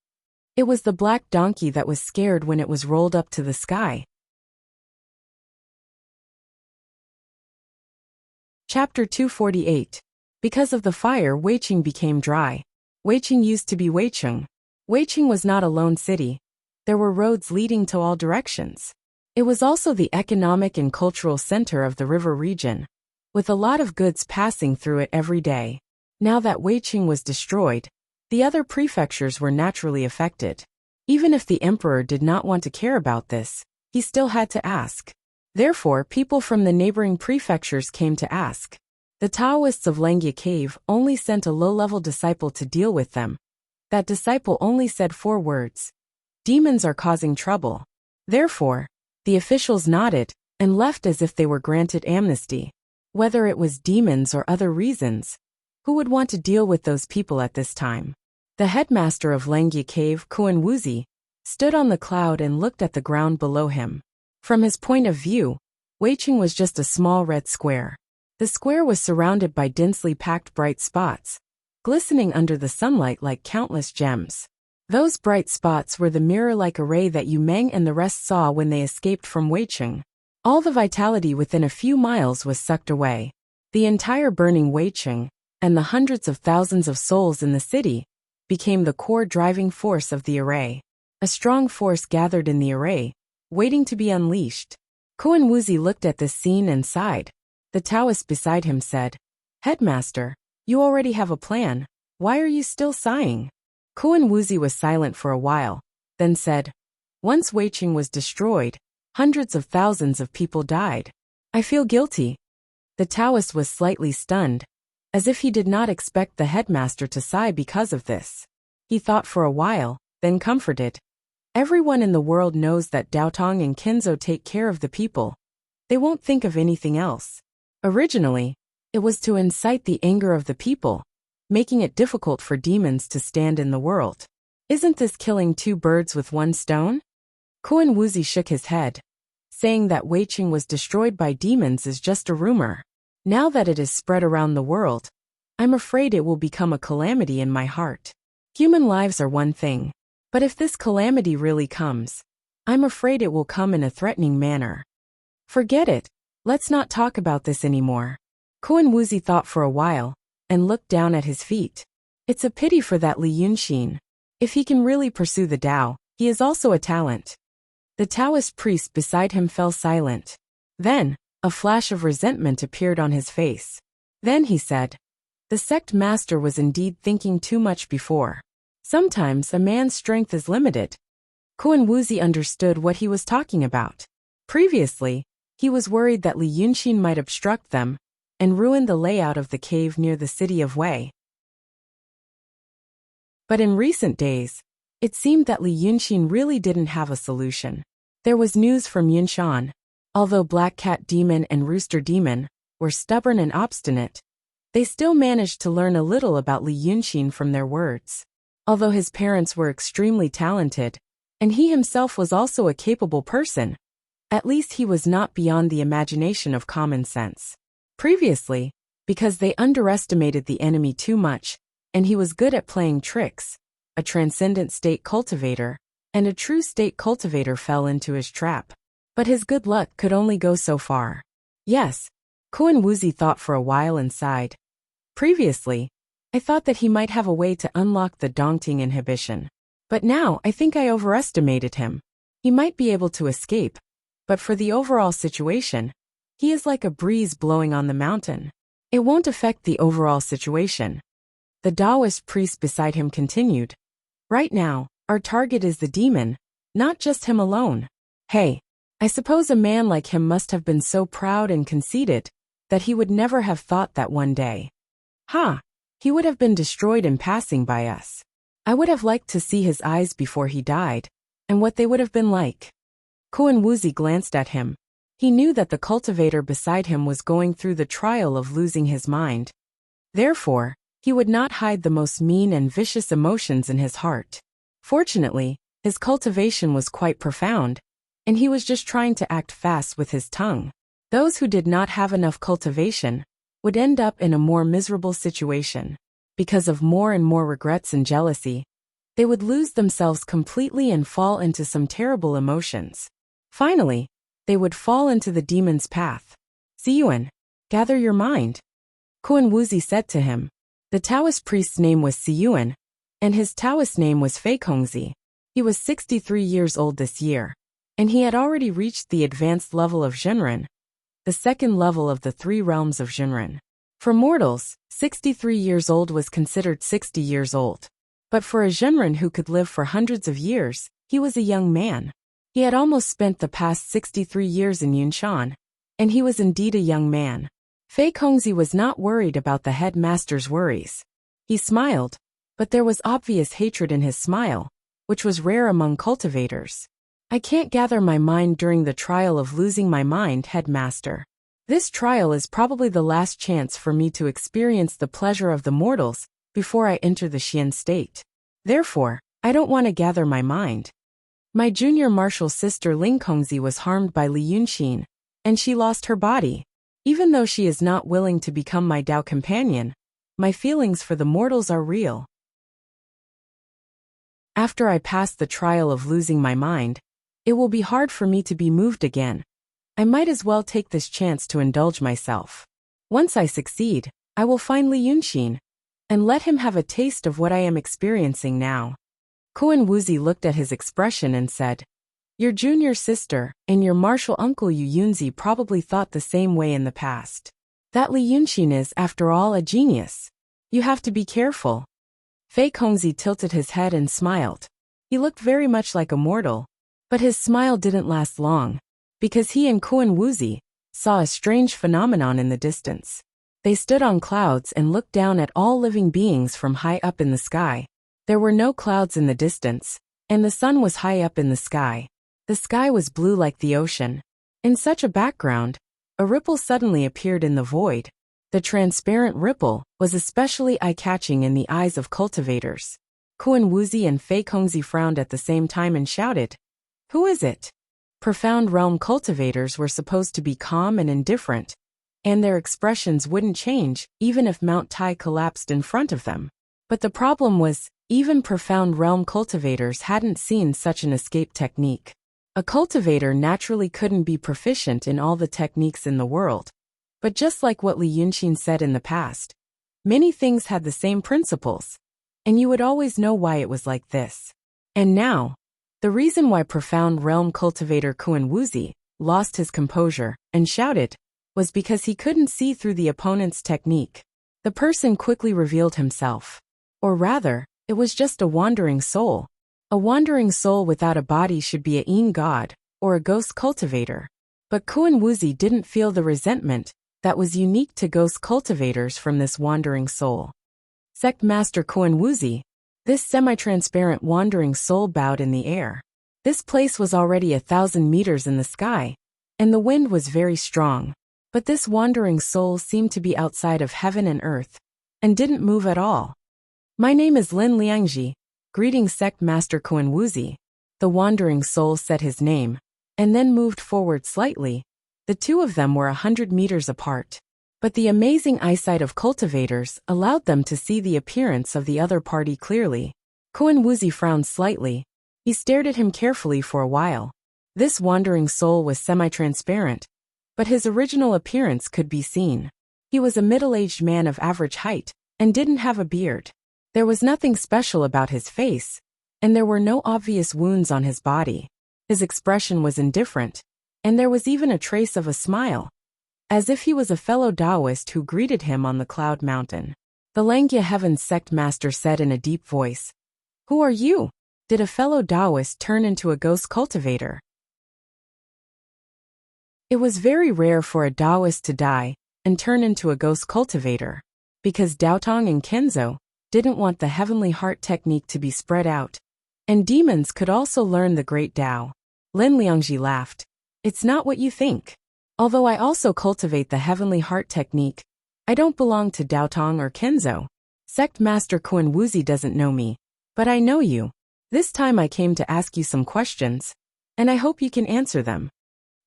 it was the black donkey that was scared when it was rolled up to the sky. Chapter 248. Because of the fire, Weiqing became dry. Weiqing used to be Weicheng. Weiqing was not a lone city. There were roads leading to all directions. It was also the economic and cultural center of the river region, with a lot of goods passing through it every day. Now that Weiqing was destroyed, the other prefectures were naturally affected. Even if the emperor did not want to care about this, he still had to ask. Therefore, people from the neighboring prefectures came to ask. The Taoists of Langya Cave only sent a low-level disciple to deal with them. That disciple only said 4 words. "Demons are causing trouble." Therefore, the officials nodded and left as if they were granted amnesty. Whether it was demons or other reasons, who would want to deal with those people at this time? The headmaster of Langya Cave, Kuan Wuxia, stood on the cloud and looked at the ground below him. From his point of view, Weiqing was just a small red square. The square was surrounded by densely packed bright spots, glistening under the sunlight like countless gems. Those bright spots were the mirror-like array that Yu Meng and the rest saw when they escaped from Weiqing. All the vitality within a few miles was sucked away. The entire burning Weiqing, and the hundreds of thousands of souls in the city, became the core driving force of the array. A strong force gathered in the array, waiting to be unleashed. Kuan Wuzi looked at this scene and sighed. The Taoist beside him said, "Headmaster, you already have a plan. Why are you still sighing?" Kuan Wuzi was silent for a while, then said, "Once Weiqing was destroyed, hundreds of thousands of people died. I feel guilty." The Taoist was slightly stunned, as if he did not expect the headmaster to sigh because of this. He thought for a while, then comforted. Everyone in the world knows that Daotong and Kinzo take care of the people. They won't think of anything else. Originally, it was to incite the anger of the people, making it difficult for demons to stand in the world. Isn't this killing two birds with one stone? Kuan Wuzi shook his head. Saying that Weiqing was destroyed by demons is just a rumor. Now that it is spread around the world, I'm afraid it will become a calamity in my heart. Human lives are one thing, but if this calamity really comes, I'm afraid it will come in a threatening manner. Forget it. Let's not talk about this anymore. Kuan Wuzi thought for a while, and looked down at his feet. It's a pity for that Li Yunxin. If he can really pursue the Tao, he is also a talent. The Taoist priest beside him fell silent. Then, a flash of resentment appeared on his face. Then he said, "The sect master was indeed thinking too much before. Sometimes a man's strength is limited." Kuan Wuzi understood what he was talking about. Previously, he was worried that Li Yunxin might obstruct them and ruin the layout of the cave near the city of Wei. But in recent days, it seemed that Li Yunxin really didn't have a solution. There was news from Yunshan. Although Black Cat Demon and Rooster Demon were stubborn and obstinate, they still managed to learn a little about Li Yunxin from their words. Although his parents were extremely talented, and he himself was also a capable person, at least he was not beyond the imagination of common sense. Previously, because they underestimated the enemy too much, and he was good at playing tricks, a transcendent state cultivator, and a true state cultivator fell into his trap. But his good luck could only go so far. Yes, Kuan Wuzi thought for a while and sighed. Previously, I thought that he might have a way to unlock the Dongting inhibition. But now I think I overestimated him. He might be able to escape, but for the overall situation, he is like a breeze blowing on the mountain. It won't affect the overall situation. The Taoist priest beside him continued. Right now, our target is the demon, not just him alone. Hey, I suppose a man like him must have been so proud and conceited that he would never have thought that one day. He would have been destroyed in passing by us. I would have liked to see his eyes before he died, and what they would have been like. Kuan Wuzi glanced at him. He knew that the cultivator beside him was going through the trial of losing his mind. Therefore, he would not hide the most mean and vicious emotions in his heart. Fortunately, his cultivation was quite profound, and he was just trying to act fast with his tongue. Those who did not have enough cultivation would end up in a more miserable situation. Because of more and more regrets and jealousy, they would lose themselves completely and fall into some terrible emotions. Finally, they would fall into the demon's path. Siyuan, gather your mind. Kuan Wuzi said to him. The Taoist priest's name was Siyuan, and his Taoist name was Fei Kongzi. He was 63 years old this year, and he had already reached the advanced level of Zhenren, the second level of the three realms of Zhenren. For mortals, 63 years old was considered 60 years old. But for a Zhenren who could live for hundreds of years, he was a young man. He had almost spent the past 63 years in Yunshan, and he was indeed a young man. Fei Kongzi was not worried about the headmaster's worries. He smiled, but there was obvious hatred in his smile, which was rare among cultivators. I can't gather my mind during the trial of losing my mind, headmaster. This trial is probably the last chance for me to experience the pleasure of the mortals before I enter the Xian state. Therefore, I don't want to gather my mind. My junior martial sister Ling Kongzi was harmed by Li Yunxin, and she lost her body. Even though she is not willing to become my Dao companion, my feelings for the mortals are real. After I pass the trial of losing my mind, it will be hard for me to be moved again. I might as well take this chance to indulge myself. Once I succeed, I will find Li Yunxin and let him have a taste of what I am experiencing now. Kun Wuzi looked at his expression and said, "Your junior sister and your martial uncle Yu Yunzi probably thought the same way in the past. That Li Yunxin is, after all, a genius. You have to be careful." Fei Kongzi tilted his head and smiled. He looked very much like a mortal, but his smile didn't last long, because he and Kun Wuzi saw a strange phenomenon in the distance. They stood on clouds and looked down at all living beings from high up in the sky. There were no clouds in the distance, and the sun was high up in the sky. The sky was blue like the ocean. In such a background, a ripple suddenly appeared in the void. The transparent ripple was especially eye-catching in the eyes of cultivators. Kun Wuzi and Fei Kongzi frowned at the same time and shouted, "Who is it?" Profound realm cultivators were supposed to be calm and indifferent, and their expressions wouldn't change even if Mount Tai collapsed in front of them. But the problem was, even profound realm cultivators hadn't seen such an escape technique. A cultivator naturally couldn't be proficient in all the techniques in the world. But just like what Li Yunxin said in the past, many things had the same principles, and you would always know why it was like this. And now, the reason why profound realm cultivator Kun Wuzi lost his composure and shouted was because he couldn't see through the opponent's technique. The person quickly revealed himself. Or rather, it was just a wandering soul. A wandering soul without a body should be a Yin god, or a ghost cultivator. But Kun Wuzi didn't feel the resentment that was unique to ghost cultivators from this wandering soul. Sect Master Kun Wuzi, this semi-transparent wandering soul bowed in the air. This place was already 1,000 meters in the sky, and the wind was very strong. But this wandering soul seemed to be outside of heaven and earth, and didn't move at all. "My name is Lin Liangji. Greetings, Sect Master Kun Wuzi." The wandering soul said his name, and then moved forward slightly. The two of them were 100 meters apart. But the amazing eyesight of cultivators allowed them to see the appearance of the other party clearly. Kun Wuzi frowned slightly. He stared at him carefully for a while. This wandering soul was semi-transparent, but his original appearance could be seen. He was a middle-aged man of average height, and didn't have a beard. There was nothing special about his face, and there were no obvious wounds on his body. His expression was indifferent, and there was even a trace of a smile, as if he was a fellow Taoist who greeted him on the cloud mountain. The Langya Heavens Sect Master said in a deep voice, "Who are you?" Did a fellow Taoist turn into a ghost cultivator? It was very rare for a Taoist to die and turn into a ghost cultivator, because Daotong and Kenzo didn't want the heavenly heart technique to be spread out, and demons could also learn the great Tao. Lin Liangji laughed. "It's not what you think. Although I also cultivate the heavenly heart technique, I don't belong to Daotong or Kenzo. Sect Master Kun Wuzi doesn't know me, but I know you. This time I came to ask you some questions, and I hope you can answer them."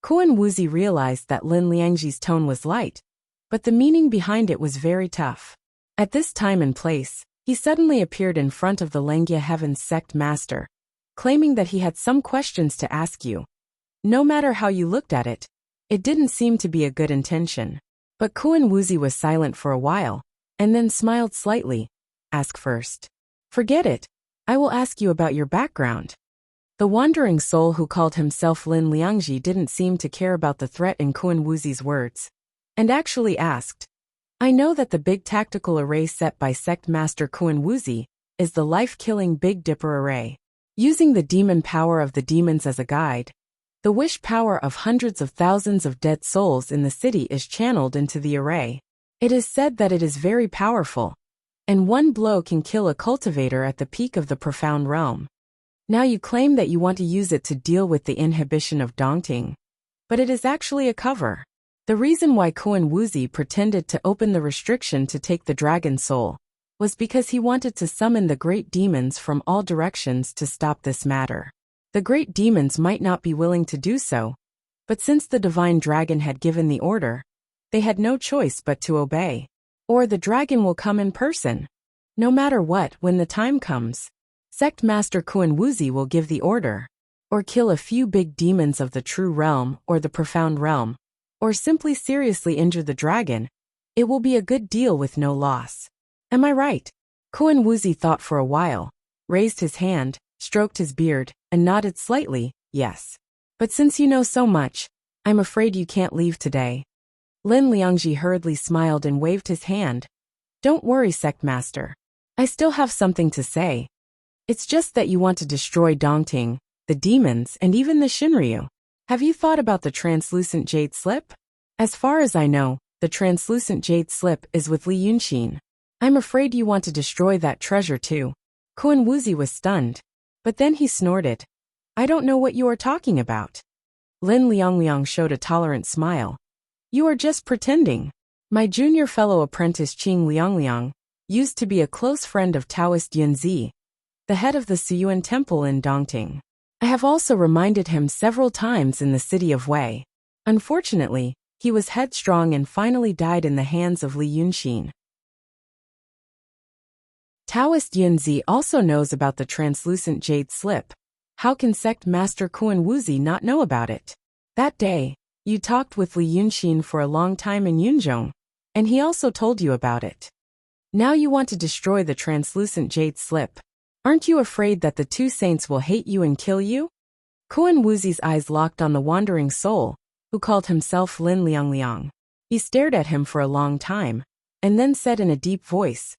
Kun Wuzi realized that Lin Liangji's tone was light, but the meaning behind it was very tough. At this time and place, he suddenly appeared in front of the Langya Heavens Sect Master, claiming that he had some questions to ask you. No matter how you looked at it, it didn't seem to be a good intention. But Kun Wuzi was silent for a while, and then smiled slightly. "Ask first." "Forget it. I will ask you about your background." The wandering soul who called himself Lin Liangji didn't seem to care about the threat in Kun Wuzi's words, and actually asked, "I know that the big tactical array set by Sect Master Kun Wuzi is the life-killing Big Dipper array. Using the demon power of the demons as a guide, the wish power of hundreds of thousands of dead souls in the city is channeled into the array. It is said that it is very powerful, and one blow can kill a cultivator at the peak of the profound realm. Now you claim that you want to use it to deal with the inhibition of Dongting, but it is actually a cover." The reason why Kun Wuzi pretended to open the restriction to take the dragon soul was because he wanted to summon the great demons from all directions to stop this matter. The great demons might not be willing to do so, but since the divine dragon had given the order, they had no choice but to obey. Or the dragon will come in person. No matter what, when the time comes, Sect Master Kuan Wuzi will give the order. Or kill a few big demons of the true realm or the profound realm. Or simply seriously injure the dragon. It will be a good deal with no loss. Am I right? Kuan Wuzi thought for a while, raised his hand, stroked his beard, and nodded slightly, yes. But since you know so much, I'm afraid you can't leave today. Lin Liangji hurriedly smiled and waved his hand. Don't worry, Sect Master. I still have something to say. It's just that you want to destroy Dongting, the demons, and even the Shinryu. Have you thought about the translucent jade slip? As far as I know, the translucent jade slip is with Li Yunxin. I'm afraid you want to destroy that treasure too. Kuan Wuzi was stunned. But then he snorted. I don't know what you are talking about. Lin Liangliang showed a tolerant smile. You are just pretending. My junior fellow apprentice Qing Liangliang used to be a close friend of Taoist Yunzi, the head of the Siyuan temple in Dongting. I have also reminded him several times in the city of Wei. Unfortunately, he was headstrong and finally died in the hands of Li Yunxin. Taoist Yunzi also knows about the translucent jade slip. How can Sect Master Kuan Wuzi not know about it? That day, you talked with Li Yunxin for a long time in Yunzhong, and he also told you about it. Now you want to destroy the translucent jade slip. Aren't you afraid that the two saints will hate you and kill you? Kuan Wuzi's eyes locked on the wandering soul, who called himself Lin Liangliang. He stared at him for a long time, and then said in a deep voice,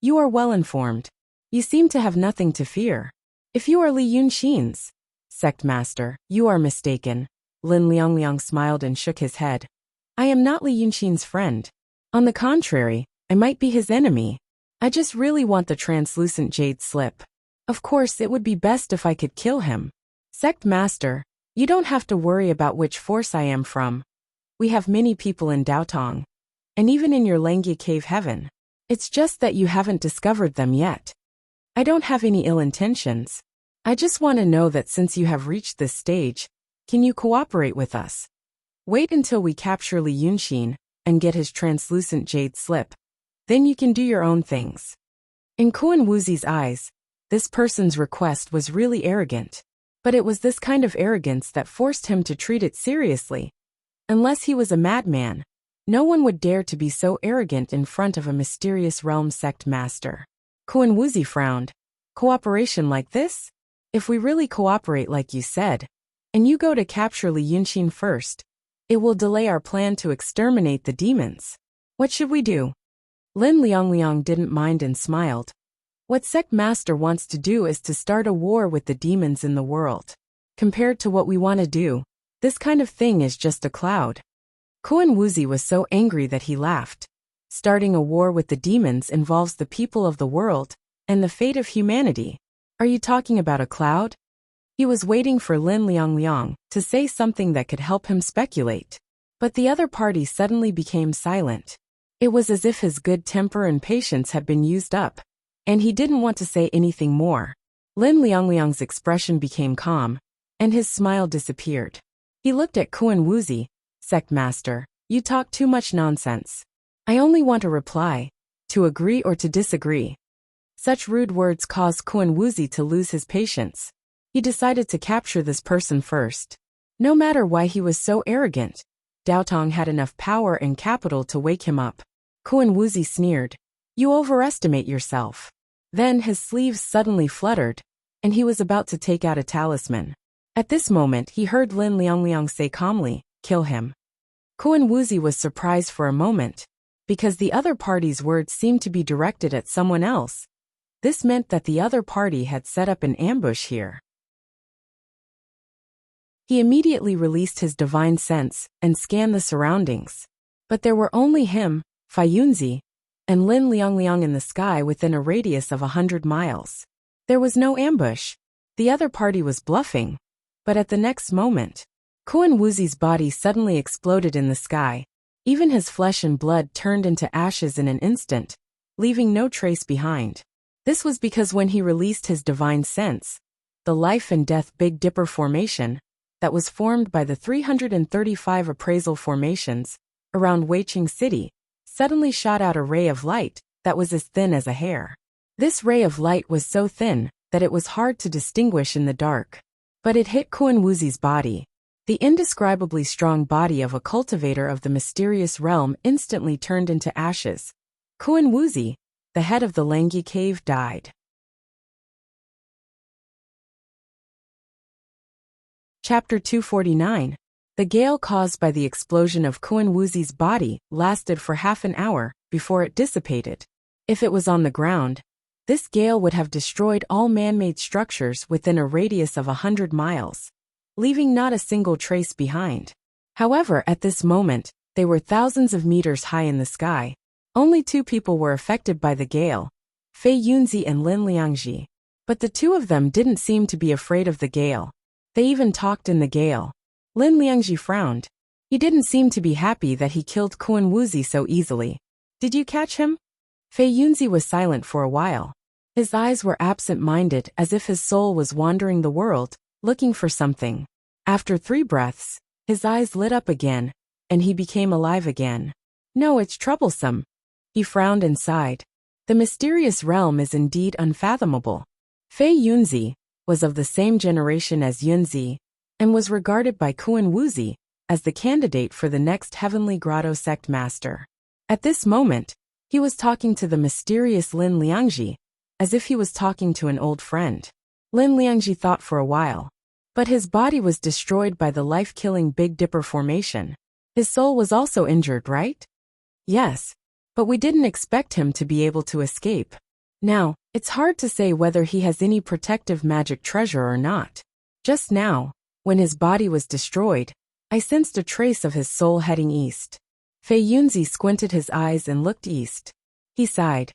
You are well informed. You seem to have nothing to fear. If you are Li Yunxin's Sect Master, you are mistaken. Lin Liangliang smiled and shook his head. I am not Li Yunxin's friend. On the contrary, I might be his enemy. I just really want the translucent jade slip. Of course, it would be best if I could kill him. Sect Master, you don't have to worry about which force I am from. We have many people in Daotong, and even in your Langya cave heaven. It's just that you haven't discovered them yet. I don't have any ill intentions. I just want to know that since you have reached this stage, can you cooperate with us? Wait until we capture Li Yunxin and get his translucent jade slip. Then you can do your own things. In Kuan Wuzi's eyes, this person's request was really arrogant. But it was this kind of arrogance that forced him to treat it seriously. Unless he was a madman, no one would dare to be so arrogant in front of a mysterious realm sect master. Kuan Wuzi frowned. Cooperation like this? If we really cooperate like you said, and you go to capture Li Yunxin first, it will delay our plan to exterminate the demons. What should we do? Lin Liangliang didn't mind and smiled. What Sect Master wants to do is to start a war with the demons in the world. Compared to what we want to do, this kind of thing is just a cloud. Kuan Wuzi was so angry that he laughed. Starting a war with the demons involves the people of the world and the fate of humanity. Are you talking about a cloud? He was waiting for Lin Liangliang to say something that could help him speculate. But the other party suddenly became silent. It was as if his good temper and patience had been used up, and he didn't want to say anything more. Lin Liangliang's expression became calm, and his smile disappeared. He looked at Kuan Wuzi. Sect Master, you talk too much nonsense. I only want a reply, to agree or to disagree. Such rude words caused Kuan Wuzi to lose his patience. He decided to capture this person first. No matter why he was so arrogant, Daotong had enough power and capital to wake him up. Kuan Wuzi sneered. You overestimate yourself. Then his sleeves suddenly fluttered, and he was about to take out a talisman. At this moment he heard Lin Liangliang say calmly, kill him. Kuan Wuzi was surprised for a moment, because the other party's words seemed to be directed at someone else. This meant that the other party had set up an ambush here. He immediately released his divine sense and scanned the surroundings. But there were only him, Yunzi, and Lin Liangliang in the sky within a radius of 100 miles. There was no ambush. The other party was bluffing. But at the next moment, Kuan Wuzi's body suddenly exploded in the sky. Even his flesh and blood turned into ashes in an instant, leaving no trace behind. This was because when he released his divine sense, the life and death Big Dipper formation, that was formed by the 335 appraisal formations around Weiqing City, suddenly shot out a ray of light that was as thin as a hair. This ray of light was so thin that it was hard to distinguish in the dark. But it hit Kun Wuxi's body. The indescribably strong body of a cultivator of the mysterious realm instantly turned into ashes. Kun Wuxi, the head of the Langyi cave, died. Chapter 249. The gale caused by the explosion of Kun Wuxi's body lasted for half an hour before it dissipated. If it was on the ground, this gale would have destroyed all man-made structures within a radius of 100 miles, leaving not a single trace behind. However, at this moment, they were thousands of meters high in the sky. Only 2 people were affected by the gale, Fei Yunzi and Lin Liangji. But the 2 of them didn't seem to be afraid of the gale. They even talked in the gale. Lin Liangji frowned. He didn't seem to be happy that he killed Kun Wuxi so easily. Did you catch him? Fei Yunzi was silent for a while. His eyes were absent-minded, as if his soul was wandering the world, looking for something. After 3 breaths, his eyes lit up again, and he became alive again. No, it's troublesome. He frowned and sighed. The mysterious realm is indeed unfathomable. Fei Yunzi was of the same generation as Yunzi, and was regarded by Kun Wuxi as the candidate for the next Heavenly Grotto sect master. At this moment, he was talking to the mysterious Lin Liangji, as if he was talking to an old friend. Lin Liangji thought for a while. But his body was destroyed by the life-killing Big Dipper formation. His soul was also injured, right? Yes. But we didn't expect him to be able to escape. Now, it's hard to say whether he has any protective magic treasure or not. Just now, when his body was destroyed, I sensed a trace of his soul heading east. Fei Yunzi squinted his eyes and looked east. He sighed.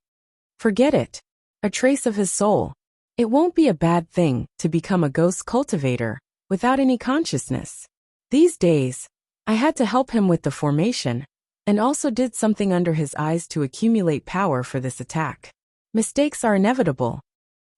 Forget it. A trace of his soul. It won't be a bad thing to become a ghost cultivator without any consciousness. These days, I had to help him with the formation, and also did something under his eyes to accumulate power for this attack. Mistakes are inevitable.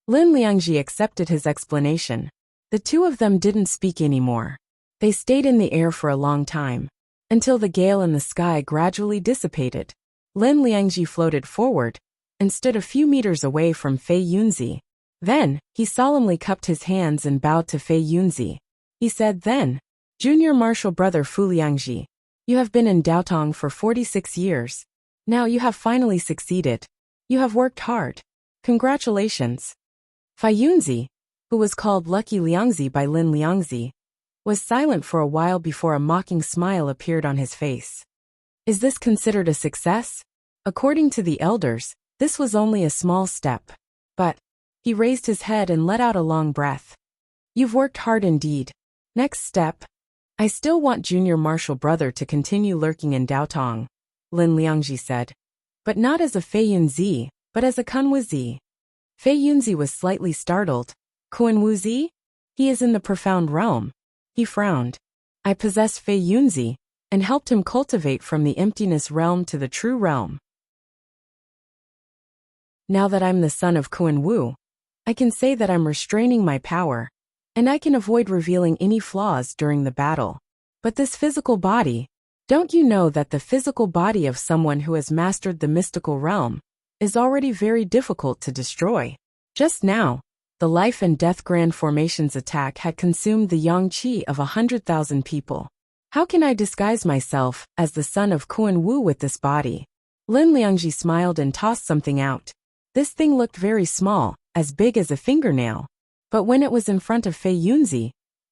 Lin Liangji accepted his explanation. The 2 of them didn't speak anymore. They stayed in the air for a long time, until the gale in the sky gradually dissipated. Lin Liangji floated forward and stood a few meters away from Fei Yunzi. Then, he solemnly cupped his hands and bowed to Fei Yunzi. He said then, Junior Marshal Brother Fu Liangji, you have been in Daotong for 46 years. Now you have finally succeeded. You have worked hard. Congratulations. Fei Yunzi, who was called Lucky Liangzi by Lin Liangzi, was silent for a while before a mocking smile appeared on his face. Is this considered a success? According to the elders, this was only a small step. But he raised his head and let out a long breath. You've worked hard indeed. Next step. I still want Junior Marshal Brother to continue lurking in Daotong, Lin Liangji said. But not as a Fei Yunzi, but as a Kun Wuxi. Fei Yunzi was slightly startled. Kun Wuxi? He is in the profound realm. He frowned. I possessed Fei Yunzi, and helped him cultivate from the emptiness realm to the true realm. Now that I'm the son of Kun Wu, I can say that I'm restraining my power, and I can avoid revealing any flaws during the battle. But this physical body, don't you know that the physical body of someone who has mastered the mystical realm is already very difficult to destroy? Just now, the life and death grand formations attack had consumed the yang qi of 100,000 people. How can I disguise myself as the son of Kun Wu with this body? Lin Liangji smiled and tossed something out. This thing looked very small, as big as a fingernail. But when it was in front of Fei Yunzi,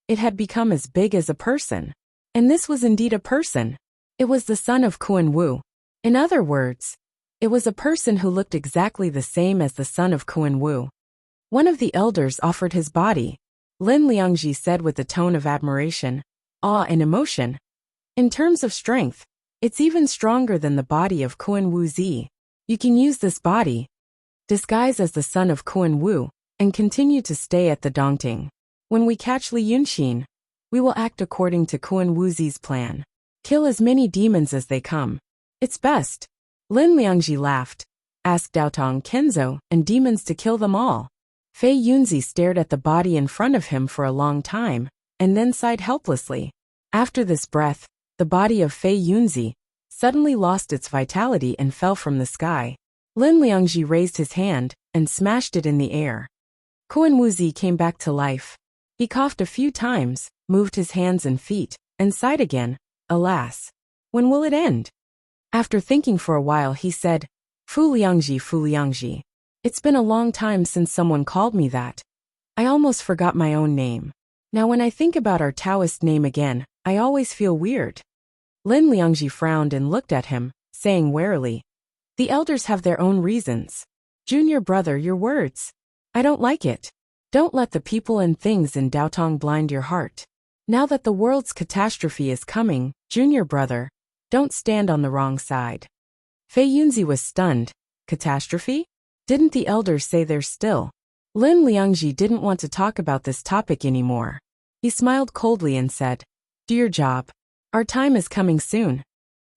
it had become as big as a person. And this was indeed a person. It was the son of Kun Wu. In other words, it was a person who looked exactly the same as the son of Kun Wu. One of the elders offered his body. Lin Liangji said with a tone of admiration, awe and emotion. In terms of strength, it's even stronger than the body of Kun Wuxi. You can use this body, disguise as the son of Kun Wu, and continue to stay at the Dongting. When we catch Li Yunxin, we will act according to Kun Wuxi's plan. Kill as many demons as they come. It's best. Lin Liangji laughed. Ask Daotong Kenzo and demons to kill them all. Fei Yunzi stared at the body in front of him for a long time, and then sighed helplessly. After this breath, the body of Fei Yunzi suddenly lost its vitality and fell from the sky. Lin Liangji raised his hand and smashed it in the air. Kuan Wuxia came back to life. He coughed a few times, moved his hands and feet, and sighed again. Alas! When will it end? After thinking for a while he said, Fu Liangji. It's been a long time since someone called me that. I almost forgot my own name. Now when I think about our Taoist name again, I always feel weird. Lin Liangji frowned and looked at him, saying warily, The elders have their own reasons. Junior brother, your words. I don't like it. Don't let the people and things in Daotong blind your heart. Now that the world's catastrophe is coming, junior brother, don't stand on the wrong side. Fei Yunzi was stunned. Catastrophe? Didn't the elders say they're still? Lin Liangji didn't want to talk about this topic anymore. He smiled coldly and said, Do your job. Our time is coming soon.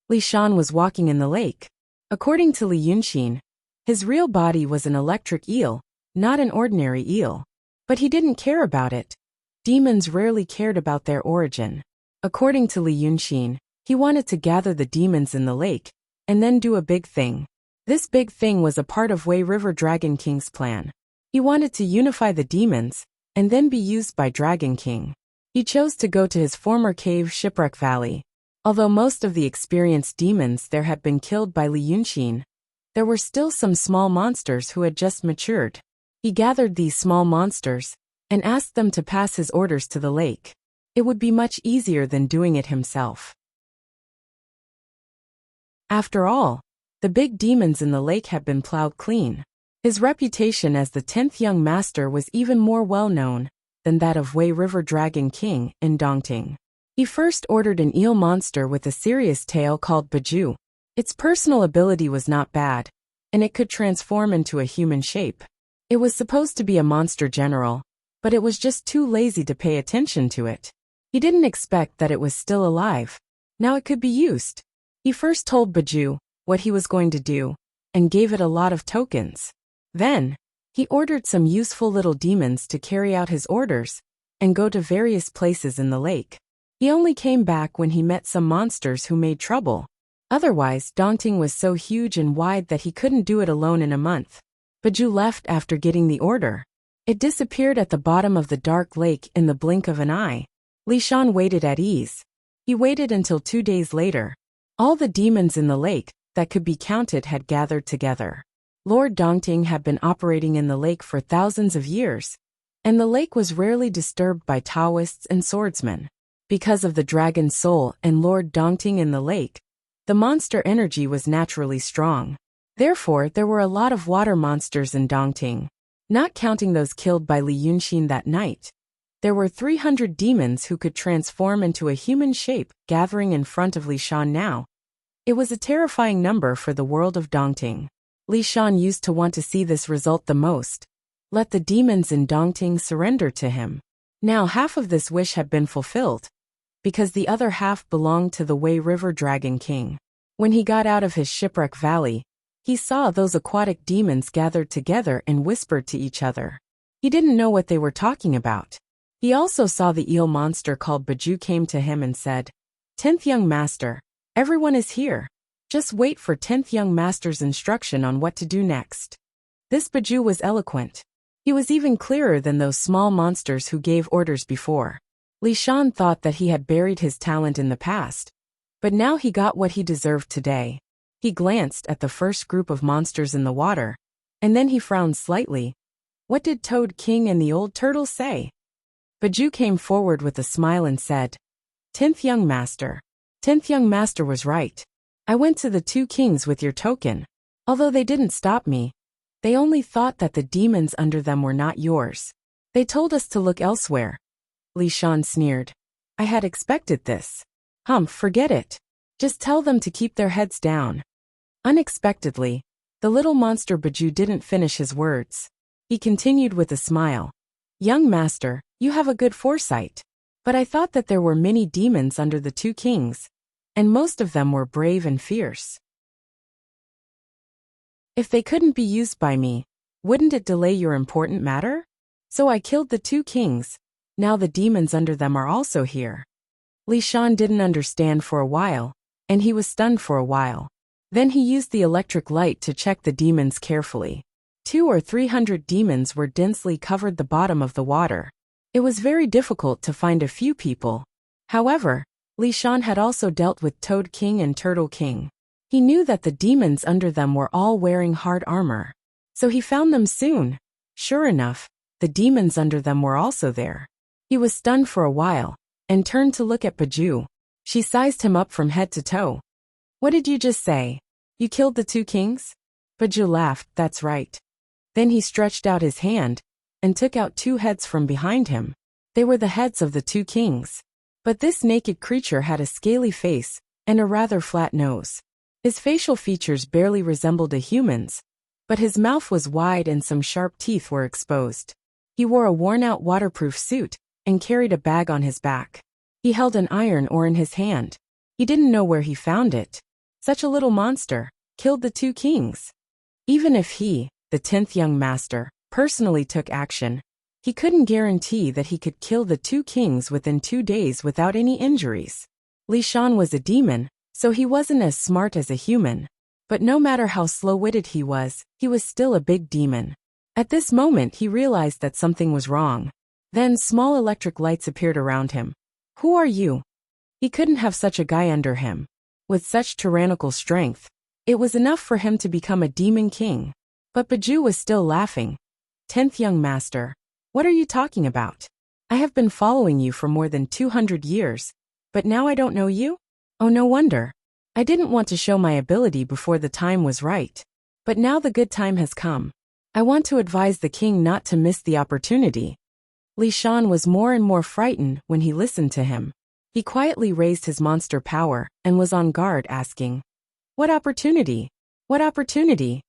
Li Shan was walking in the lake. According to Li Yunxin, his real body was an electric eel, not an ordinary eel. But he didn't care about it. Demons rarely cared about their origin. According to Li Yunxin, he wanted to gather the demons in the lake, and then do a big thing. This big thing was a part of Wei River Dragon King's plan. He wanted to unify the demons, and then be used by Dragon King. He chose to go to his former cave Shipwreck Valley. Although most of the experienced demons there had been killed by Li Yunxin, there were still some small monsters who had just matured. He gathered these small monsters, and asked them to pass his orders to the lake. It would be much easier than doing it himself. After all, the big demons in the lake had been plowed clean. His reputation as the 10th young master was even more well-known than that of Wei River Dragon King in Dongting. He first ordered an eel monster with a serious tail called Baju. Its personal ability was not bad, and it could transform into a human shape. It was supposed to be a monster general, but it was just too lazy to pay attention to it. He didn't expect that it was still alive. Now it could be used. He first told Baju what he was going to do, and gave it a lot of tokens. Then, he ordered some useful little demons to carry out his orders, and go to various places in the lake. He only came back when he met some monsters who made trouble. Otherwise, Dongting was so huge and wide that he couldn't do it alone in a month. Baju left after getting the order. It disappeared at the bottom of the dark lake in the blink of an eye. Li Shan waited at ease. He waited until 2 days later. All the demons in the lake that could be counted had gathered together. Lord Dongting had been operating in the lake for thousands of years, and the lake was rarely disturbed by Taoists and swordsmen. Because of the dragon soul and Lord Dongting in the lake, the monster energy was naturally strong. Therefore, there were a lot of water monsters in Dongting. Not counting those killed by Li Yunxin that night, there were 300 demons who could transform into a human shape gathering in front of Li Shan now. It was a terrifying number for the world of Dongting. Li Shan used to want to see this result the most. Let the demons in Dongting surrender to him. Now half of this wish had been fulfilled, because the other half belonged to the Wei River Dragon King. When he got out of his Shipwreck Valley, he saw those aquatic demons gathered together and whispered to each other. He didn't know what they were talking about. He also saw the eel monster called Baju came to him and said, 10th young master, everyone is here. Just wait for 10th young master's instruction on what to do next. This Baju was eloquent. He was even clearer than those small monsters who gave orders before. Li Shan thought that he had buried his talent in the past, but now he got what he deserved today. He glanced at the first group of monsters in the water, and then he frowned slightly. What did Toad King and the old turtle say? Baju came forward with a smile and said, 10th young master. 10th young master was right. I went to the 2 kings with your token. Although they didn't stop me, they only thought that the demons under them were not yours. They told us to look elsewhere. Li Shan sneered. I had expected this. Forget it. Just tell them to keep their heads down. Unexpectedly, the little monster Baju didn't finish his words. He continued with a smile. Young master, you have a good foresight. But I thought that there were many demons under the 2 kings, and most of them were brave and fierce. If they couldn't be used by me, wouldn't it delay your important matter? So I killed the 2 kings. Now the demons under them are also here. Li Shan didn't understand for a while, and he was stunned for a while. Then he used the electric light to check the demons carefully. 200 or 300 demons were densely covered the bottom of the water. It was very difficult to find a few people. However, Li Shan had also dealt with Toad King and Turtle King. He knew that the demons under them were all wearing hard armor. So he found them soon. Sure enough, the demons under them were also there. He was stunned for a while, and turned to look at Biju. She sized him up from head to toe. What did you just say? You killed the 2 kings? Biju laughed, that's right. Then he stretched out his hand, and took out 2 heads from behind him. They were the heads of the 2 kings. But this naked creature had a scaly face, and a rather flat nose. His facial features barely resembled a human's, but his mouth was wide and some sharp teeth were exposed. He wore a worn-out waterproof suit, and carried a bag on his back. He held an iron ore in his hand. He didn't know where he found it. Such a little monster killed the 2 kings. Even if he, the 10th young master, personally took action, he couldn't guarantee that he could kill the 2 kings within 2 days without any injuries. Li Shan was a demon, so he wasn't as smart as a human. But no matter how slow-witted he was still a big demon. At this moment he realized that something was wrong. Then small electric lights appeared around him. Who are you? He couldn't have such a guy under him. With such tyrannical strength, it was enough for him to become a demon king. But Biju was still laughing. 10th young master, what are you talking about? I have been following you for more than 200 years, but now I don't know you? Oh, no wonder. I didn't want to show my ability before the time was right. But now the good time has come. I want to advise the king not to miss the opportunity. Li Shan was more and more frightened when he listened to him. He quietly raised his monster power and was on guard, asking, What opportunity? What opportunity?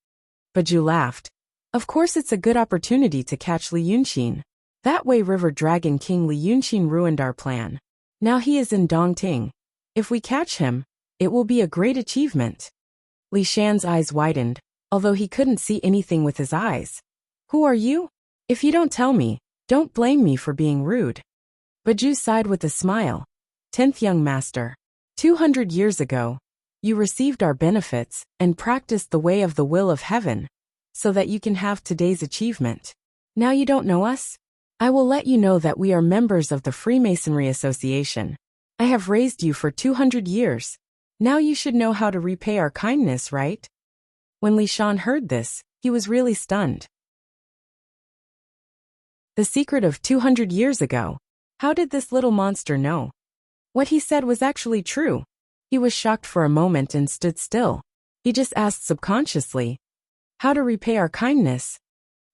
Biju laughed. Of course it's a good opportunity to catch Li Yunqin. That way River Dragon King Li Yunqin ruined our plan. Now he is in Dongting. If we catch him, it will be a great achievement. Li Shan's eyes widened, although he couldn't see anything with his eyes. Who are you? If you don't tell me, don't blame me for being rude. Biju sighed with a smile. 10th young master. 200 years ago, you received our benefits and practiced the way of the will of heaven, so that you can have today's achievement. Now you don't know us? I will let you know that we are members of the Freemasonry Association. I have raised you for 200 years. Now you should know how to repay our kindness, right? When Li Shan heard this, he was really stunned. The secret of 200 years ago. How did this little monster know? What he said was actually true. He was shocked for a moment and stood still. He just asked subconsciously, how to repay our kindness?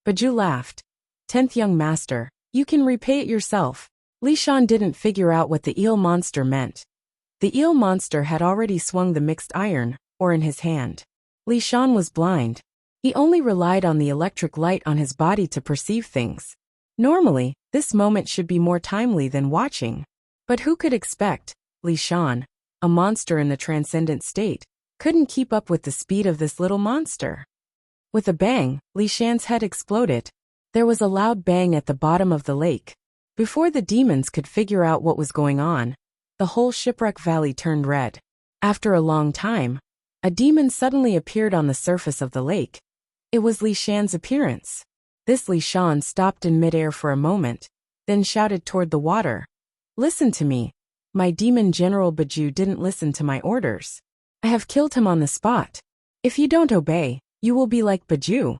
Biju laughed. 10th young master, you can repay it yourself. Li Shan didn't figure out what the eel monster meant. The eel monster had already swung the mixed iron ore in his hand. Li Shan was blind. He only relied on the electric light on his body to perceive things. Normally, this moment should be more timely than watching. But who could expect, Li Shan, a monster in the transcendent state, couldn't keep up with the speed of this little monster. With a bang, Li Shan's head exploded. There was a loud bang at the bottom of the lake. Before the demons could figure out what was going on, the whole shipwreck valley turned red. After a long time, a demon suddenly appeared on the surface of the lake. It was Li Shan's appearance. This Li Shan stopped in midair for a moment, then shouted toward the water. Listen to me. My demon general Biju didn't listen to my orders. I have killed him on the spot. If you don't obey, you will be like Biju.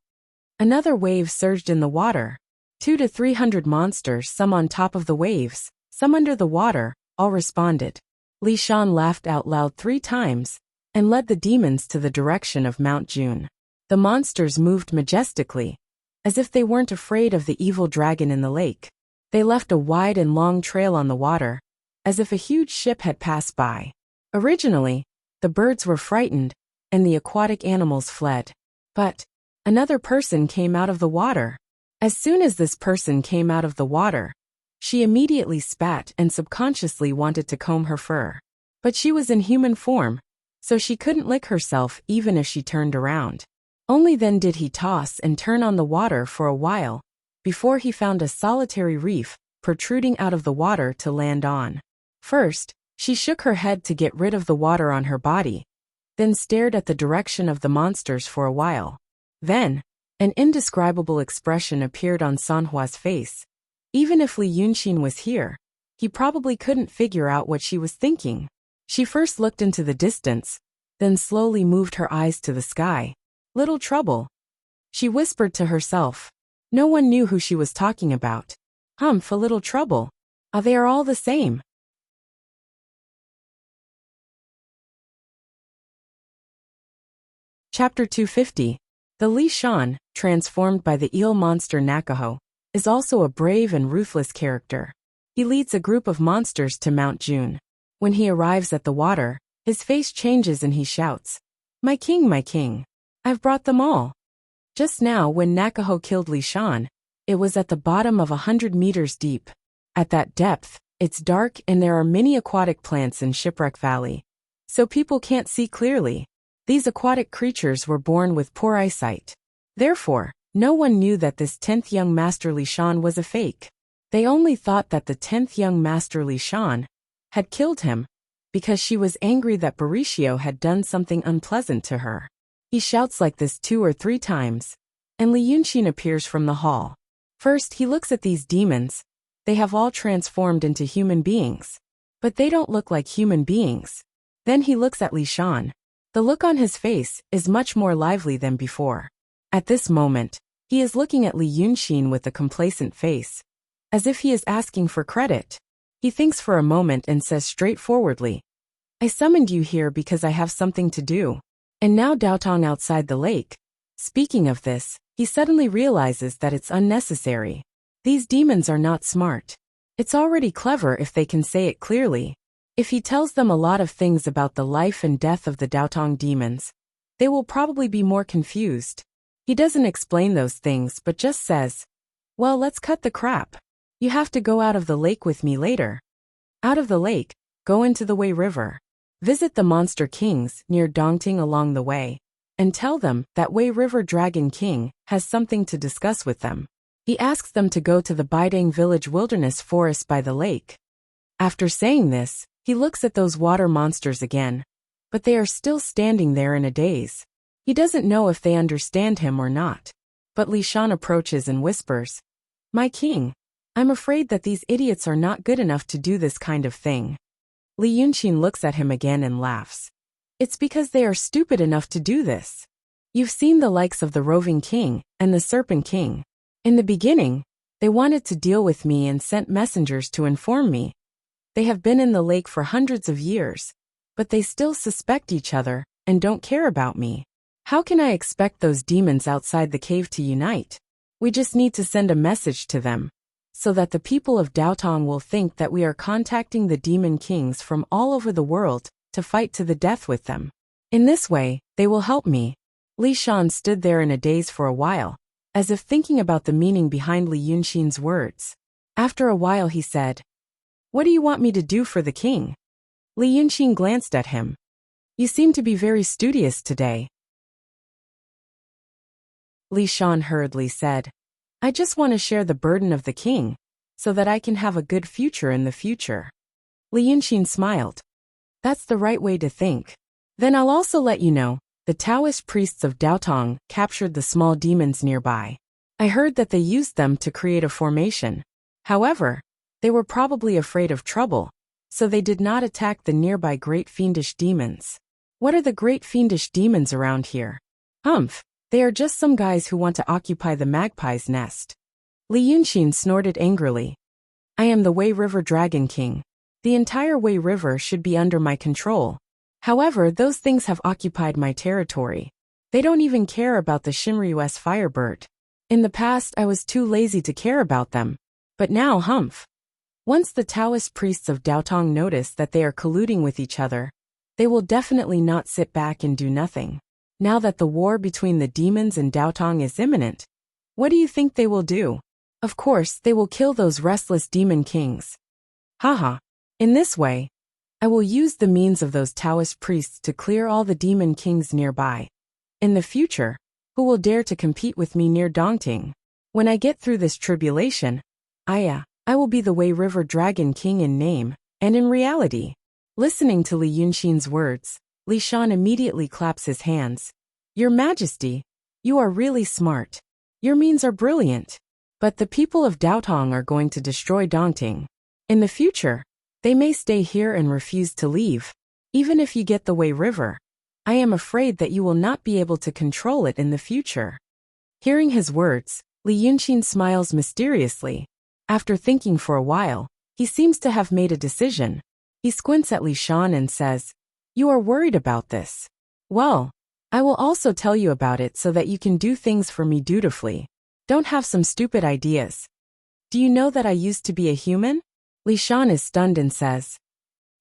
Another wave surged in the water. 200 to 300 monsters, some on top of the waves, some under the water, all responded. Li Shan laughed out loud 3 times, and led the demons to the direction of Mount June. The monsters moved majestically, as if they weren't afraid of the evil dragon in the lake. They left a wide and long trail on the water, as if a huge ship had passed by. Originally, the birds were frightened, and the aquatic animals fled. But another person came out of the water. As soon as this person came out of the water, she immediately spat and subconsciously wanted to comb her fur. But she was in human form, so she couldn't lick herself even if she turned around. Only then did he toss and turn on the water for a while, before he found a solitary reef protruding out of the water to land on. First, she shook her head to get rid of the water on her body, then stared at the direction of the monsters for a while. Then, An indescribable expression appeared on Sanhua's face. Even if Li Yunxin was here, he probably couldn't figure out what she was thinking. She first looked into the distance, then slowly moved her eyes to the sky. Little trouble, she whispered to herself. No one knew who she was talking about. Humph, a little trouble. Ah, they are all the same. Chapter 250. The Li Shan, transformed by the eel monster Nakaho, is also a brave and ruthless character. He leads a group of monsters to Mount June. When he arrives at the water, his face changes and he shouts, my king, I've brought them all. Just now when Nakaho killed Li Shan, it was at the bottom of 100 meters deep. At that depth, it's dark and there are many aquatic plants in Shipwreck Valley, so people can't see clearly. These aquatic creatures were born with poor eyesight. Therefore, no one knew that this 10th young Master Li Shan was a fake. They only thought that the 10th young Master Li Shan had killed him because she was angry that Bariscio had done something unpleasant to her. He shouts like this 2 or 3 times, and Li Yunxin appears from the hall. First, he looks at these demons. They have all transformed into human beings, but they don't look like human beings. Then he looks at Li Shan. The look on his face is much more lively than before. At this moment, he is looking at Li Yunxin with a complacent face, as if he is asking for credit. He thinks for a moment and says straightforwardly, I summoned you here because I have something to do. And now Daotong outside the lake. Speaking of this, he suddenly realizes that it's unnecessary. These demons are not smart. It's already clever if they can say it clearly. If he tells them a lot of things about the life and death of the Daotong demons, they will probably be more confused. He doesn't explain those things but just says, well, let's cut the crap. You have to go out of the lake with me later. Out of the lake, go into the Wei River. Visit the Monster Kings near Dongting along the way, and tell them that Wei River Dragon King has something to discuss with them. He asks them to go to the Baidang Village Wilderness Forest by the lake. After saying this, he looks at those water monsters again, but they are still standing there in a daze. He doesn't know if they understand him or not. But Li Shan approaches and whispers, my king, I'm afraid that these idiots are not good enough to do this kind of thing. Li Yunxin looks at him again and laughs. It's because they are stupid enough to do this. You've seen the likes of the Roving King and the Serpent King. In the beginning, they wanted to deal with me and sent messengers to inform me. They have been in the lake for hundreds of years, but they still suspect each other and don't care about me. How can I expect those demons outside the cave to unite? We just need to send a message to them, so that the people of Daotong will think that we are contacting the demon kings from all over the world to fight to the death with them. In this way, they will help me. Li Shan stood there in a daze for a while, as if thinking about the meaning behind Li Yunxin's words. After a while he said, what do you want me to do for the king? Li Yunxin glanced at him. You seem to be very studious today. Li Shan hurriedly said, I just want to share the burden of the king, so that I can have a good future in the future. Li Yunxin smiled. That's the right way to think. Then I'll also let you know, the Taoist priests of Daotong captured the small demons nearby. I heard that they used them to create a formation. However, they were probably afraid of trouble, so they did not attack the nearby great fiendish demons. What are the great fiendish demons around here? Humph. They are just some guys who want to occupy the magpie's nest. Li Yunxin snorted angrily. I am the Wei River Dragon King. The entire Wei River should be under my control. However, those things have occupied my territory. They don't even care about the Shinryu's Firebird. In the past, I was too lazy to care about them. But now, humph. Once the Taoist priests of Daotong notice that they are colluding with each other, they will definitely not sit back and do nothing. Now that the war between the demons and Daotong is imminent, what do you think they will do? Of course, they will kill those restless demon kings. Haha. In this way, I will use the means of those Taoist priests to clear all the demon kings nearby. In the future, who will dare to compete with me near Dongting? When I get through this tribulation, I will be the Wei River Dragon King in name, and in reality. Listening to Li Yunxin's words, Li Shan immediately claps his hands. Your Majesty, You are really smart. Your means are brilliant. But the people of Daotong are going to destroy Dongting. In the future, they may stay here and refuse to leave. Even if you get the Wei River, I am afraid that you will not be able to control it in the future. Hearing his words, Li Yunqin smiles mysteriously. After thinking for a while, he seems to have made a decision. He squints at Li Shan and says, "You are worried about this. Well, I will also tell you about it so that you can do things for me dutifully. Don't have some stupid ideas. Do you know that I used to be a human?" Li Shan is stunned and says,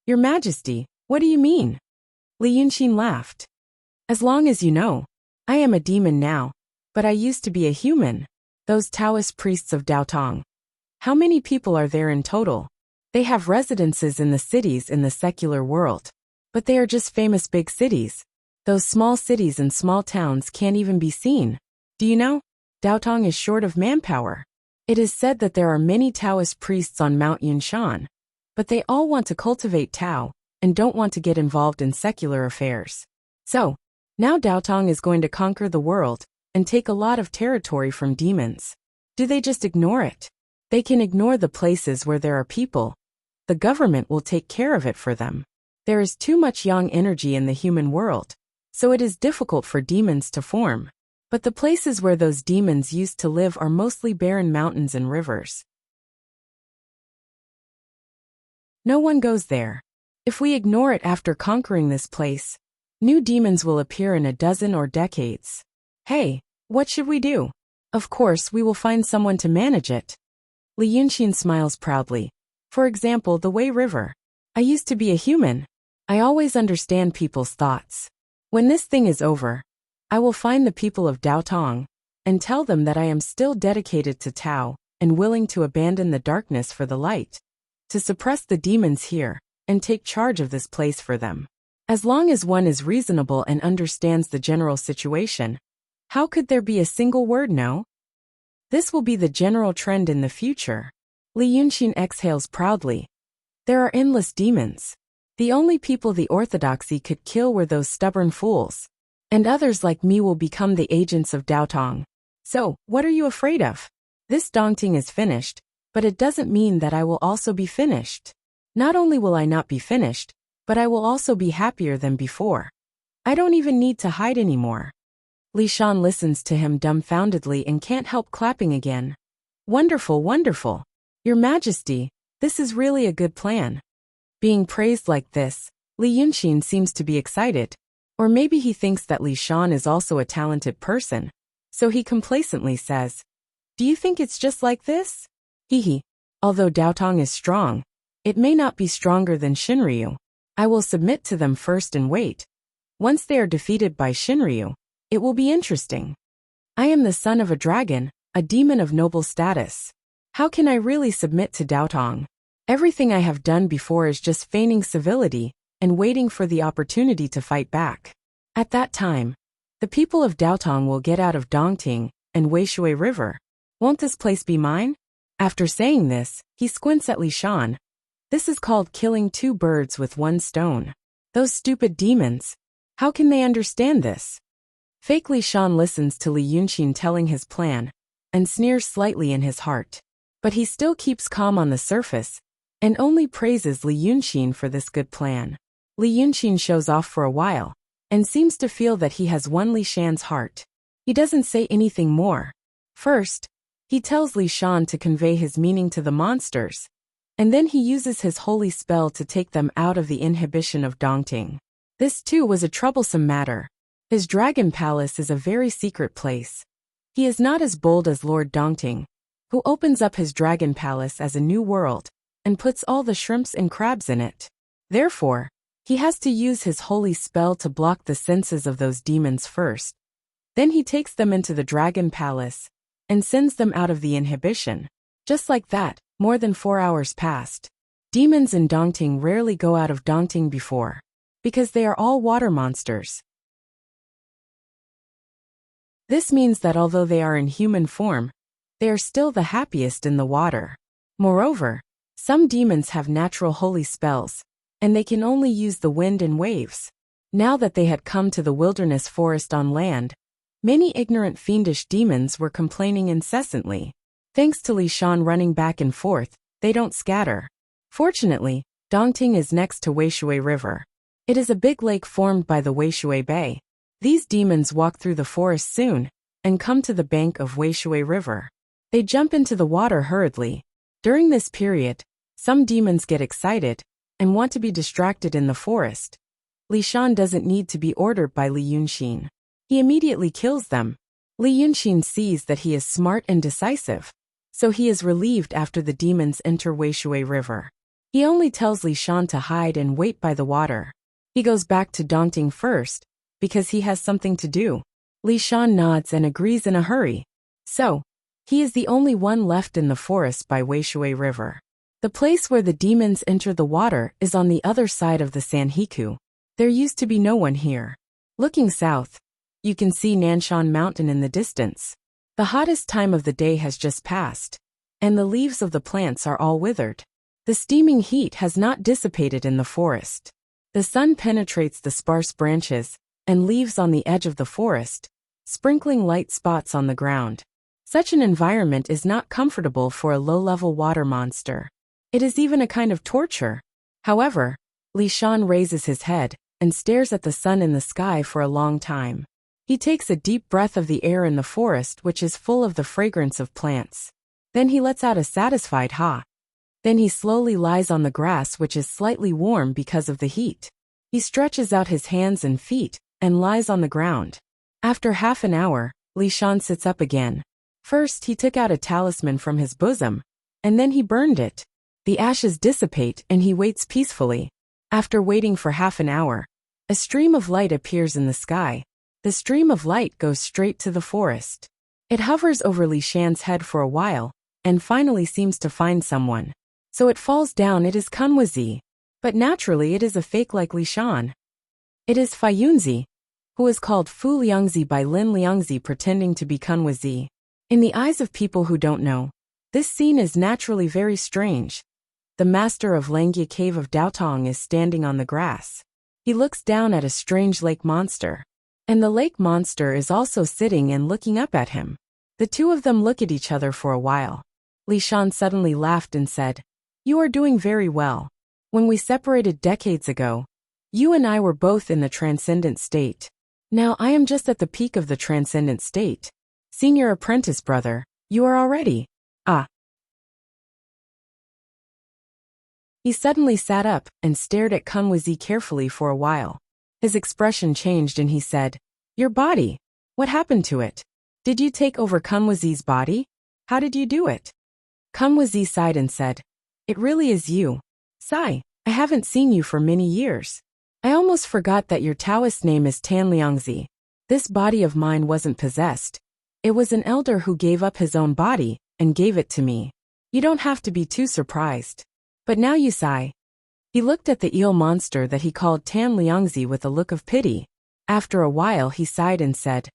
"Your Majesty, what do you mean?" Li Yunqin laughed. "As long as you know, I am a demon now, but I used to be a human. Those Taoist priests of Daotong. How many people are there in total? They have residences in the cities in the secular world. But they are just famous big cities. Those small cities and small towns can't even be seen. Do you know? Daotong is short of manpower. It is said that there are many Taoist priests on Mount Yunshan, but they all want to cultivate Tao and don't want to get involved in secular affairs. So, now Daotong is going to conquer the world and take a lot of territory from demons. Do they just ignore it? They can ignore the places where there are people. The government will take care of it for them. There is too much yang energy in the human world, so it is difficult for demons to form. But the places where those demons used to live are mostly barren mountains and rivers. No one goes there. If we ignore it after conquering this place, new demons will appear in a dozen or decades. Hey, what should we do? Of course, we will find someone to manage it. Li Yunqin smiles proudly. For example, the Wei River. I used to be a human. I always understand people's thoughts. When this thing is over, I will find the people of Daotong and tell them that I am still dedicated to Tao and willing to abandon the darkness for the light, to suppress the demons here and take charge of this place for them. As long as one is reasonable and understands the general situation, how could there be a single word no? This will be the general trend in the future. Li Yunqin exhales proudly. There are endless demons. The only people the orthodoxy could kill were those stubborn fools. And others like me will become the agents of Daotong. So, what are you afraid of? This Dongting is finished, but it doesn't mean that I will also be finished. Not only will I not be finished, but I will also be happier than before. I don't even need to hide anymore. Li Shan listens to him dumbfoundedly and can't help clapping again. Wonderful, wonderful. Your Majesty, this is really a good plan. Being praised like this, Li Yunqin seems to be excited. Or maybe he thinks that Li Shan is also a talented person. So he complacently says, "Do you think it's just like this?" Hee. Although Daotong is strong, it may not be stronger than Shinryu. I will submit to them first and wait. Once they are defeated by Shinryu, it will be interesting. I am the son of a dragon, a demon of noble status. How can I really submit to Daotong? Everything I have done before is just feigning civility and waiting for the opportunity to fight back. At that time, the people of Daotong will get out of Dongting and Weishui River. Won't this place be mine? After saying this, he squints at Li Shan. This is called killing two birds with one stone. Those stupid demons. How can they understand this? Fake Li Shan listens to Li Yunqin telling his plan and sneers slightly in his heart. But he still keeps calm on the surface and only praises Li Yunqin for this good plan. Li Yunqin shows off for a while and seems to feel that he has won Li Shan's heart. He doesn't say anything more. First, he tells Li Shan to convey his meaning to the monsters, and then he uses his holy spell to take them out of the inhibition of Dongting. This too was a troublesome matter. His dragon palace is a very secret place. He is not as bold as Lord Dongting, who opens up his dragon palace as a new world and puts all the shrimps and crabs in it. Therefore, he has to use his holy spell to block the senses of those demons first. Then he takes them into the dragon palace and sends them out of the inhibition. Just like that, more than 4 hours passed. Demons in Dongting rarely go out of Dongting before, because they are all water monsters. This means that although they are in human form, they are still the happiest in the water. Moreover, some demons have natural holy spells, and they can only use the wind and waves. Now that they had come to the wilderness forest on land, Many ignorant fiendish demons were complaining incessantly. Thanks to Li Shan running back and forth, they don't scatter. Fortunately, Dongting is next to Weishui River. It is a big lake formed by the Weishui Bay. These demons walk through the forest soon and come to the bank of Weishui River. They jump into the water hurriedly. During this period, some demons get excited and want to be distracted in the forest. Li Shan doesn't need to be ordered by Li Yunxin. He immediately kills them. Li Yunxin sees that he is smart and decisive, so he is relieved after the demons enter Weishui River. He only tells Li Shan to hide and wait by the water. He goes back to Dongting first, because he has something to do. Li Shan nods and agrees in a hurry. So, he is the only one left in the forest by Weishui River. The place where the demons enter the water is on the other side of the Sanhiku. There used to be no one here. Looking south, you can see Nanshan Mountain in the distance. The hottest time of the day has just passed, and the leaves of the plants are all withered. The steaming heat has not dissipated in the forest. The sun penetrates the sparse branches and leaves on the edge of the forest, sprinkling light spots on the ground. Such an environment is not comfortable for a low-level water monster. It is even a kind of torture. However, Li Shan raises his head and stares at the sun in the sky for a long time. He takes a deep breath of the air in the forest, which is full of the fragrance of plants. Then he lets out a satisfied ha. Then he slowly lies on the grass, which is slightly warm because of the heat. He stretches out his hands and feet and lies on the ground. After half an hour, Li Shan sits up again. First, he took out a talisman from his bosom, and then he burned it. The ashes dissipate and he waits peacefully. After waiting for half an hour, a stream of light appears in the sky. The stream of light goes straight to the forest. It hovers over Li Shan's head for a while, and finally seems to find someone. So it falls down. It is Kunwazi. But naturally it is a fake like Li Shan. It is Fa Yunzi, who is called Fu Liangzi by Lin Liangzi, pretending to be Kunwazi. In the eyes of people who don't know, this scene is naturally very strange. The master of Langya Cave of Daotong is standing on the grass. He looks down at a strange lake monster. And the lake monster is also sitting and looking up at him. The two of them look at each other for a while. Li Shan suddenly laughed and said, "You are doing very well. When we separated decades ago, you and I were both in the transcendent state. Now I am just at the peak of the transcendent state. Senior apprentice brother, you are already. Ah." He suddenly sat up and stared at Kunwazi carefully for a while. His expression changed and he said, "Your body. What happened to it? Did you take over Kunwazi's body? How did you do it?" Kunwazi sighed and said, "It really is you. Sai, I haven't seen you for many years. I almost forgot that your Taoist name is Tanliangzi. This body of mine wasn't possessed. It was an elder who gave up his own body and gave it to me. You don't have to be too surprised. But now you sigh." He looked at the eel monster that he called Tan Liangzi with a look of pity. After a while he sighed and said,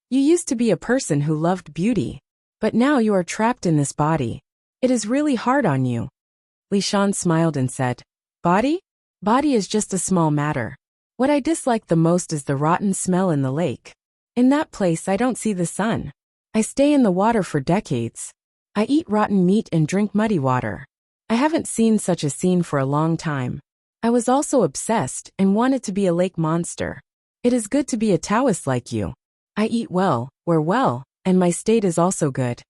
"You used to be a person who loved beauty. But now you are trapped in this body. It is really hard on you." Li Shan smiled and said, "Body? Body is just a small matter. What I dislike the most is the rotten smell in the lake. In that place I don't see the sun. I stay in the water for decades. I eat rotten meat and drink muddy water. I haven't seen such a scene for a long time. I was also obsessed and wanted to be a lake monster. It is good to be a Taoist like you. I eat well, wear well, and my state is also good."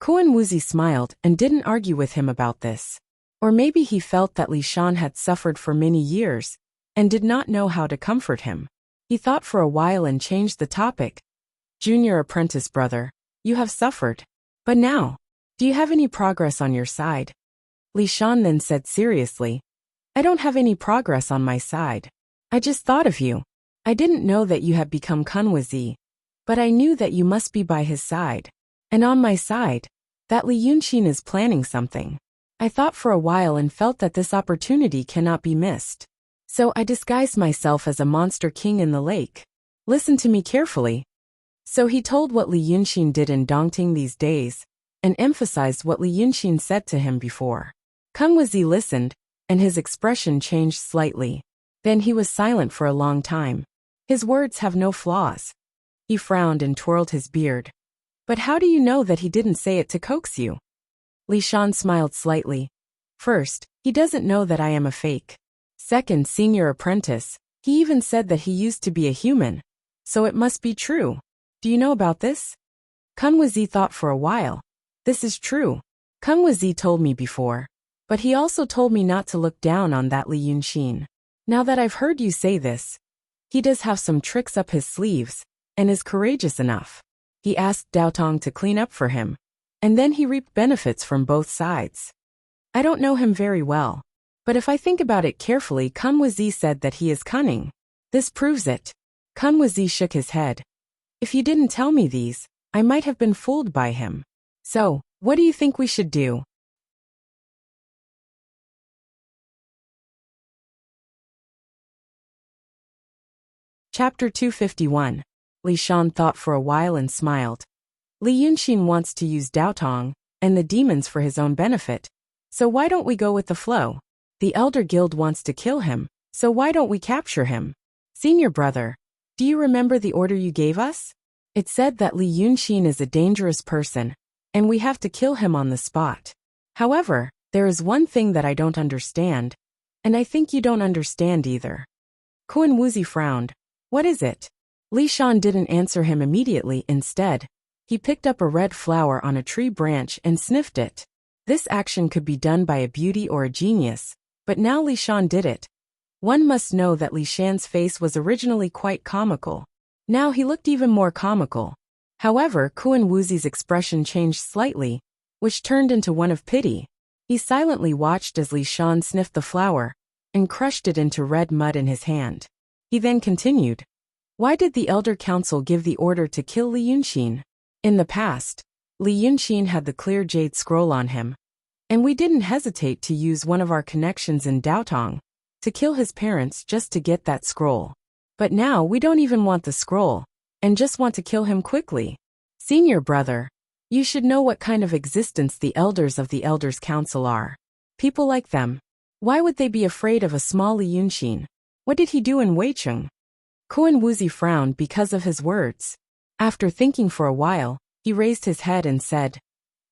Kuan Wuzi smiled and didn't argue with him about this. Or maybe he felt that Li Shan had suffered for many years and did not know how to comfort him. He thought for a while and changed the topic. "Junior apprentice brother, you have suffered. But now, do you have any progress on your side?" Li Shan then said seriously, "I don't have any progress on my side. I just thought of you. I didn't know that you had become Kunwazi, but I knew that you must be by his side. And on my side, that Li Yunxin is planning something. I thought for a while and felt that this opportunity cannot be missed. So I disguised myself as a monster king in the lake. Listen to me carefully." So he told what Li Yunxin did in Dongting these days, and emphasized what Li Yunxin said to him before. Kunwazi listened, and his expression changed slightly. Then he was silent for a long time. His words have no flaws. He frowned and twirled his beard. But how do you know that he didn't say it to coax you? Li Shan smiled slightly. First, he doesn't know that I am a fake. Second, senior apprentice, he even said that he used to be a human. So it must be true. Do you know about this? Kun Wuzi thought for a while. This is true. Kun Wuzi told me before. But he also told me not to look down on that Li Yunxin. Now that I've heard you say this, he does have some tricks up his sleeves, and is courageous enough. He asked Dao Tong to clean up for him, and then he reaped benefits from both sides. I don't know him very well, but if I think about it carefully, Kun Wuzi said that he is cunning. This proves it. Kun Wuzi shook his head. If you didn't tell me these, I might have been fooled by him. So, what do you think we should do? Chapter 251. Li Shan thought for a while and smiled. Li Yunxin wants to use Dao Tong and the demons for his own benefit. So why don't we go with the flow? The Elder Guild wants to kill him, so why don't we capture him? Senior brother, do you remember the order you gave us? It said that Li Yunxin is a dangerous person, and we have to kill him on the spot. However, there is one thing that I don't understand, and I think you don't understand either. Kun Wuzi frowned. What is it? Li Shan didn't answer him immediately. Instead, he picked up a red flower on a tree branch and sniffed it. This action could be done by a beauty or a genius, but now Li Shan did it. One must know that Li Shan's face was originally quite comical. Now he looked even more comical. However, Kun Wuzi's expression changed slightly, which turned into one of pity. He silently watched as Li Shan sniffed the flower and crushed it into red mud in his hand. He then continued. Why did the Elder Council give the order to kill Li Yunxin? In the past, Li Yunxin had the clear jade scroll on him, and we didn't hesitate to use one of our connections in Dao Tong to kill his parents just to get that scroll. But now we don't even want the scroll, and just want to kill him quickly. Senior brother, you should know what kind of existence the elders of the Elders Council are. People like them. Why would they be afraid of a small Li Yunxin? What did he do in Weicheng? Kun Wuzi frowned because of his words. After thinking for a while, he raised his head and said,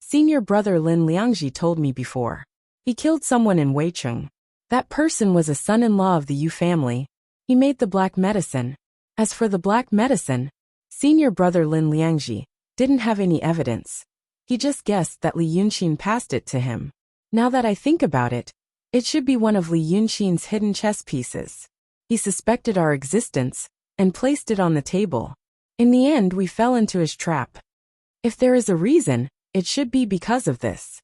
Senior brother Lin Liangji told me before. He killed someone in Weicheng. That person was a son-in-law of the Yu family. He made the black medicine. As for the black medicine, senior brother Lin Liangji didn't have any evidence. He just guessed that Li Yunxin passed it to him. Now that I think about it, it should be one of Li Yunxin's hidden chess pieces. He suspected our existence and placed it on the table. In the end, we fell into his trap. If there is a reason, it should be because of this.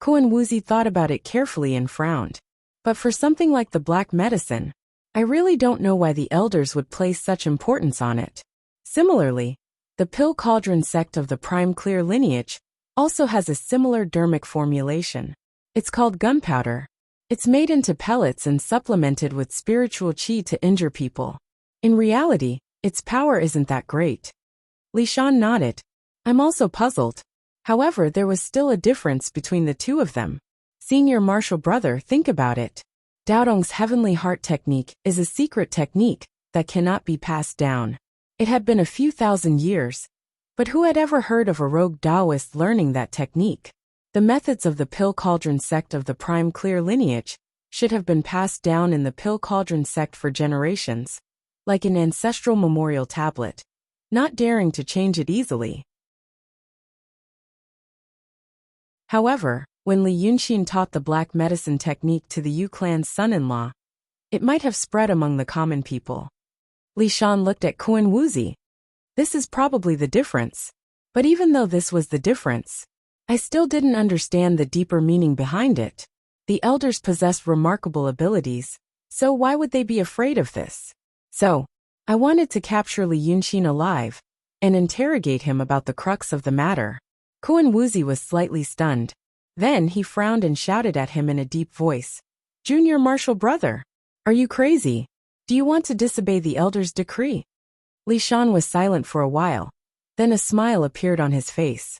Kun Wuzi thought about it carefully and frowned. But for something like the black medicine, I really don't know why the elders would place such importance on it. Similarly, the pill cauldron sect of the prime clear lineage also has a similar dermic formulation. It's called gunpowder. It's made into pellets and supplemented with spiritual qi to injure people. In reality, its power isn't that great. Li Shan nodded. I'm also puzzled. However, there was still a difference between the two of them. Senior martial brother, think about it. Dao Tong's heavenly heart technique is a secret technique that cannot be passed down. It had been a few thousand years, but who had ever heard of a rogue Taoist learning that technique? The methods of the pill cauldron sect of the prime clear lineage should have been passed down in the pill cauldron sect for generations, like an ancestral memorial tablet, not daring to change it easily. However, when Li Yunxin taught the black medicine technique to the Yu clan's son-in-law, it might have spread among the common people. Li Shan looked at Kun Wuzi. This is probably the difference. But even though this was the difference, I still didn't understand the deeper meaning behind it. The elders possessed remarkable abilities, so why would they be afraid of this? So, I wanted to capture Li Yunxin alive and interrogate him about the crux of the matter. Kun Wuzi was slightly stunned. Then he frowned and shouted at him in a deep voice. Junior martial brother, are you crazy? Do you want to disobey the elder's decree? Li Shan was silent for a while. Then a smile appeared on his face.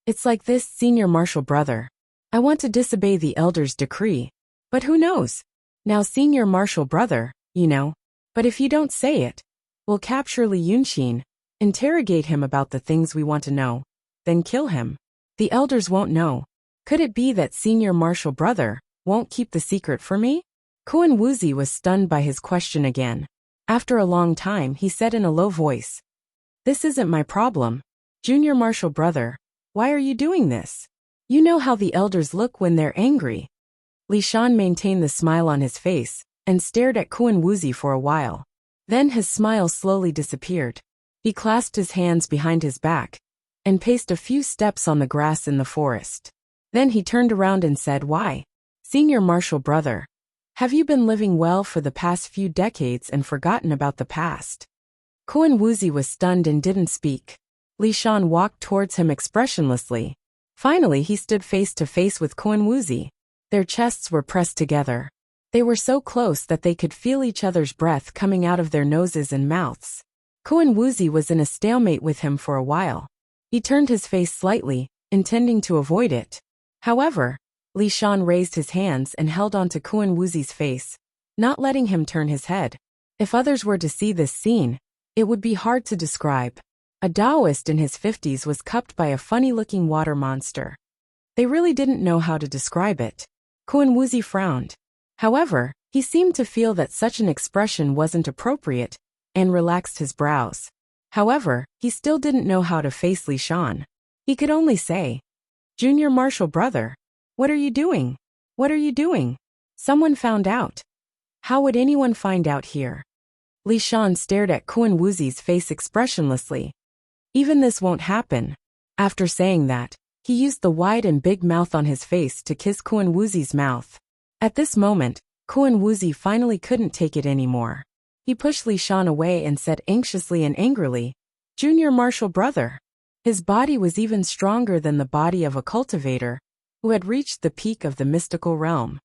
It's like this, senior martial brother. I want to disobey the elder's decree. But who knows? Now senior martial brother, you know. But if you don't say it, we'll capture Li Yunxin, Interrogate him about the things we want to know, then kill him. The elders won't know. Could it be that senior martial brother won't keep the secret for me? Kuan Wuzi was stunned by his question again. After a long time, he said in a low voice, "This isn't my problem. Junior martial brother, why are you doing this? You know how the elders look when they're angry." Li Shan maintained the smile on his face and stared at Kuan Wuzi for a while. Then his smile slowly disappeared. He clasped his hands behind his back and paced a few steps on the grass in the forest. Then he turned around and said, "Why? Senior martial brother, have you been living well for the past few decades and forgotten about the past?" Kuan Wuzi was stunned and didn't speak. Li Shan walked towards him expressionlessly. Finally, he stood face to face with Kuan Wuzi. Their chests were pressed together. They were so close that they could feel each other's breath coming out of their noses and mouths. Kuan Wuzi was in a stalemate with him for a while. He turned his face slightly, intending to avoid it. However, Li Shan raised his hands and held onto Kuan Wuzi's face, not letting him turn his head. If others were to see this scene, it would be hard to describe. A Taoist in his 50s was cupped by a funny-looking water monster. They really didn't know how to describe it. Kuan Wuzi frowned. However, he seemed to feel that such an expression wasn't appropriate, and relaxed his brows. However, he still didn't know how to face Li Shan. He could only say, "Junior martial brother, what are you doing? What are you doing? Someone found out." How would anyone find out here? Li Shan stared at Kuan Wuzi's face expressionlessly. Even this won't happen. After saying that, he used the wide and big mouth on his face to kiss Kuan Wuzi's mouth. At this moment, Kuan Wuzi finally couldn't take it anymore. He pushed Li Shan away and said anxiously and angrily, "Junior martial brother." His body was even stronger than the body of a cultivator who had reached the peak of the mystical realm.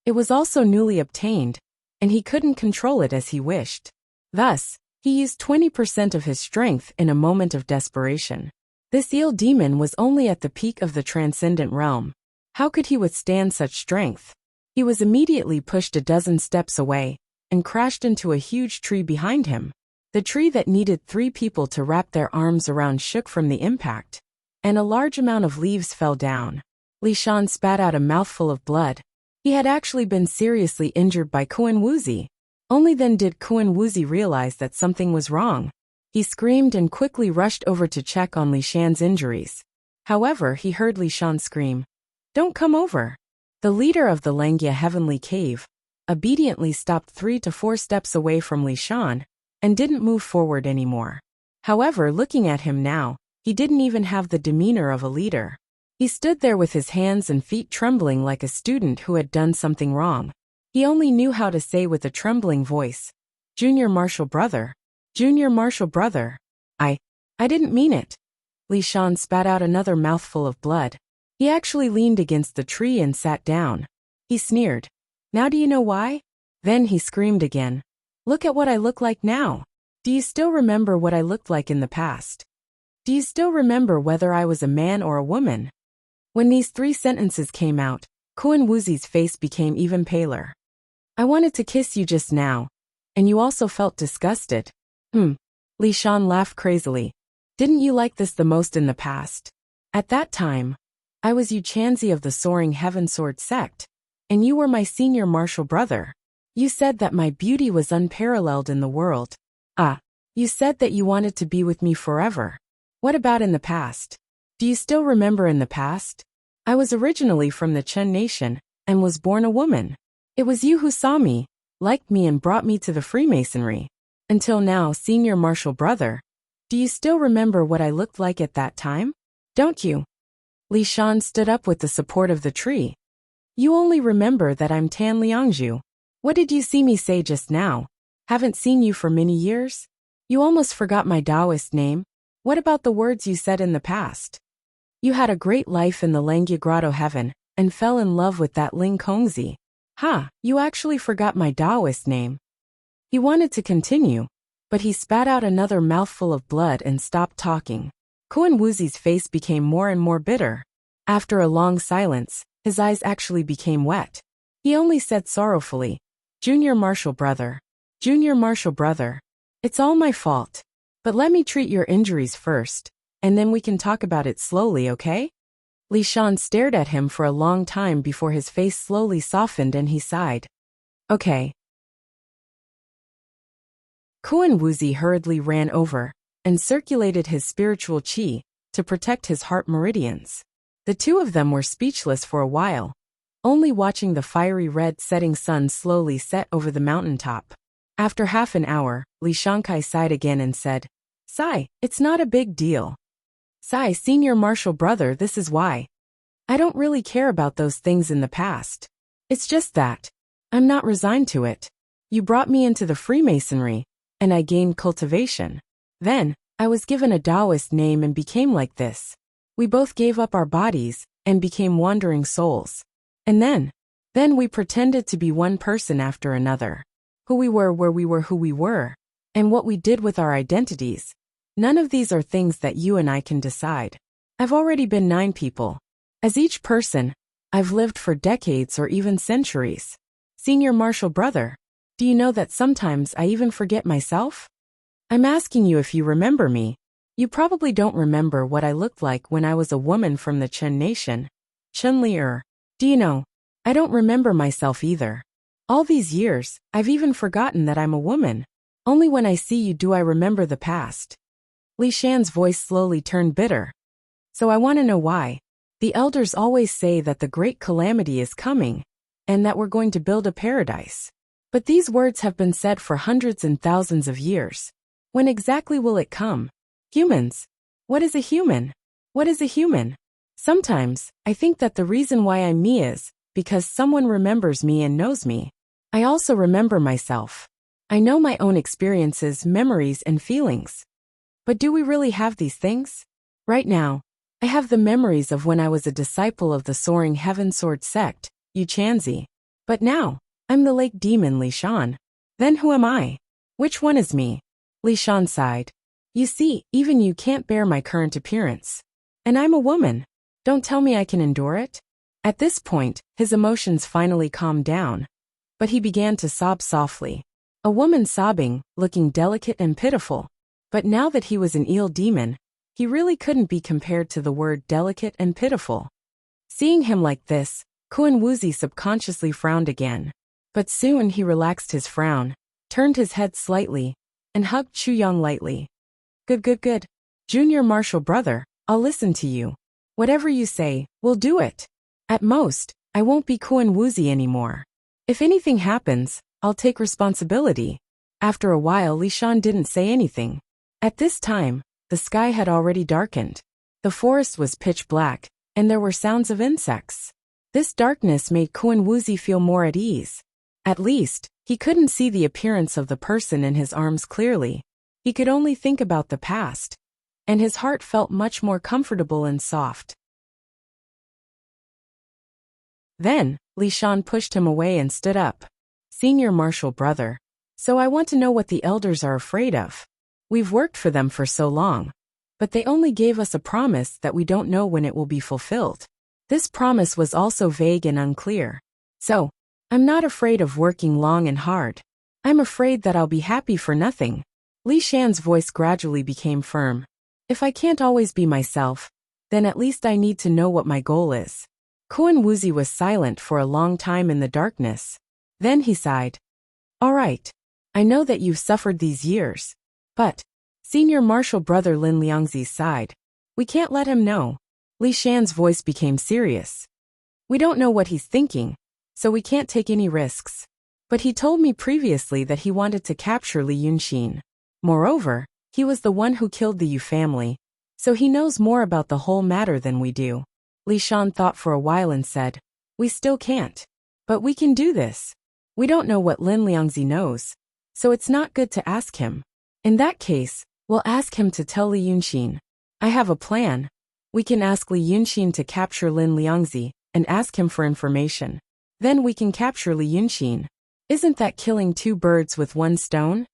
It was also newly obtained, and he couldn't control it as he wished. Thus, he used 20% of his strength in a moment of desperation. This eel demon was only at the peak of the transcendent realm. How could he withstand such strength? He was immediately pushed a dozen steps away and crashed into a huge tree behind him. The tree that needed 3 people to wrap their arms around shook from the impact, and a large amount of leaves fell down. Li Shan spat out a mouthful of blood. He had actually been seriously injured by Kuan Wuzi. Only then did Kuan Wuzi realize that something was wrong. He screamed and quickly rushed over to check on Li Shan's injuries. However, he heard Li Shan scream, "Don't come over." The leader of the Langya Heavenly Cave obediently stopped 3 to 4 steps away from Li Shan and didn't move forward anymore. However, looking at him now, he didn't even have the demeanor of a leader. He stood there with his hands and feet trembling like a student who had done something wrong. He only knew how to say with a trembling voice, "Junior martial brother. Junior martial brother. I didn't mean it." Li Shan spat out another mouthful of blood. He actually leaned against the tree and sat down. He sneered, "Now do you know why?" Then he screamed again, "Look at what I look like now. Do you still remember what I looked like in the past? Do you still remember whether I was a man or a woman?" When these 3 sentences came out, Kuan Wuzi's face became even paler. "I wanted to kiss you just now, and you also felt disgusted." Li Shan laughed crazily. "Didn't you like this the most in the past? At that time, I was Yu Chanzi of the Soaring Heaven Sword sect, and you were my senior martial brother. You said that my beauty was unparalleled in the world. You said that you wanted to be with me forever. What about in the past? Do you still remember in the past? I was originally from the Chen nation, and was born a woman. It was you who saw me, liked me and brought me to the Freemasonry. Until now, senior martial brother. Do you still remember what I looked like at that time? Don't you?" Li Shan stood up with the support of the tree. "You only remember that I'm Tan Liangzhu. What did you see me say just now? Haven't seen you for many years? You almost forgot my Taoist name. What about the words you said in the past? You had a great life in the Langya Grotto heaven, and fell in love with that Ling Kongzi. You actually forgot my Taoist name." He wanted to continue, but he spat out another mouthful of blood and stopped talking. Kuan Wuzi's face became more and more bitter. After a long silence, his eyes actually became wet. He only said sorrowfully, "Junior martial brother. Junior martial brother. It's all my fault. But let me treat your injuries first, and then we can talk about it slowly, okay? Li Shan stared at him for a long time before his face slowly softened and he sighed. Okay. Kuan Wuzi hurriedly ran over and circulated his spiritual qi to protect his heart meridians. The two of them were speechless for a while, only watching the fiery red setting sun slowly set over the mountaintop. After half an hour, Li Shankai sighed again and said, Sai, it's not a big deal. Sai, senior martial brother, this is why. I don't really care about those things in the past. It's just that I'm not resigned to it. You brought me into the Freemasonry, and I gained cultivation. Then, I was given a Taoist name and became like this. We both gave up our bodies and became wandering souls. And then we pretended to be one person after another. Who we were, where we were, who we were, and what we did with our identities. None of these are things that you and I can decide. I've already been 9 people. As each person, I've lived for decades or even centuries. Senior martial brother, do you know that sometimes I even forget myself? I'm asking you if you remember me. You probably don't remember what I looked like when I was a woman from the Chen nation. Chen Li. Do you know? I don't remember myself either. All these years, I've even forgotten that I'm a woman. Only when I see you do I remember the past. Li Shan's voice slowly turned bitter. So I want to know why. The elders always say that the great calamity is coming, and that we're going to build a paradise. But these words have been said for hundreds and thousands of years. When exactly will it come? Humans. What is a human? What is a human? Sometimes, I think that the reason why I'm me is because someone remembers me and knows me. I also remember myself. I know my own experiences, memories, and feelings. But do we really have these things? Right now, I have the memories of when I was a disciple of the Soaring Heaven Sword sect, Yu Chanzi. But now, I'm the lake demon Li Shan. Then who am I? Which one is me? Li Shan sighed. You see, even you can't bear my current appearance. And I'm a woman. Don't tell me I can endure it. At this point, his emotions finally calmed down. But he began to sob softly. A woman sobbing, looking delicate and pitiful. But now that he was an eel demon, he really couldn't be compared to the word delicate and pitiful. Seeing him like this, Kuan Wuzi subconsciously frowned again. But soon he relaxed his frown, turned his head slightly, and hugged Chu Yang lightly. Good. Junior martial brother, I'll listen to you. Whatever you say, we'll do it. At most, I won't be Kuan Wuzi anymore. If anything happens, I'll take responsibility. After a while, Li Shan didn't say anything. At this time, the sky had already darkened. The forest was pitch black, and there were sounds of insects. This darkness made Kuan Wuzi feel more at ease. At least, he couldn't see the appearance of the person in his arms clearly. He could only think about the past, and his heart felt much more comfortable and soft. Then, Li Shan pushed him away and stood up. Senior martial brother, so I want to know what the elders are afraid of. We've worked for them for so long, but they only gave us a promise that we don't know when it will be fulfilled. This promise was also vague and unclear. So, I'm not afraid of working long and hard. I'm afraid that I'll be happy for nothing. Li Shan's voice gradually became firm. If I can't always be myself, then at least I need to know what my goal is. Kuan Wuzi was silent for a long time in the darkness. Then he sighed. All right. I know that you've suffered these years. But, senior martial brother Lin Liangzi sighed. We can't let him know. Li Shan's voice became serious. We don't know what he's thinking, so we can't take any risks. But he told me previously that he wanted to capture Li Yunxin. Moreover, he was the one who killed the Yu family, so he knows more about the whole matter than we do. Li Shan thought for a while and said, we still can't. But we can do this. We don't know what Lin Liangzi knows, so it's not good to ask him. In that case, we'll ask him to tell Li Yunxin. I have a plan. We can ask Li Yunxin to capture Lin Liangzi and ask him for information. Then we can capture Li Yunxin. Isn't that killing 2 birds with 1 stone?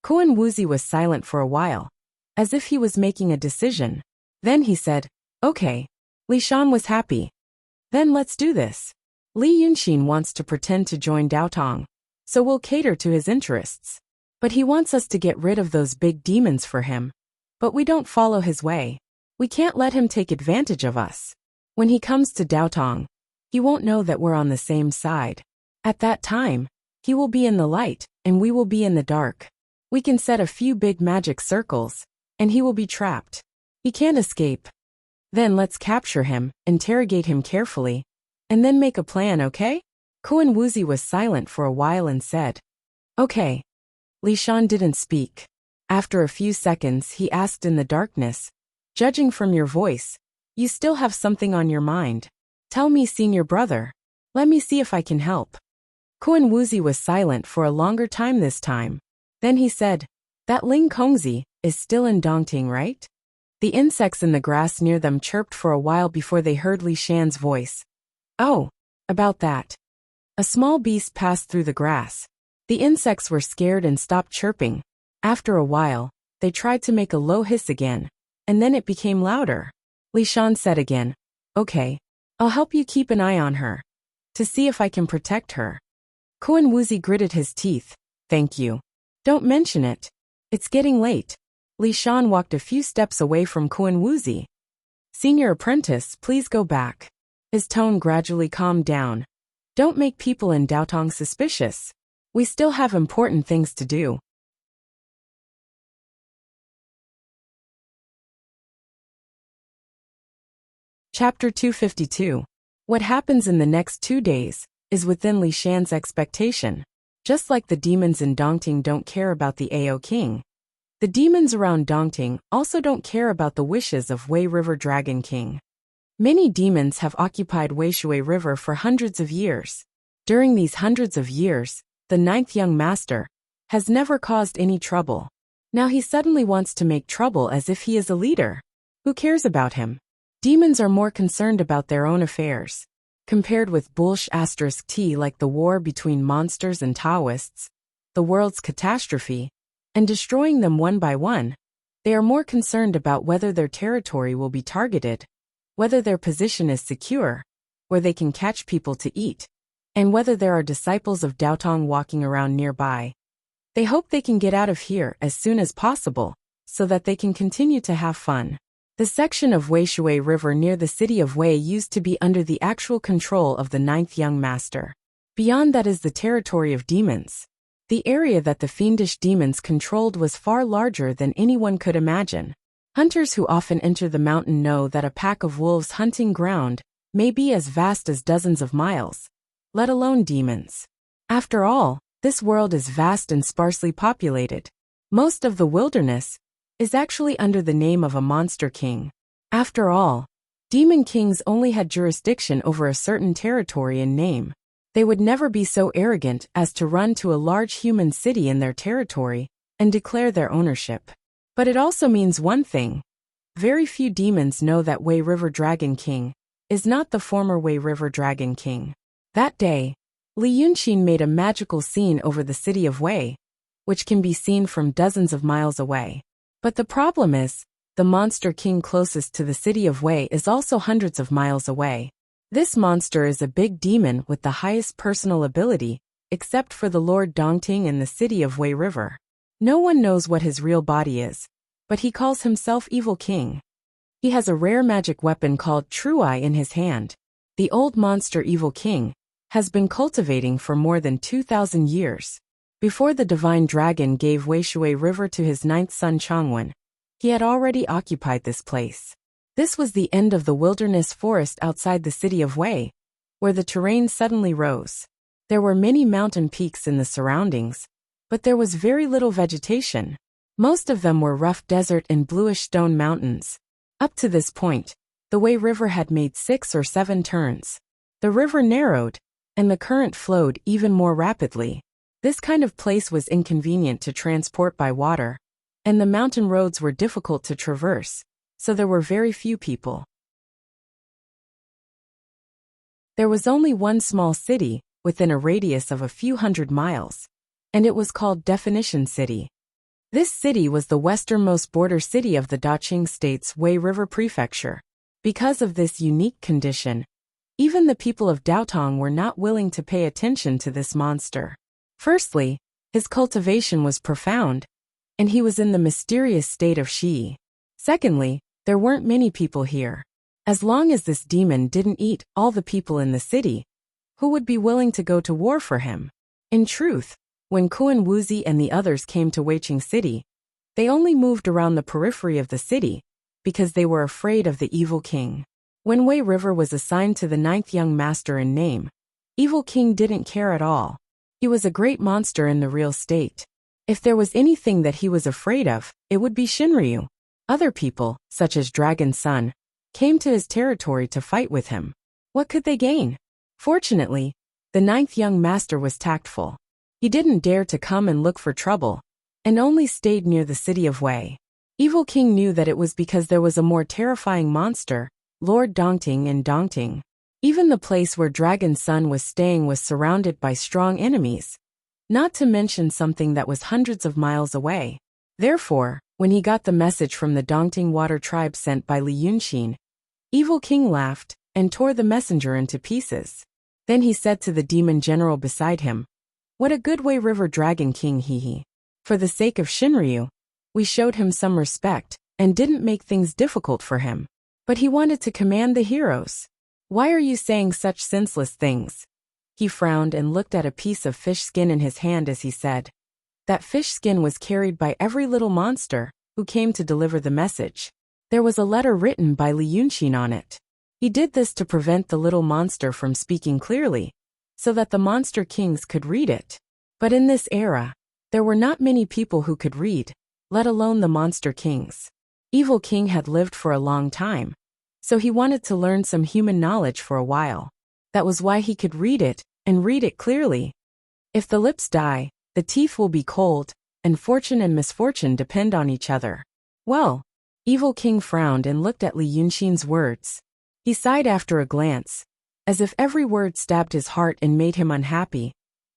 Kuan Wuzi was silent for a while, as if he was making a decision. Then he said, okay. Li Shan was happy. Then let's do this. Li Yunxin wants to pretend to join Daotong, so we'll cater to his interests. But he wants us to get rid of those big demons for him. But we don't follow his way. We can't let him take advantage of us. When he comes to Daotong, he won't know that we're on the same side. At that time, he will be in the light, and we will be in the dark. We can set a few big magic circles, and he will be trapped. He can't escape. Then let's capture him, interrogate him carefully, and then make a plan, okay? Kuan Wuxia was silent for a while and said, "Okay." Li Shan didn't speak. After a few seconds, he asked in the darkness, "Judging from your voice, you still have something on your mind. Tell me, senior brother. Let me see if I can help." Kuan Wuxia was silent for a longer time this time. Then he said, "That Ling Kongzi is still in Dongting, right?" The insects in the grass near them chirped for a while before they heard Li Shan's voice. "Oh, about that." A small beast passed through the grass. The insects were scared and stopped chirping. After a while, they tried to make a low hiss again, and then it became louder. Li Shan said again, "Okay, I'll help you keep an eye on her, to see if I can protect her." Kuan Wuxia gritted his teeth. "Thank you. Don't mention it. It's getting late." Li Shan walked a few steps away from Kuan Wuxia. "Senior apprentice, please go back." His tone gradually calmed down. "Don't make people in Daotong suspicious. We still have important things to do." Chapter 252. What happens in the next 2 days is within Li Shan's expectation. Just like the demons in Dongting don't care about the Ao King, the demons around Dongting also don't care about the wishes of Wei River Dragon King. Many demons have occupied Weishui River for hundreds of years. During these hundreds of years, the 9th young master has never caused any trouble. Now he suddenly wants to make trouble as if he is a leader. Who cares about him? Demons are more concerned about their own affairs. Compared with T like the war between monsters and Taoists, the world's catastrophe, and destroying them one by one, they are more concerned about whether their territory will be targeted, whether their position is secure, where they can catch people to eat, and whether there are disciples of Daotong walking around nearby. They hope they can get out of here as soon as possible, so that they can continue to have fun. The section of Weishui River near the city of Wei used to be under the actual control of the 9th young master. Beyond that is the territory of demons. The area that the fiendish demons controlled was far larger than anyone could imagine. Hunters who often enter the mountain know that a pack of wolves hunting ground may be as vast as dozens of miles, let alone demons. After all, this world is vast and sparsely populated. Most of the wilderness is actually under the name of a monster king. After all, demon kings only had jurisdiction over a certain territory in name. They would never be so arrogant as to run to a large human city in their territory and declare their ownership. But it also means one thing. Very few demons know that Wei River Dragon King is not the former Wei River Dragon King. That day, Li Yunqin made a magical scene over the city of Wei, which can be seen from dozens of miles away. But the problem is, the monster king closest to the city of Wei is also hundreds of miles away. This monster is a big demon with the highest personal ability, except for the Lord Dongting in the city of Wei River. No one knows what his real body is, but he calls himself Evil King. He has a rare magic weapon called True Eye in his hand. The old monster Evil King has been cultivating for more than 2,000 years. Before the divine dragon gave Weishui River to his 9th son Changwen, he had already occupied this place. This was the end of the wilderness forest outside the city of Wei, where the terrain suddenly rose. There were many mountain peaks in the surroundings, but there was very little vegetation. Most of them were rough desert and bluish stone mountains. Up to this point, the Wei River had made 6 or 7 turns. The river narrowed, and the current flowed even more rapidly. This kind of place was inconvenient to transport by water, and the mountain roads were difficult to traverse, so there were very few people. There was only one small city, within a radius of a few hundred miles, and it was called Definition City. This city was the westernmost border city of the Daqing State's Wei River Prefecture. Because of this unique condition, even the people of Daotong were not willing to pay attention to this monster. Firstly, His cultivation was profound, and he was in the mysterious state of Shi. Secondly, there weren't many people here. As long as this demon didn't eat all the people in the city, who would be willing to go to war for him? In truth, when Kuan Wuzi and the others came to Weiqing City, they only moved around the periphery of the city because they were afraid of the evil king. When Wei River was assigned to the 9th young master in name, Evil King didn't care at all. He was a great monster in the real state. If there was anything that he was afraid of, it would be Shinryu. Other people, such as Dragon Sun, came to his territory to fight with him. What could they gain? Fortunately, the 9th young master was tactful. He didn't dare to come and look for trouble, and only stayed near the city of Wei. Evil King knew that it was because there was a more terrifying monster, Lord Dongting in Dongting. Even the place where Dragon Sun was staying was surrounded by strong enemies, not to mention something that was hundreds of miles away. Therefore, when he got the message from the Dongting water tribe sent by Li Yunxin, Evil King laughed and tore the messenger into pieces. Then he said to the demon general beside him, "What a good Wei River Dragon King, he. For the sake of Shinryu, we showed him some respect and didn't make things difficult for him. But he wanted to command the heroes. Why are you saying such senseless things?" He frowned and looked at a piece of fish skin in his hand as he said, "That fish skin was carried by every little monster who came to deliver the message. There was a letter written by Li Yunxin on it. He did this to prevent the little monster from speaking clearly, so that the monster kings could read it. But in this era, there were not many people who could read, let alone the monster kings. Evil King had lived for a long time, so he wanted to learn some human knowledge for a while. That was why he could read it, and read it clearly. If the lips die, the teeth will be cold, and fortune and misfortune depend on each other." Well, Evil King frowned and looked at Li Yunxin's words. He sighed after a glance, as if every word stabbed his heart and made him unhappy.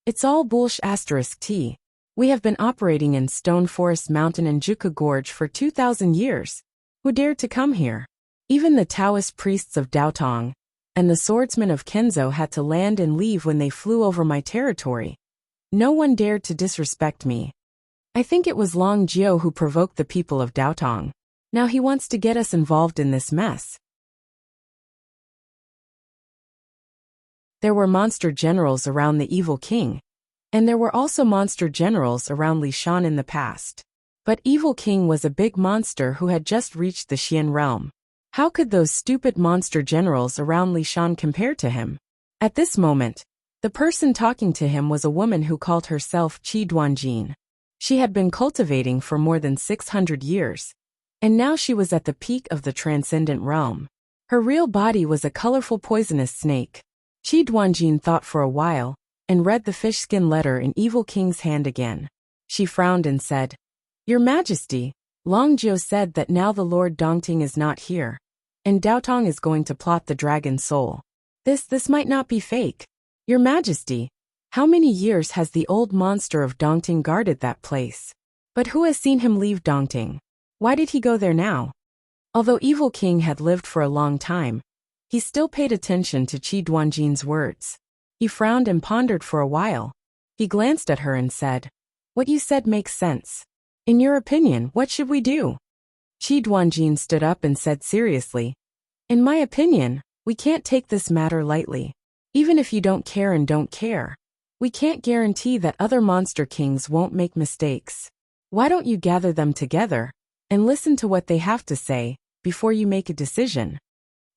"It's all bullsh*t. We have been operating in Stone Forest Mountain and Juka Gorge for 2,000 years. Who dared to come here? Even the Taoist priests of Daotong and the swordsmen of Kenzo had to land and leave when they flew over my territory. No one dared to disrespect me. I think it was Long Jiao who provoked the people of Daotong. Now he wants to get us involved in this mess." There were monster generals around the Evil King, and there were also monster generals around Li Shan in the past. But Evil King was a big monster who had just reached the Xian realm. How could those stupid monster generals around Li Shan compare to him? At this moment, the person talking to him was a woman who called herself Qi Duanjin. She had been cultivating for more than 600 years, and now she was at the peak of the transcendent realm. Her real body was a colorful poisonous snake. Qi Duanjin thought for a while, and read the fish skin letter in Evil King's hand again. She frowned and said, "Your Majesty, Long Jiao said that now the Lord Dongting is not here, and Daotong is going to plot the dragon soul. This might not be fake. Your Majesty, how many years has the old monster of Dongting guarded that place? But who has seen him leave Dongting? Why did he go there now?" Although Evil King had lived for a long time, he still paid attention to Qi Duanjin's words. He frowned and pondered for a while. He glanced at her and said, "What you said makes sense. In your opinion, what should we do?" Qi Duanjin stood up and said seriously, "In my opinion, we can't take this matter lightly. Even if you don't care, we can't guarantee that other monster kings won't make mistakes. Why don't you gather them together and listen to what they have to say before you make a decision?"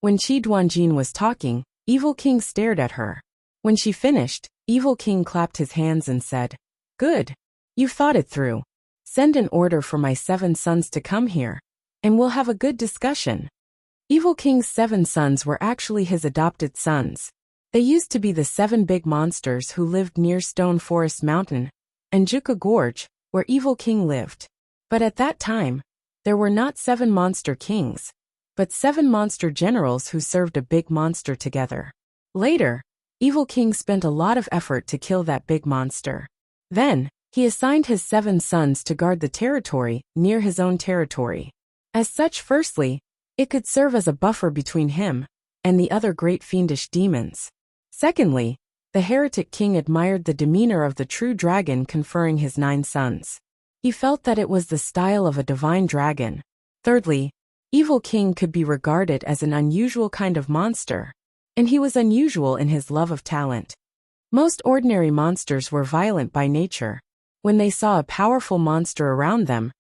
When Qi Duanjin was talking, Evil King stared at her. When she finished, Evil King clapped his hands and said, "Good. You've thought it through. Send an order for my 7 sons to come here, and we'll have a good discussion." Evil King's 7 sons were actually his adopted sons. They used to be the 7 big monsters who lived near Stone Forest Mountain and Juka Gorge, where Evil King lived. But at that time, there were not 7 monster kings, but 7 monster generals who served a big monster together. Later, Evil King spent a lot of effort to kill that big monster. Then, he assigned his 7 sons to guard the territory near his own territory. As such, firstly, it could serve as a buffer between him and the other great fiendish demons. Secondly, The heretic king admired the demeanor of the true dragon conferring his 9 sons. He felt that it was the style of a divine dragon. Thirdly, evil king could be regarded as an unusual kind of monster. And he was unusual in his love of talent. Most ordinary monsters were violent by nature. When they saw a powerful monster around them,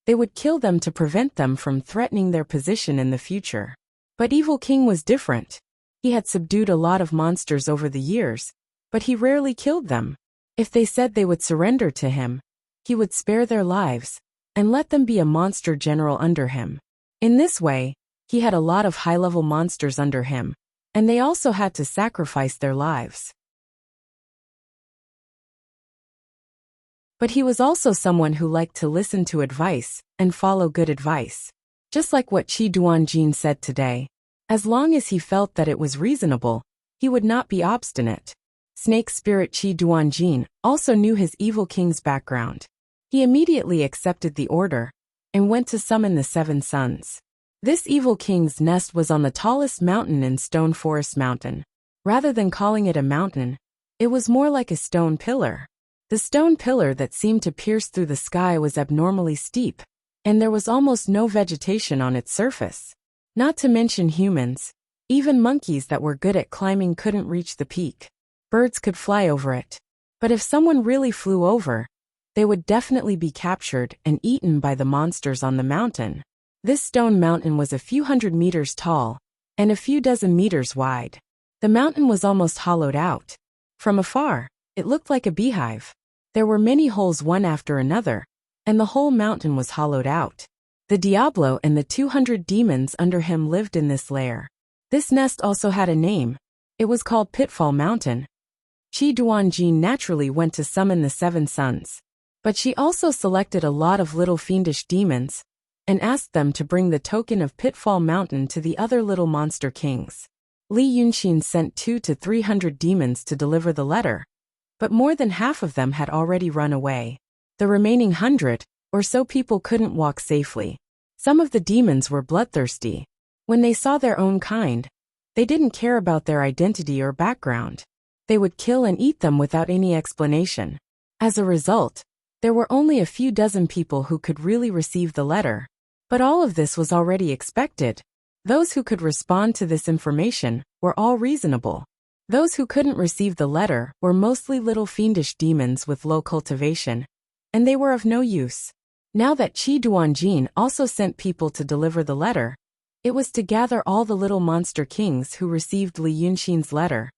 they would kill them to prevent them from threatening their position in the future. But Evil King was different. He had subdued a lot of monsters over the years, but he rarely killed them. If they said they would surrender to him, he would spare their lives and let them be a monster general under him. In this way, he had a lot of high-level monsters under him, and they also had to sacrifice their lives. But he was also someone who liked to listen to advice and follow good advice. Just like what Qi Duanjin said today. As long as he felt that it was reasonable, he would not be obstinate. Snake spirit Qi Duanjin also knew his evil king's background. He immediately accepted the order and went to summon the 7 sons. This evil king's nest was on the tallest mountain in Stone Forest Mountain. Rather than calling it a mountain, it was more like a stone pillar. The stone pillar that seemed to pierce through the sky was abnormally steep, and there was almost no vegetation on its surface. Not to mention humans, even monkeys that were good at climbing couldn't reach the peak. Birds could fly over it. But if someone really flew over, they would definitely be captured and eaten by the monsters on the mountain. This stone mountain was a few hundred meters tall and a few dozen meters wide. The mountain was almost hollowed out. From afar, it looked like a beehive. There were many holes one after another, and the whole mountain was hollowed out. The Diablo and the 200 demons under him lived in this lair. This nest also had a name. It was called Pitfall Mountain. Qi Duanjin naturally went to summon the 7 sons. But she also selected a lot of little fiendish demons and asked them to bring the token of Pitfall Mountain to the other little monster kings. Li Yunxin sent 200 to 300 demons to deliver the letter, but more than half of them had already run away. The remaining 100 or so people couldn't walk safely. Some of the demons were bloodthirsty. When they saw their own kind, they didn't care about their identity or background. They would kill and eat them without any explanation. As a result, there were only a few dozen people who could really receive the letter. But all of this was already expected. Those who could respond to this information were all reasonable. Those who couldn't receive the letter were mostly little fiendish demons with low cultivation, and they were of no use. Now that Qi Duanjin also sent people to deliver the letter, it was to gather all the little monster kings who received Li Yunxin's letter,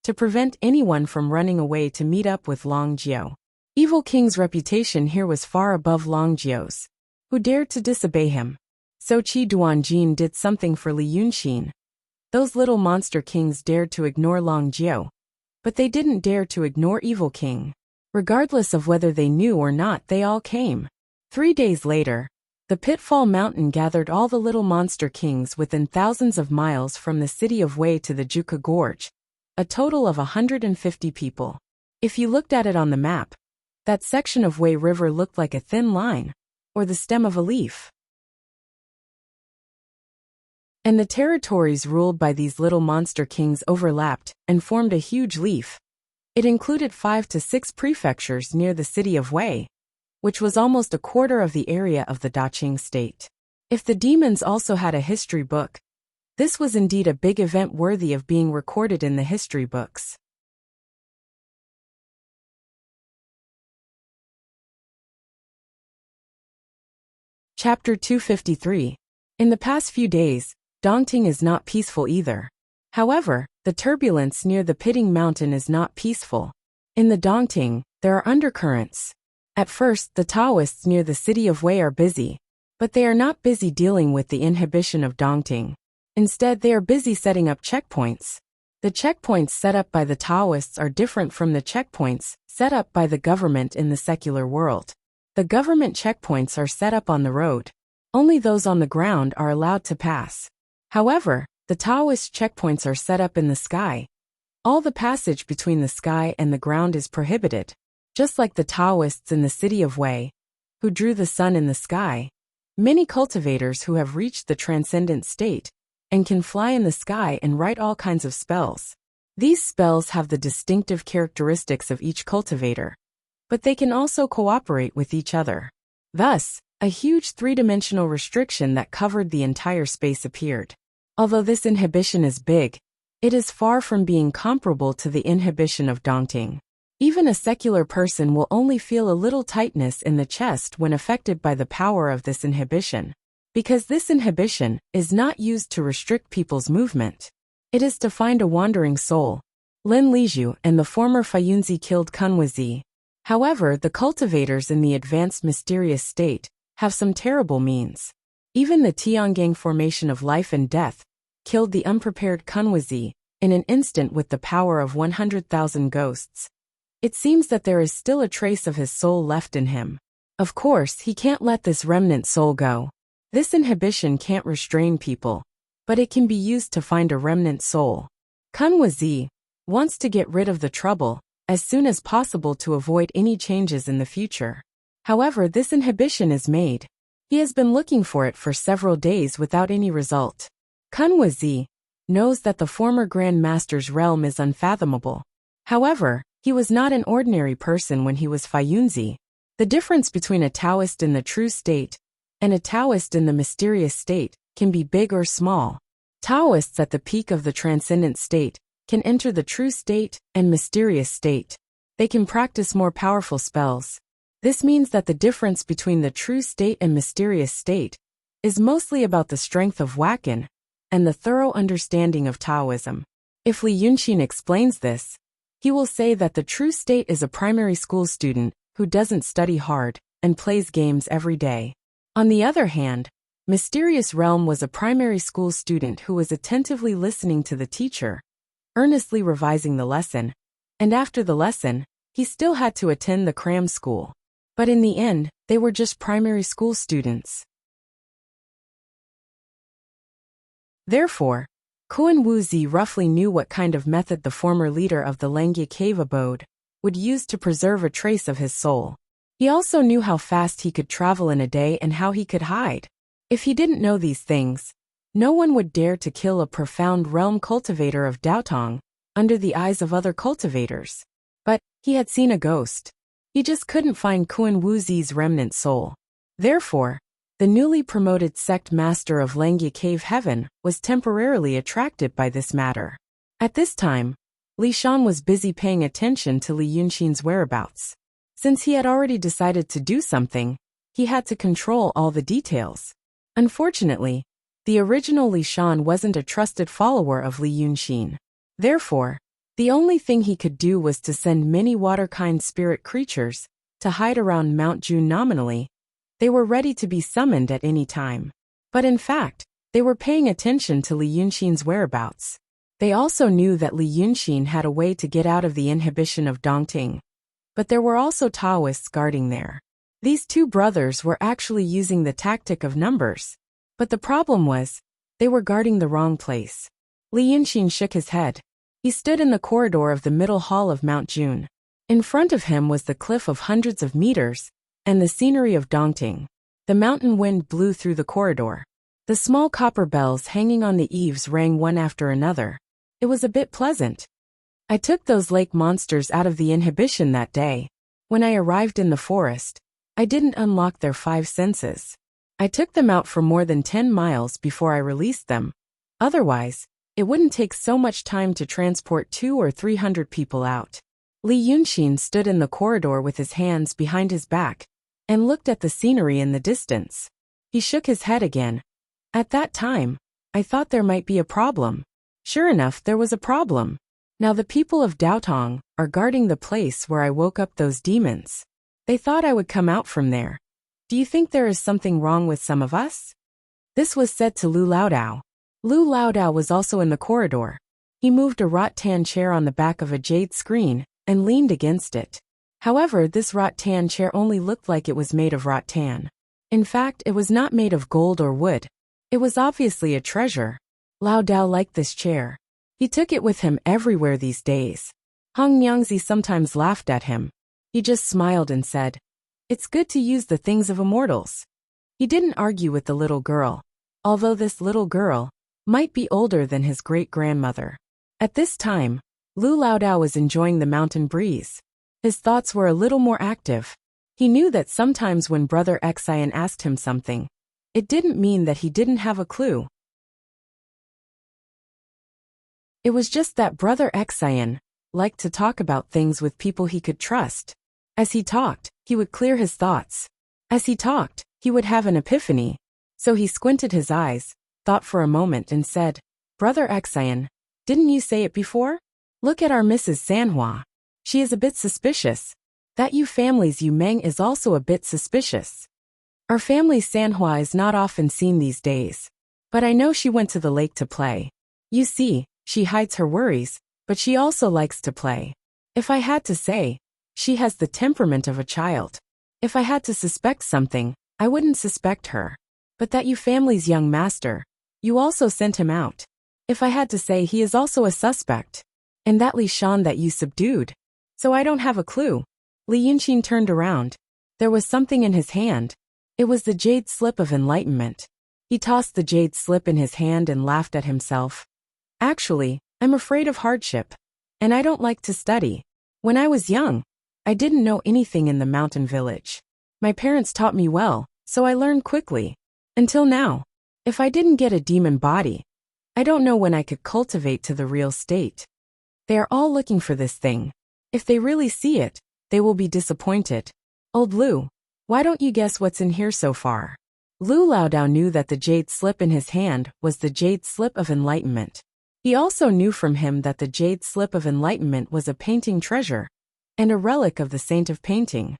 to prevent anyone from running away to meet up with Long Jiao. Evil King's reputation here was far above Long Jiao's, who dared to disobey him. So Qi Duanjin did something for Li Yunxin. Those little monster kings dared to ignore Long Jiao, but they didn't dare to ignore Evil King. Regardless of whether they knew or not, they all came. 3 days later, the Pitfall Mountain gathered all the little monster kings within thousands of miles from the city of Wei to the Juka Gorge, a total of 150 people. If you looked at it on the map, that section of Wei River looked like a thin line, or the stem of a leaf. And the territories ruled by these little monster kings overlapped and formed a huge leaf. It included 5 to 6 prefectures near the city of Wei, which was almost a quarter of the area of the Daqing state. If the demons also had a history book, this was indeed a big event worthy of being recorded in the history books. Chapter 253. In the past few days, Dongting is not peaceful either. However, the turbulence near the Pitting Mountain is not peaceful. In the Dongting, there are undercurrents. At first, the Taoists near the city of Wei are busy, but they are not busy dealing with the inhibition of Dongting. Instead, they are busy setting up checkpoints. The checkpoints set up by the Taoists are different from the checkpoints set up by the government in the secular world. The government checkpoints are set up on the road. Only those on the ground are allowed to pass. However, the Taoist checkpoints are set up in the sky. All the passage between the sky and the ground is prohibited. Just like the Taoists in the city of Wei, who drew the sun in the sky, many cultivators who have reached the transcendent state and can fly in the sky and write all kinds of spells. These spells have the distinctive characteristics of each cultivator, but they can also cooperate with each other. Thus, a huge three-dimensional restriction that covered the entire space appeared. Although this inhibition is big, it is far from being comparable to the inhibition of Dongting. Even a secular person will only feel a little tightness in the chest when affected by the power of this inhibition. Because this inhibition is not used to restrict people's movement. It is to find a wandering soul. Lin Lizhu and the former Faiyunzi killed Kunwazi. However, the cultivators in the advanced mysterious state have some terrible means. Even the Tiangang formation of life and death killed the unprepared Kunwazi in an instant with the power of 100,000 ghosts. It seems that there is still a trace of his soul left in him. Of course, he can't let this remnant soul go. This inhibition can't restrain people, but it can be used to find a remnant soul. Kunwazi wants to get rid of the trouble as soon as possible to avoid any changes in the future. However, this inhibition is made. He has been looking for it for several days without any result. Kunwazi knows that the former Grand Master's realm is unfathomable. However, he was not an ordinary person when he was Faiyunzi. The difference between a Taoist in the true state and a Taoist in the mysterious state can be big or small. Taoists at the peak of the transcendent state can enter the true state and mysterious state. They can practice more powerful spells. This means that the difference between the true state and mysterious state is mostly about the strength of Wakan and the thorough understanding of Taoism. If Li Yunqin explains this, he will say that the true state is a primary school student who doesn't study hard and plays games every day. On the other hand, Mysterious Realm was a primary school student who was attentively listening to the teacher, earnestly revising the lesson, and after the lesson, he still had to attend the cram school. But in the end, they were just primary school students. Therefore, Kuan Wuzi roughly knew what kind of method the former leader of the Lengye cave abode would use to preserve a trace of his soul. He also knew how fast he could travel in a day and how he could hide. If he didn't know these things, no one would dare to kill a profound realm cultivator of Daotong under the eyes of other cultivators. But he had seen a ghost. He just couldn't find Kuan Wuzi's remnant soul. Therefore, the newly promoted sect master of Lengye Cave Heaven was temporarily attracted by this matter. At this time, Li Shan was busy paying attention to Li Yunqin's whereabouts. Since he had already decided to do something, he had to control all the details. Unfortunately, the original Li Shan wasn't a trusted follower of Li Yunqin. Therefore, the only thing he could do was to send many water-kind spirit creatures to hide around Mount June nominally. They were ready to be summoned at any time. But in fact, they were paying attention to Li Yunqin's whereabouts. They also knew that Li Yunqin had a way to get out of the inhibition of Dongting. But there were also Taoists guarding there. These two brothers were actually using the tactic of numbers. But the problem was, they were guarding the wrong place. Li Yunqin shook his head. He stood in the corridor of the middle hall of Mount June. In front of him was the cliff of hundreds of meters, and the scenery of Dongting. The mountain wind blew through the corridor. The small copper bells hanging on the eaves rang one after another. It was a bit pleasant. I took those lake monsters out of the inhibition that day. When I arrived in the forest, I didn't unlock their 5 senses. I took them out for more than 10 miles before I released them. Otherwise, it wouldn't take so much time to transport 200 or 300 people out. Li Yunqin stood in the corridor with his hands behind his back and looked at the scenery in the distance. He shook his head again. At that time, I thought there might be a problem. Sure enough, there was a problem. Now the people of Daotong are guarding the place where I woke up those demons. They thought I would come out from there. Do you think there is something wrong with some of us? This was said to Lu Laodao. Lu Laodao was also in the corridor. He moved a rattan chair on the back of a jade screen and leaned against it. However, this rattan chair only looked like it was made of rattan. In fact, it was not made of gold or wood. It was obviously a treasure. Laodao liked this chair. He took it with him everywhere these days. Hong Nyangzi sometimes laughed at him. He just smiled and said, "It's good to use the things of immortals." He didn't argue with the little girl, although this little girl might be older than his great-grandmother. At this time, Lu Laodao was enjoying the mountain breeze. His thoughts were a little more active. He knew that sometimes when Brother Xian asked him something, it didn't mean that he didn't have a clue. It was just that Brother Xian liked to talk about things with people he could trust. As he talked, he would clear his thoughts. As he talked, he would have an epiphany. So he squinted his eyes, thought for a moment and said, "Brother Xian, didn't you say it before? Look at our Mrs. Sanhua. She is a bit suspicious. That you family's Yu Meng is also a bit suspicious. Our family's Sanhua is not often seen these days. But I know she went to the lake to play. You see, she hides her worries, but she also likes to play. If I had to say, she has the temperament of a child. If I had to suspect something, I wouldn't suspect her. But that you family's young master, you also sent him out. If I had to say, he is also a suspect. And that Li Shan that you subdued. So I don't have a clue." Li Yunxin turned around. There was something in his hand. It was the jade slip of enlightenment. He tossed the jade slip in his hand and laughed at himself. "Actually, I'm afraid of hardship. And I don't like to study. When I was young, I didn't know anything in the mountain village. My parents taught me well, so I learned quickly. Until now. If I didn't get a demon body, I don't know when I could cultivate to the real state. They are all looking for this thing. If they really see it, they will be disappointed. Old Lu, why don't you guess what's in here so far?" Lu Laodao knew that the jade slip in his hand was the jade slip of enlightenment. He also knew from him that the jade slip of enlightenment was a painting treasure, and a relic of the saint of painting.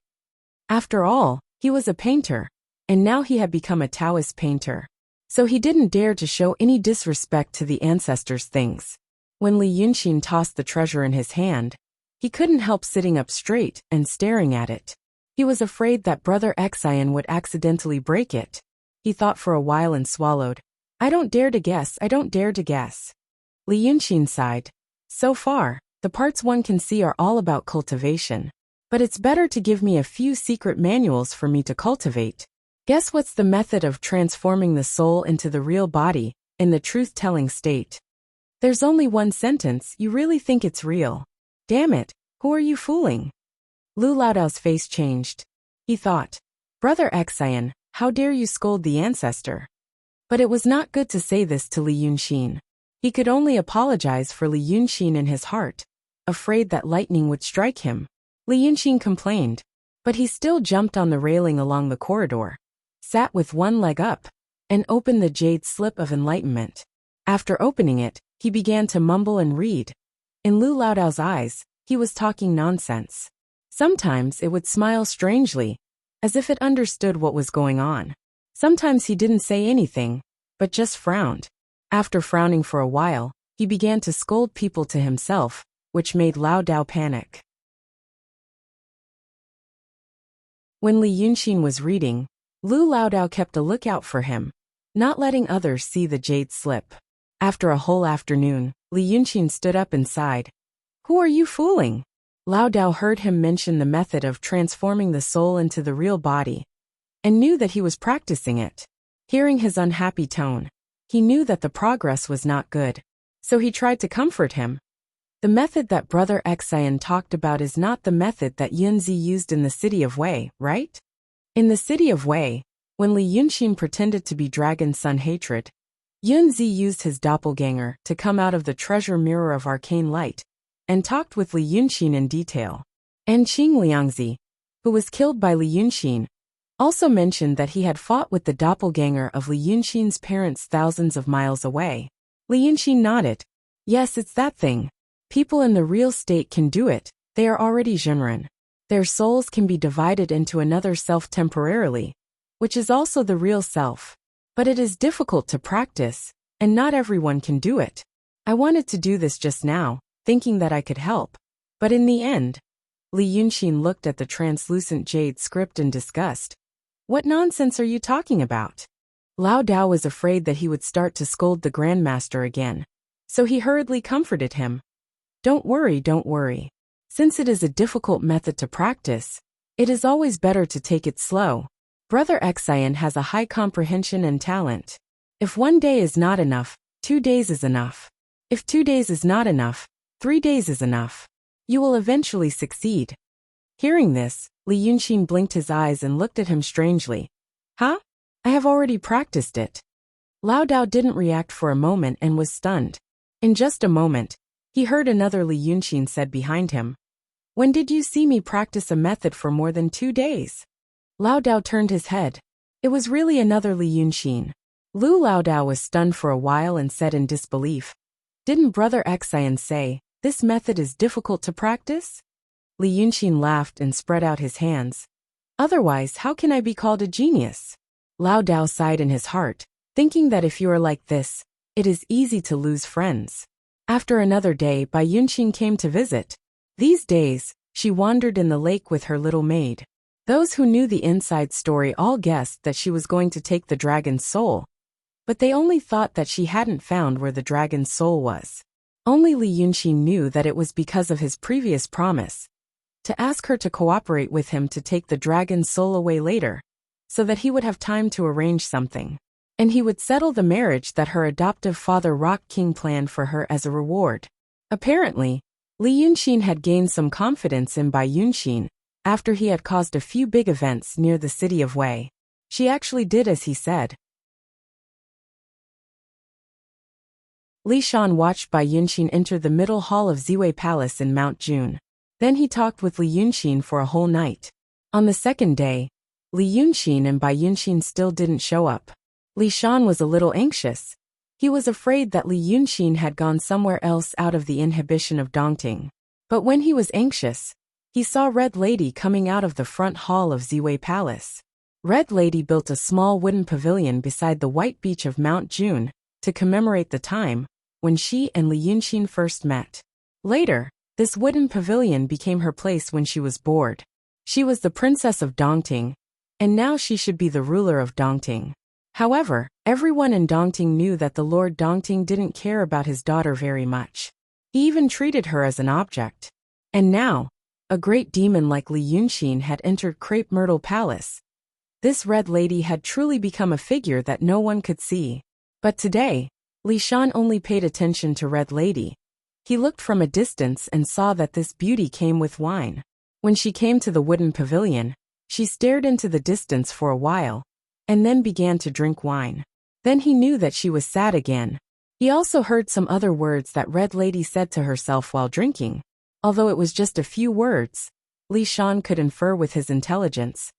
After all, he was a painter, and now he had become a Taoist painter. So he didn't dare to show any disrespect to the ancestors' things. When Li Yunxin tossed the treasure in his hand, he couldn't help sitting up straight and staring at it. He was afraid that Brother Xian would accidentally break it. He thought for a while and swallowed. "I don't dare to guess, I don't dare to guess." Li Yunxin sighed. "So far, the parts one can see are all about cultivation. But it's better to give me a few secret manuals for me to cultivate. Guess what's the method of transforming the soul into the real body, in the truth-telling state? There's only one sentence, you really think it's real. Damn it, who are you fooling?" Lu Laodao's face changed. He thought, "Brother Xian, how dare you scold the ancestor?" But it was not good to say this to Li Yunxin. He could only apologize for Li Yunxin in his heart, afraid that lightning would strike him. Li Yunxin complained, but he still jumped on the railing along the corridor, sat with one leg up, and opened the jade slip of enlightenment. After opening it, he began to mumble and read. In Lu Laodao's eyes, he was talking nonsense. Sometimes it would smile strangely, as if it understood what was going on. Sometimes he didn't say anything, but just frowned. After frowning for a while, he began to scold people to himself, which made Laodao panic. When Li Yunxin was reading, Lu Laodao kept a lookout for him, not letting others see the jade slip. After a whole afternoon, Li Yunxin stood up and sighed. "Who are you fooling?" Laodao heard him mention the method of transforming the soul into the real body, and knew that he was practicing it. Hearing his unhappy tone, he knew that the progress was not good, so he tried to comfort him. "The method that Brother Xian talked about is not the method that Yunzi used in the city of Wei, right?" In the city of Wei, when Li Yunxin pretended to be Dragon Sun Hatred, Yunzi used his doppelganger to come out of the treasure mirror of arcane light, and talked with Li Yunxin in detail. And Qing Liangzi, who was killed by Li Yunxin, also mentioned that he had fought with the doppelganger of Li Yunxin's parents thousands of miles away. Li Yunxin nodded. "Yes, it's that thing. People in the real state can do it, they are already Zhenren. Their souls can be divided into another self temporarily, which is also the real self. But it is difficult to practice, and not everyone can do it. I wanted to do this just now, thinking that I could help. But in the end..." Li Yunxin looked at the translucent jade script in disgust. "What nonsense are you talking about?" Lao Dao was afraid that he would start to scold the Grandmaster again, so he hurriedly comforted him. Don't worry. Since it is a difficult method to practice, it is always better to take it slow. Brother Xian has a high comprehension and talent. If 1 day is not enough, 2 days is enough. If 2 days is not enough, 3 days is enough. You will eventually succeed. Hearing this, Li Yunxin blinked his eyes and looked at him strangely. Huh? I have already practiced it. Lao Dao didn't react for a moment and was stunned. In just a moment, he heard another Li Yunxin said behind him. When did you see me practice a method for more than 2 days? Lao Dao turned his head. It was really another Li Yunxin. Lao Dao was stunned for a while and said in disbelief. Didn't Brother Xian say, this method is difficult to practice? Li Yunxin laughed and spread out his hands. Otherwise, how can I be called a genius? Lao Dao sighed in his heart, thinking that if you are like this, it is easy to lose friends. After another day, Bai Yunxin came to visit. These days, she wandered in the lake with her little maid. Those who knew the inside story all guessed that she was going to take the dragon's soul. But they only thought that she hadn't found where the dragon's soul was. Only Li Yunxin knew that it was because of his previous promise to ask her to cooperate with him to take the dragon's soul away later, so that he would have time to arrange something. And he would settle the marriage that her adoptive father Rock King planned for her as a reward. Apparently, Li Yunxin had gained some confidence in Bai Yunxin after he had caused a few big events near the city of Wei. She actually did as he said. Li Shan watched Bai Yunxin enter the middle hall of Ziwei Palace in Mount June. Then he talked with Li Yunxin for a whole night. On the second day, Li Yunxin and Bai Yunxin still didn't show up. Li Shan was a little anxious. He was afraid that Li Yunxin had gone somewhere else out of the inhibition of Dongting. But when he was anxious, he saw Red Lady coming out of the front hall of Ziwei Palace. Red Lady built a small wooden pavilion beside the white beach of Mount June to commemorate the time when she and Li Yunxin first met. Later, this wooden pavilion became her place when she was bored. She was the princess of Dongting, and now she should be the ruler of Dongting. However, everyone in Dongting knew that the Lord Dongting didn't care about his daughter very much. He even treated her as an object. And now, a great demon like Li Yunxin had entered Crepe Myrtle Palace. This Red Lady had truly become a figure that no one could see. But today, Li Shan only paid attention to Red Lady. He looked from a distance and saw that this beauty came with wine. When she came to the wooden pavilion, she stared into the distance for a while, and then began to drink wine. Then he knew that she was sad again. He also heard some other words that Red Lady said to herself while drinking. Although it was just a few words, Li Shan could infer with his intelligence.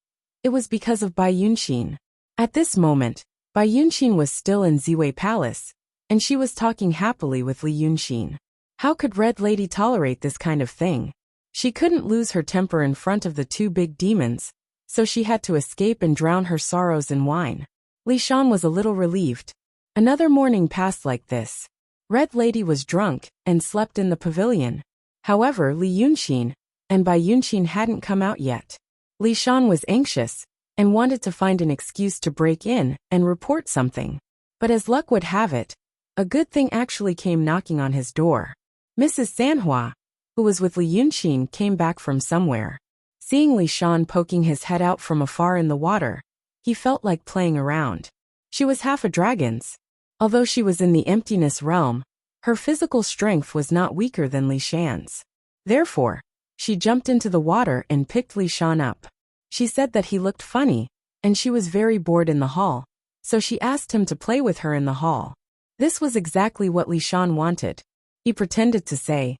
It was because of Bai Yunxin. At this moment, Bai Yunxin was still in Ziwei Palace, and she was talking happily with Li Yunxin. How could Red Lady tolerate this kind of thing? She couldn't lose her temper in front of the two big demons, so she had to escape and drown her sorrows in wine. Li Shan was a little relieved. Another morning passed like this. Red Lady was drunk and slept in the pavilion. However, Li Yunxin and Bai Yunxin hadn't come out yet. Li Shan was anxious and wanted to find an excuse to break in and report something. But as luck would have it, a good thing actually came knocking on his door. Mrs. Sanhua, who was with Li Yunxin, came back from somewhere. Seeing Li Shan poking his head out from afar in the water, he felt like playing around. She was half a dragon's. Although she was in the emptiness realm, her physical strength was not weaker than Li Shan's. Therefore, she jumped into the water and picked Li Shan up. She said that he looked funny, and she was very bored in the hall, so she asked him to play with her in the hall. This was exactly what Li Shan wanted. He pretended to say,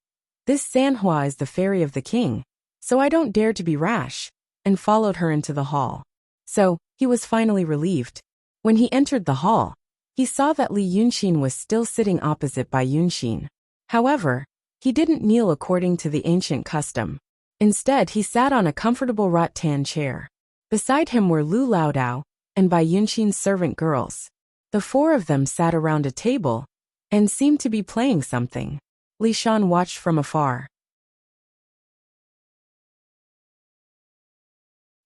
"This Sanhua is the fairy of the king, so I don't dare to be rash," and followed her into the hall. So, he was finally relieved. When he entered the hall, he saw that Li Yunxin was still sitting opposite Bai Yunxin. However, he didn't kneel according to the ancient custom. Instead, he sat on a comfortable rattan chair. Beside him were Lu Laodao and Bai Yunxin's servant girls. The four of them sat around a table and seemed to be playing something. Li Shan watched from afar.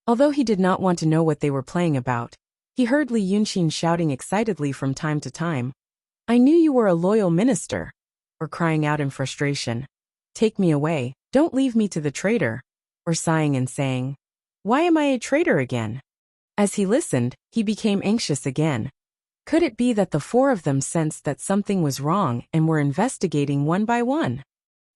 Although he did not want to know what they were playing about, he heard Li Yunxin shouting excitedly from time to time, "I knew you were a loyal minister," or crying out in frustration, "Take me away, don't leave me to the traitor," or sighing and saying, "Why am I a traitor again?" As he listened, he became anxious again. Could it be that the four of them sensed that something was wrong and were investigating one by one?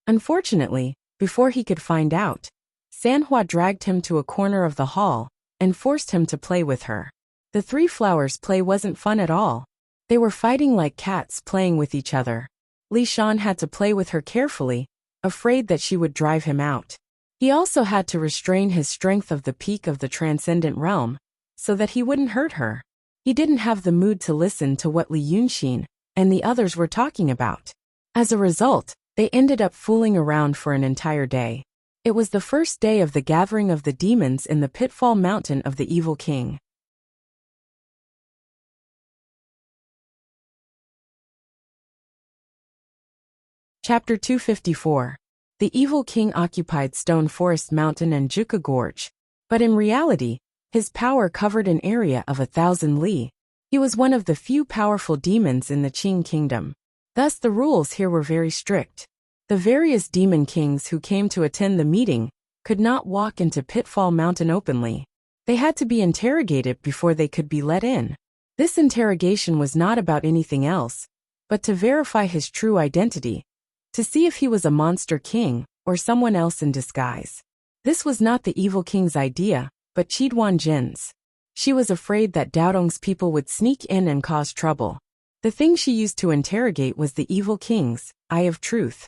Unfortunately, before he could find out, Sanhua dragged him to a corner of the hall and forced him to play with her. The three flowers play wasn't fun at all. They were fighting like cats playing with each other. Li Shan had to play with her carefully, afraid that she would drive him out. He also had to restrain his strength of the peak of the transcendent realm, so that he wouldn't hurt her. He didn't have the mood to listen to what Li Yunxin and the others were talking about. As a result, they ended up fooling around for an entire day. It was the first day of the gathering of the demons in the Pitfall Mountain of the Evil King. Chapter 254. The Evil King occupied Stone Forest Mountain and Juka Gorge, but in reality, his power covered an area of 1,000 li. He was one of the few powerful demons in the Qing Kingdom. Thus the rules here were very strict. The various demon kings who came to attend the meeting could not walk into Pitfall Mountain openly. They had to be interrogated before they could be let in. This interrogation was not about anything else, but to verify his true identity, to see if he was a monster king or someone else in disguise. This was not the Evil King's idea, but Qi Jin's. She was afraid that Daodong's people would sneak in and cause trouble. The thing she used to interrogate was the Evil King's Eye of Truth.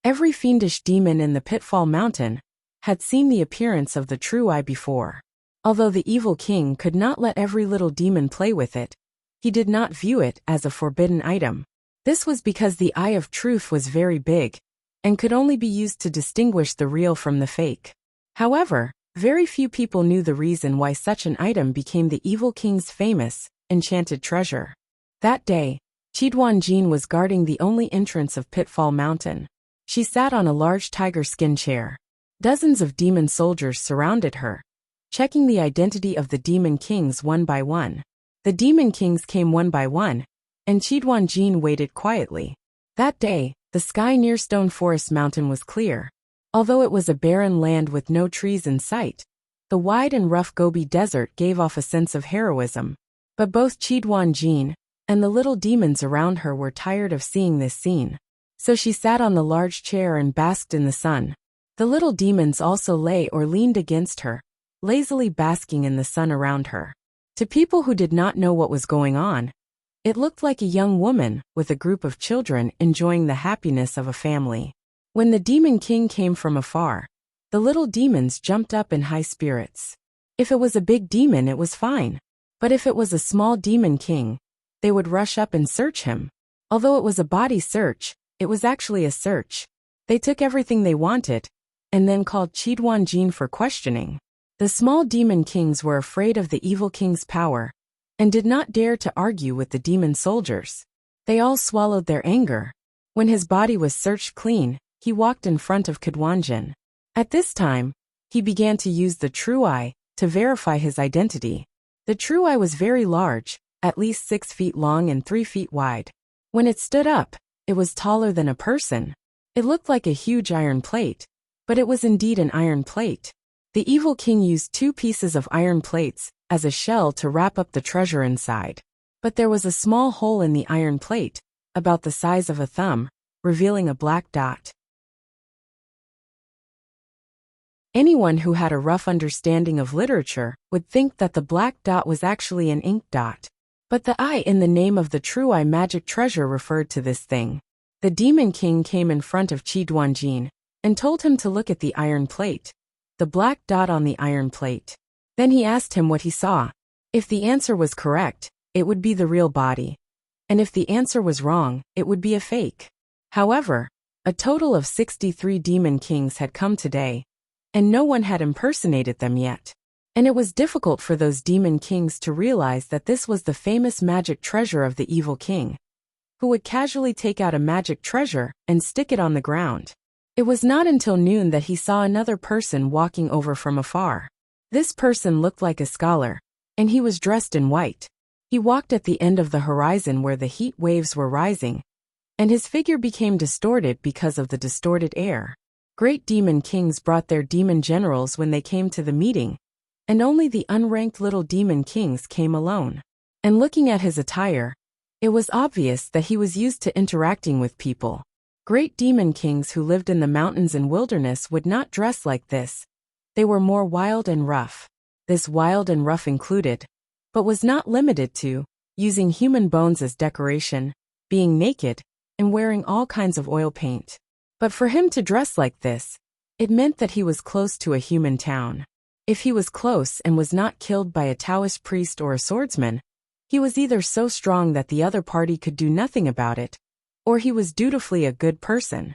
Every fiendish demon in the Pitfall Mountain had seen the appearance of the true eye before. Although the Evil King could not let every little demon play with it, he did not view it as a forbidden item. This was because the Eye of Truth was very big and could only be used to distinguish the real from the fake. However, very few people knew the reason why such an item became the Evil King's famous, enchanted treasure. That day, Qi Jin was guarding the only entrance of Pitfall Mountain. She sat on a large tiger skin chair. Dozens of demon soldiers surrounded her, checking the identity of the demon kings one by one. The demon kings came one by one, and Qi Jin waited quietly. That day, the sky near Stone Forest Mountain was clear. Although it was a barren land with no trees in sight, the wide and rough Gobi Desert gave off a sense of heroism. But both Qi Jin and the little demons around her were tired of seeing this scene. So she sat on the large chair and basked in the sun. The little demons also lay or leaned against her, lazily basking in the sun around her. To people who did not know what was going on, it looked like a young woman with a group of children enjoying the happiness of a family. When the Demon King came from afar, the little demons jumped up in high spirits. If it was a big demon, it was fine. But if it was a small Demon King, they would rush up and search him. Although it was a body search, it was actually a search. They took everything they wanted, and then called Qi Jin for questioning. The small Demon Kings were afraid of the Evil King's power, and did not dare to argue with the demon soldiers. They all swallowed their anger. When his body was searched clean, he walked in front of Qi. At this time, he began to use the true eye to verify his identity. The true eye was very large, at least 6 feet long and 3 feet wide. When it stood up, it was taller than a person. It looked like a huge iron plate, but it was indeed an iron plate. The Evil King used 2 pieces of iron plates as a shell to wrap up the treasure inside. But there was a small hole in the iron plate, about the size of a thumb, revealing a black dot. Anyone who had a rough understanding of literature would think that the black dot was actually an ink dot. But the eye in the name of the true eye magic treasure referred to this thing. The Demon King came in front of Qi Jin and told him to look at the iron plate, the black dot on the iron plate. Then he asked him what he saw. If the answer was correct, it would be the real body. And if the answer was wrong, it would be a fake. However, a total of 63 Demon Kings had come today, and no one had impersonated them yet. And it was difficult for those Demon Kings to realize that this was the famous magic treasure of the Evil King, who would casually take out a magic treasure and stick it on the ground. It was not until noon that he saw another person walking over from afar. This person looked like a scholar, and he was dressed in white. He walked at the end of the horizon where the heat waves were rising, and his figure became distorted because of the distorted air. Great Demon Kings brought their demon generals when they came to the meeting, and only the unranked little Demon Kings came alone. And looking at his attire, it was obvious that he was used to interacting with people. Great demon kings who lived in the mountains and wilderness would not dress like this. They were more wild and rough. This wild and rough included, but was not limited to, using human bones as decoration, being naked, and wearing all kinds of oil paint. But for him to dress like this, it meant that he was close to a human town. If he was close and was not killed by a Taoist priest or a swordsman, he was either so strong that the other party could do nothing about it, or he was dutifully a good person.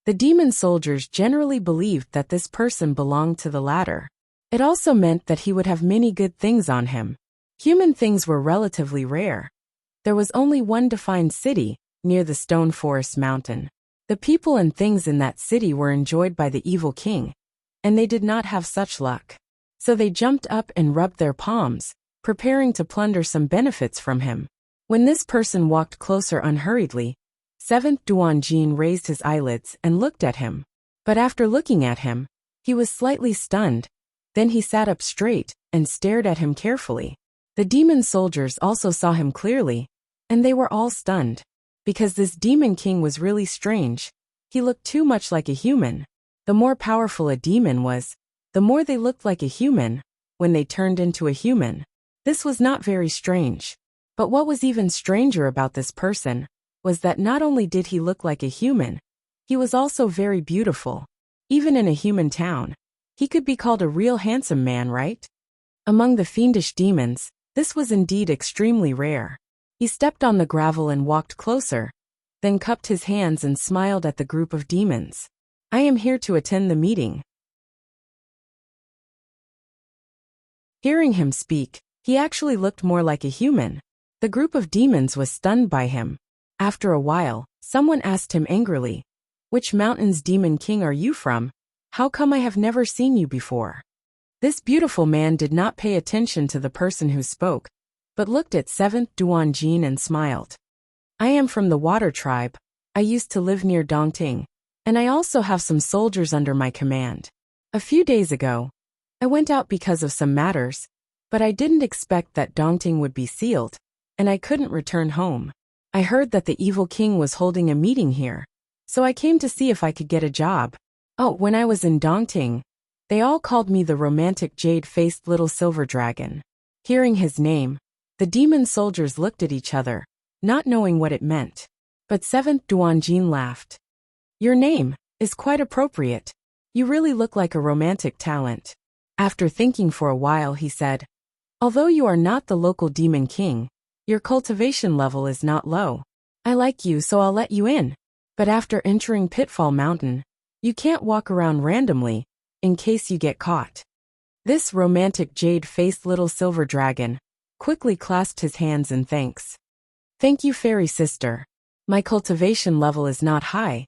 The demon soldiers generally believed that this person belonged to the latter. It also meant that he would have many good things on him. Human things were relatively rare. There was only one defined city, near the Stone Forest Mountain. The people and things in that city were enjoyed by the evil king, and they did not have such luck. So they jumped up and rubbed their palms, preparing to plunder some benefits from him. When this person walked closer unhurriedly, 7th Duanjin raised his eyelids and looked at him. But after looking at him, he was slightly stunned. Then he sat up straight and stared at him carefully. The demon soldiers also saw him clearly, and they were all stunned. Because this demon king was really strange. He looked too much like a human. The more powerful a demon was, the more they looked like a human when they turned into a human. This was not very strange. But what was even stranger about this person was that not only did he look like a human, he was also very beautiful. Even in a human town, he could be called a real handsome man, right? Among the fiendish demons, this was indeed extremely rare. He stepped on the gravel and walked closer, then cupped his hands and smiled at the group of demons. I am here to attend the meeting. Hearing him speak, he actually looked more like a human. The group of demons was stunned by him. After a while, someone asked him angrily, "Which mountain's demon king are you from? How come I have never seen you before?" This beautiful man did not pay attention to the person who spoke, but looked at 7th Duanjin and smiled. "I am from the Water Tribe. I used to live near Dongting, and I also have some soldiers under my command. A few days ago, I went out because of some matters, but I didn't expect that Dongting would be sealed, and I couldn't return home. I heard that the evil king was holding a meeting here, so I came to see if I could get a job. Oh, when I was in Dongting, they all called me the romantic jade-faced little silver dragon." Hearing his name, the demon soldiers looked at each other, not knowing what it meant. But 7th Duanjin laughed. "Your name is quite appropriate. You really look like a romantic talent." After thinking for a while, he said, "Although you are not the local demon king, your cultivation level is not low. I like you, so I'll let you in. But after entering Pitfall Mountain, you can't walk around randomly, in case you get caught." This romantic jade-faced little silver dragon quickly clasped his hands in thanks. "Thank you, fairy sister. My cultivation level is not high,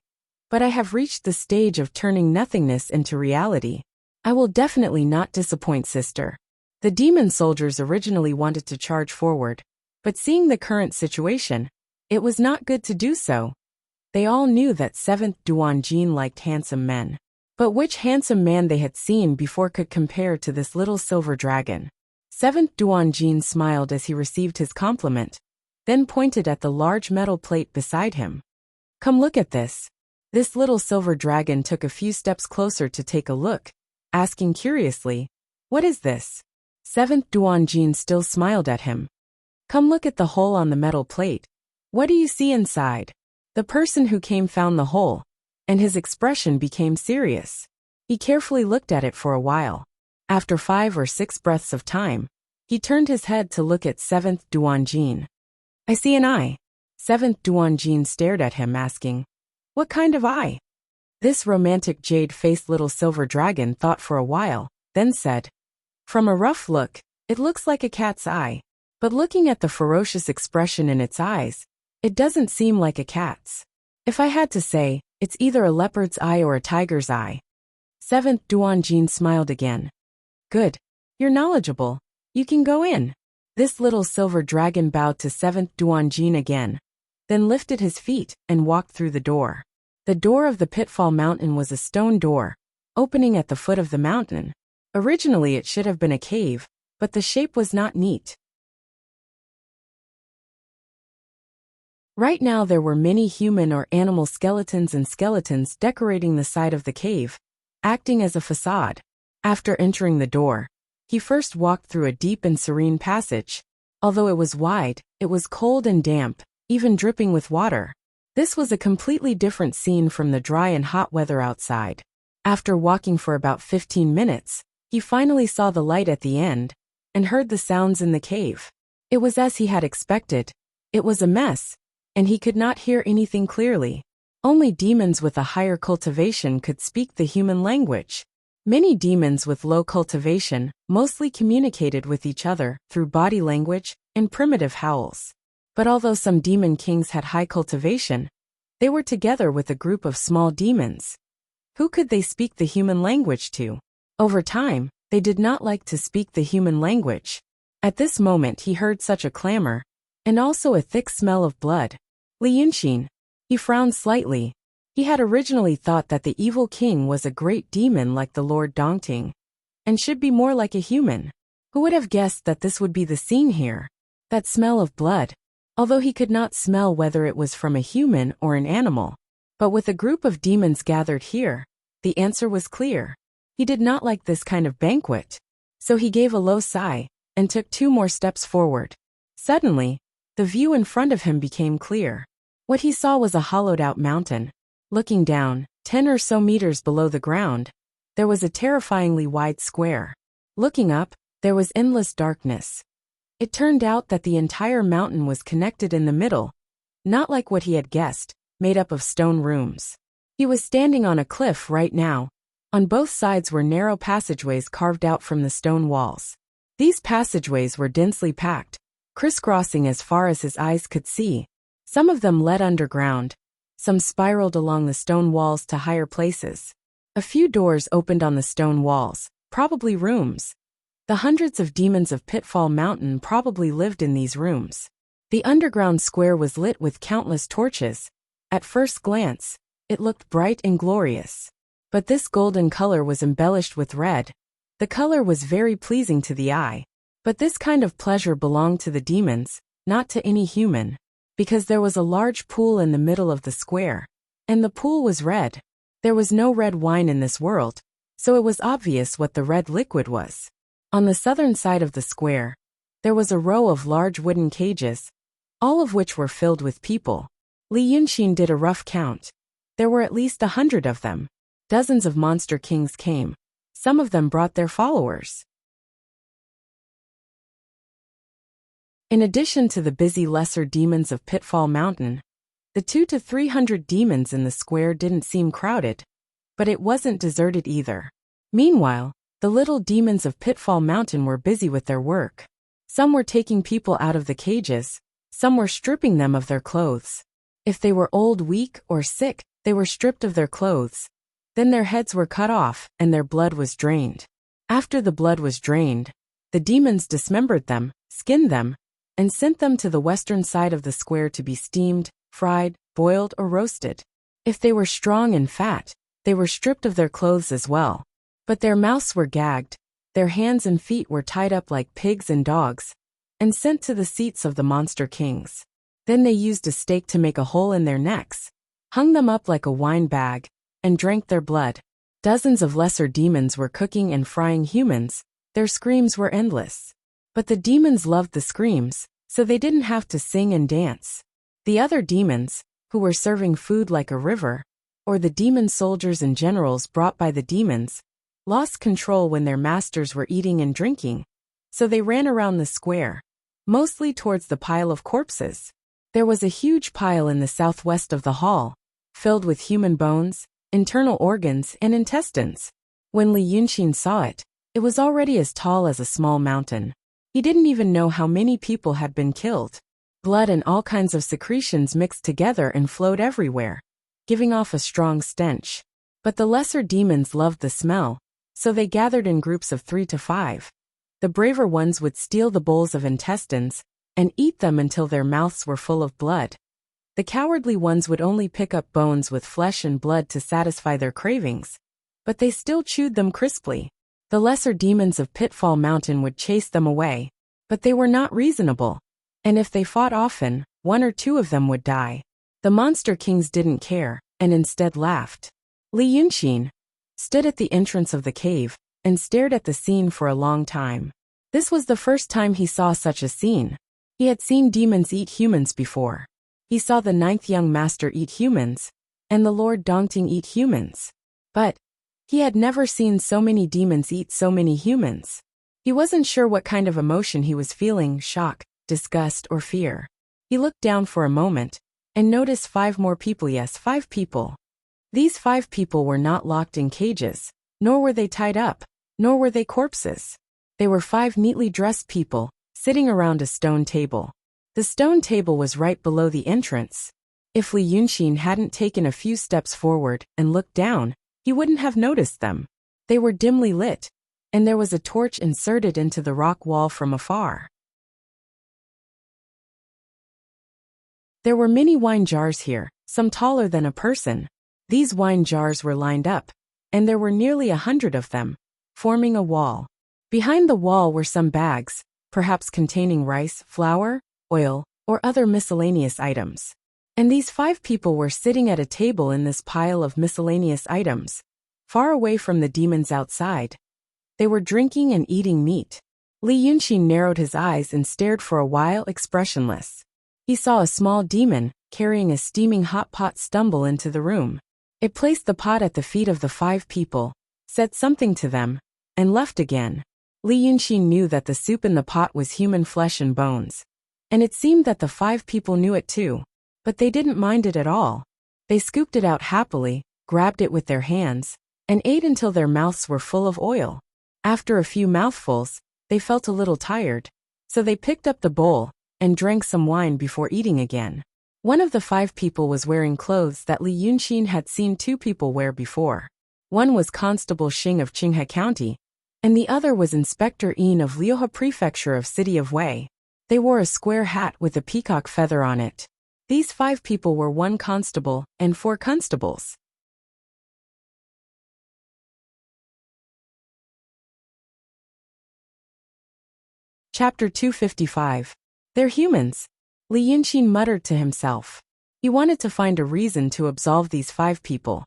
but I have reached the stage of turning nothingness into reality. I will definitely not disappoint, sister." The demon soldiers originally wanted to charge forward, but seeing the current situation, it was not good to do so. They all knew that 7th Duanjin liked handsome men. But which handsome man they had seen before could compare to this little silver dragon? 7th Duanjin smiled as he received his compliment, then pointed at the large metal plate beside him. "Come look at this." This little silver dragon took a few steps closer to take a look, asking curiously, "What is this?" 7th Duanjin still smiled at him. "Come look at the hole on the metal plate. What do you see inside?" The person who came found the hole, and his expression became serious. He carefully looked at it for a while. After 5 or 6 breaths of time, he turned his head to look at 7th Duanjin. "I see an eye." 7th Duanjin stared at him, asking, "What kind of eye?" This romantic jade-faced little silver dragon thought for a while, then said, "From a rough look, it looks like a cat's eye. But looking at the ferocious expression in its eyes, it doesn't seem like a cat's. If I had to say, it's either a leopard's eye or a tiger's eye." 7th Duanjin smiled again. "Good. You're knowledgeable. You can go in." This little silver dragon bowed to 7th Duanjin again, then lifted his feet and walked through the door. The door of the Pitfall Mountain was a stone door, opening at the foot of the mountain. Originally it should have been a cave, but the shape was not neat. Right now there were many human or animal skeletons and skeletons decorating the side of the cave, acting as a facade. After entering the door, he first walked through a deep and serene passage. Although it was wide, it was cold and damp, even dripping with water. This was a completely different scene from the dry and hot weather outside. After walking for about 15 minutes, he finally saw the light at the end and heard the sounds in the cave. It was as he had expected. It was a mess, and he could not hear anything clearly. Only demons with a higher cultivation could speak the human language. Many demons with low cultivation mostly communicated with each other through body language and primitive howls. But although some demon kings had high cultivation, they were together with a group of small demons. Who could they speak the human language to? Over time, they did not like to speak the human language. At this moment he heard such a clamor, and also a thick smell of blood. Li Yunxin. He frowned slightly. He had originally thought that the evil king was a great demon like the Lord Dongting, and should be more like a human. Who would have guessed that this would be the scene here? That smell of blood. Although he could not smell whether it was from a human or an animal. But with a group of demons gathered here, the answer was clear. He did not like this kind of banquet. So he gave a low sigh, and took 2 more steps forward. Suddenly, the view in front of him became clear. What he saw was a hollowed-out mountain. Looking down, 10 or so meters below the ground, there was a terrifyingly wide square. Looking up, there was endless darkness. It turned out that the entire mountain was connected in the middle, not like what he had guessed, made up of stone rooms. He was standing on a cliff right now. On both sides were narrow passageways carved out from the stone walls. These passageways were densely packed, crisscrossing as far as his eyes could see. Some of them led underground. Some spiraled along the stone walls to higher places. A few doors opened on the stone walls, probably rooms. The hundreds of demons of Pitfall Mountain probably lived in these rooms. The underground square was lit with countless torches. At first glance, it looked bright and glorious. But this golden color was embellished with red. The color was very pleasing to the eye. But this kind of pleasure belonged to the demons, not to any human. Because there was a large pool in the middle of the square. And the pool was red. There was no red wine in this world, so it was obvious what the red liquid was. On the southern side of the square, there was a row of large wooden cages, all of which were filled with people. Li Yunxin did a rough count. There were at least 100 of them. Dozens of monster kings came. Some of them brought their followers. In addition to the busy lesser demons of Pitfall Mountain, the 200 to 300 demons in the square didn't seem crowded, but it wasn't deserted either. Meanwhile, the little demons of Pitfall Mountain were busy with their work. Some were taking people out of the cages, some were stripping them of their clothes. If they were old, weak, or sick, they were stripped of their clothes. Then their heads were cut off, and their blood was drained. After the blood was drained, the demons dismembered them, skinned them, and sent them to the western side of the square to be steamed, fried, boiled, or roasted. If they were strong and fat, they were stripped of their clothes as well. But their mouths were gagged, their hands and feet were tied up like pigs and dogs, and sent to the seats of the monster kings. Then they used a stake to make a hole in their necks, hung them up like a wine bag, and drank their blood. Dozens of lesser demons were cooking and frying humans. Their screams were endless. But the demons loved the screams, so they didn't have to sing and dance. The other demons, who were serving food like a river, or the demon soldiers and generals brought by the demons, lost control when their masters were eating and drinking, so they ran around the square, mostly towards the pile of corpses. There was a huge pile in the southwest of the hall, filled with human bones, internal organs, and intestines. When Li Yunxin saw it, it was already as tall as a small mountain. He didn't even know how many people had been killed. Blood and all kinds of secretions mixed together and flowed everywhere, giving off a strong stench. But the lesser demons loved the smell, so they gathered in groups of 3 to 5. The braver ones would steal the bowls of intestines and eat them until their mouths were full of blood. The cowardly ones would only pick up bones with flesh and blood to satisfy their cravings, but they still chewed them crisply. The lesser demons of Pitfall Mountain would chase them away, but they were not reasonable. And if they fought often, one or two of them would die. The monster kings didn't care, and instead laughed. Li Yunxin stood at the entrance of the cave and stared at the scene for a long time. This was the first time he saw such a scene. He had seen demons eat humans before. He saw the 9th young master eat humans, and the Lord Dongting eat humans. But he had never seen so many demons eat so many humans. He wasn't sure what kind of emotion he was feeling, shock, disgust, or fear. He looked down for a moment and noticed 5 more people. Yes, 5 people. These 5 people were not locked in cages, nor were they tied up, nor were they corpses. They were 5 neatly dressed people, sitting around a stone table. The stone table was right below the entrance. If Li Yunxin hadn't taken a few steps forward and looked down, he wouldn't have noticed them. They were dimly lit, and there was a torch inserted into the rock wall from afar. There were many wine jars here, some taller than a person. These wine jars were lined up, and there were nearly 100 of them, forming a wall. Behind the wall were some bags, perhaps containing rice, flour, oil, or other miscellaneous items. And these 5 people were sitting at a table in this pile of miscellaneous items, far away from the demons outside. They were drinking and eating meat. Li Yunxin narrowed his eyes and stared for a while, expressionless. He saw a small demon, carrying a steaming hot pot, stumble into the room. It placed the pot at the feet of the 5 people, said something to them, and left again. Li Yunxin knew that the soup in the pot was human flesh and bones. And it seemed that the 5 people knew it too. But they didn't mind it at all. They scooped it out happily, grabbed it with their hands, and ate until their mouths were full of oil. After a few mouthfuls, they felt a little tired, so they picked up the bowl and drank some wine before eating again. One of the 5 people was wearing clothes that Li Yunxin had seen 2 people wear before. One was Constable Xing of Qinghe County, and the other was Inspector Yin of Liuhe Prefecture of City of Wei. They wore a square hat with a peacock feather on it. These 5 people were 1 constable and 4 constables. Chapter 255. They're humans. Li Yunxin muttered to himself. He wanted to find a reason to absolve these 5 people.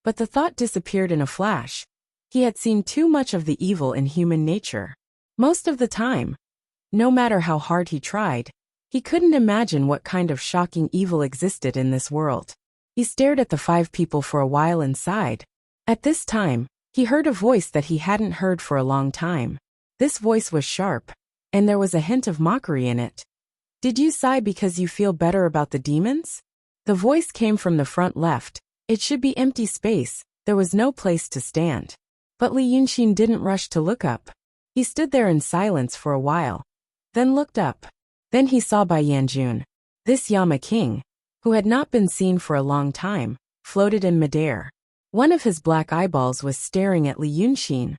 But the thought disappeared in a flash. He had seen too much of the evil in human nature. Most of the time. No matter how hard he tried, he couldn't imagine what kind of shocking evil existed in this world. He stared at the 5 people for a while and sighed. At this time, he heard a voice that he hadn't heard for a long time. This voice was sharp, and there was a hint of mockery in it. Did you sigh because you feel better about the demons? The voice came from the front left. It should be empty space, there was no place to stand. But Li Yunxin didn't rush to look up. He stood there in silence for a while, then looked up. Then he saw Bai Yanjun. This Yama king, who had not been seen for a long time, floated in midair. One of his black eyeballs was staring at Li Yunxin,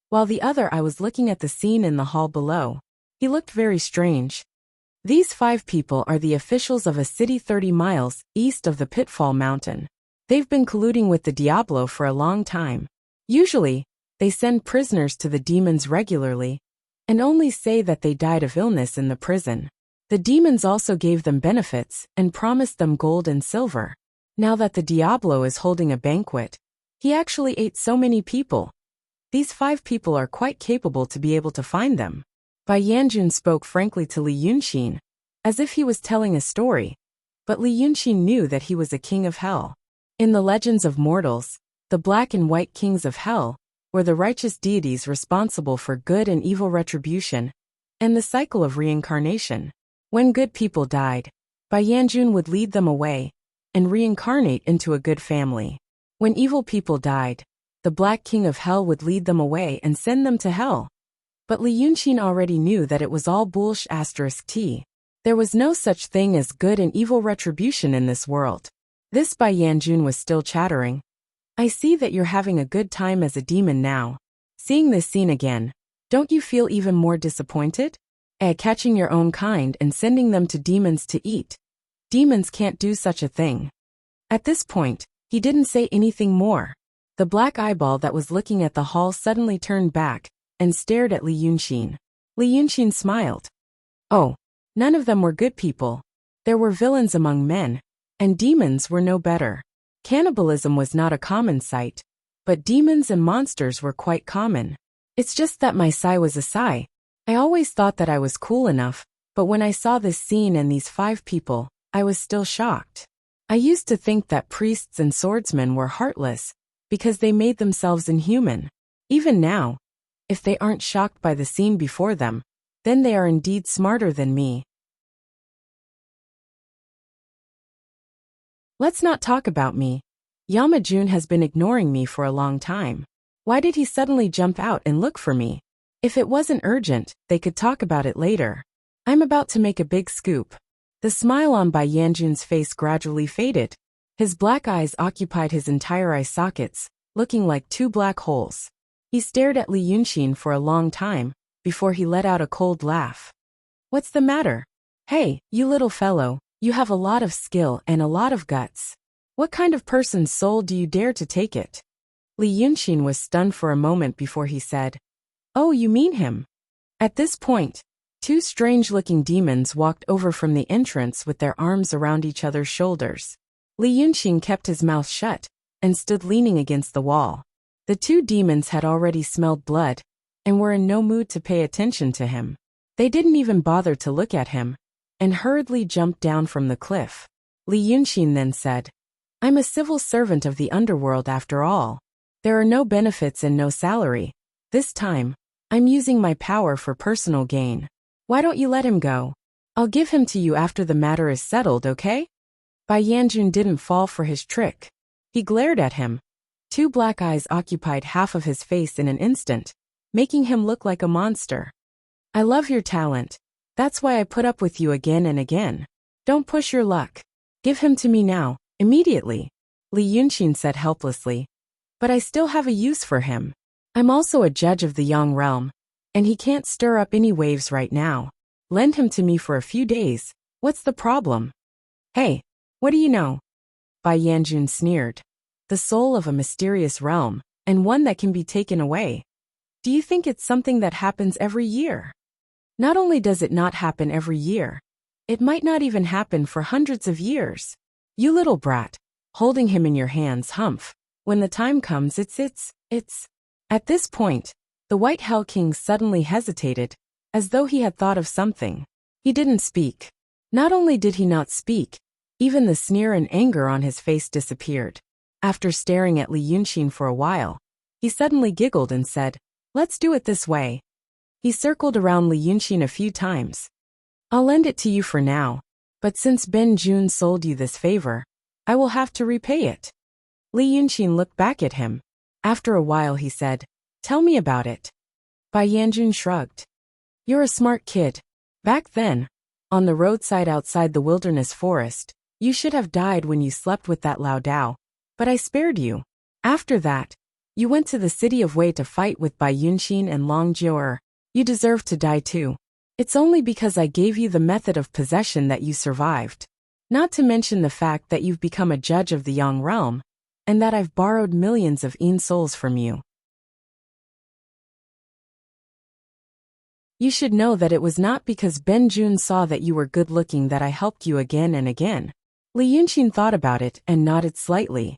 while the other eye was looking at the scene in the hall below. He looked very strange. These 5 people are the officials of a city 30 miles east of the Pitfall Mountain. They've been colluding with the Diablo for a long time. Usually, they send prisoners to the demons regularly, and only say that they died of illness in the prison. The demons also gave them benefits and promised them gold and silver. Now that the Diablo is holding a banquet, he actually ate so many people. These 5 people are quite capable to be able to find them. Bai Yanjun spoke frankly to Li Yunxin, as if he was telling a story, but Li Yunxin knew that he was a king of hell. In the legends of mortals, the black and white kings of hell were the righteous deities responsible for good and evil retribution, and the cycle of reincarnation. When good people died, Bai Yanjun would lead them away and reincarnate into a good family. When evil people died, the Black King of Hell would lead them away and send them to hell. But Li Yunxin already knew that it was all bullsh*. There was no such thing as good and evil retribution in this world. This Bai Yanjun was still chattering. I see that you're having a good time as a demon now. Seeing this scene again, don't you feel even more disappointed? Catching your own kind and sending them to demons to eat. Demons can't do such a thing. At this point, he didn't say anything more. The black eyeball that was looking at the hall suddenly turned back and stared at Li Yunxin. Li Yunxin smiled. Oh, none of them were good people. There were villains among men, and demons were no better. Cannibalism was not a common sight, but demons and monsters were quite common. It's just that my Sai was a Sai. I always thought that I was cool enough, but when I saw this scene and these 5 people, I was still shocked. I used to think that priests and swordsmen were heartless, because they made themselves inhuman. Even now, if they aren't shocked by the scene before them, then they are indeed smarter than me. Let's not talk about me. Yamajun has been ignoring me for a long time. Why did he suddenly jump out and look for me? If it wasn't urgent, they could talk about it later. I'm about to make a big scoop. The smile on Bai Yanjun's face gradually faded. His black eyes occupied his entire eye sockets, looking like 2 black holes. He stared at Li Yunxin for a long time, before he let out a cold laugh. What's the matter? Hey, you little fellow, you have a lot of skill and a lot of guts. What kind of person's soul do you dare to take it? Li Yunxin was stunned for a moment before he said, "Oh, you mean him?" At this point, 2 strange-looking demons walked over from the entrance with their arms around each other's shoulders. Li Yunxin kept his mouth shut and stood leaning against the wall. The 2 demons had already smelled blood and were in no mood to pay attention to him. They didn't even bother to look at him and hurriedly jumped down from the cliff. Li Yunxin then said, "I'm a civil servant of the underworld after all. There are no benefits and no salary. This time, I'm using my power for personal gain. Why don't you let him go? I'll give him to you after the matter is settled, okay?" Bai Yanjun didn't fall for his trick. He glared at him. 2 black eyes occupied half of his face in an instant, making him look like a monster. "I love your talent. That's why I put up with you again and again. Don't push your luck. Give him to me now, immediately," Li Yunxin said helplessly. "But I still have a use for him. I'm also a judge of the Yang realm, and he can't stir up any waves right now. Lend him to me for a few days. What's the problem?" "Hey, what do you know?" Bai Yanjun sneered. "The soul of a mysterious realm, and one that can be taken away. Do you think it's something that happens every year? Not only does it not happen every year, it might not even happen for hundreds of years. You little brat, holding him in your hands, Humph. When the time comes, it's... At this point, the White Hell King suddenly hesitated, as though he had thought of something. He didn't speak. Not only did he not speak, even the sneer and anger on his face disappeared. After staring at Li Yunxin for a while, he suddenly giggled and said, "Let's do it this way." He circled around Li Yunxin a few times. "I'll lend it to you for now, but since Ben Jun sold you this favor, I will have to repay it." Li Yunxin looked back at him. After a while he said, "Tell me about it." Bai Yanjun shrugged. "You're a smart kid. Back then, on the roadside outside the wilderness forest, you should have died when you slept with that Lao Dao, but I spared you. After that, you went to the city of Wei to fight with Bai Yunxin and Long Jiu'er. You deserve to die too. It's only because I gave you the method of possession that you survived. Not to mention the fact that you've become a judge of the Yang realm, and that I've borrowed millions of Yin souls from you. You should know that it was not because Ben Jun saw that you were good-looking that I helped you again and again." Li Yunxin thought about it and nodded slightly.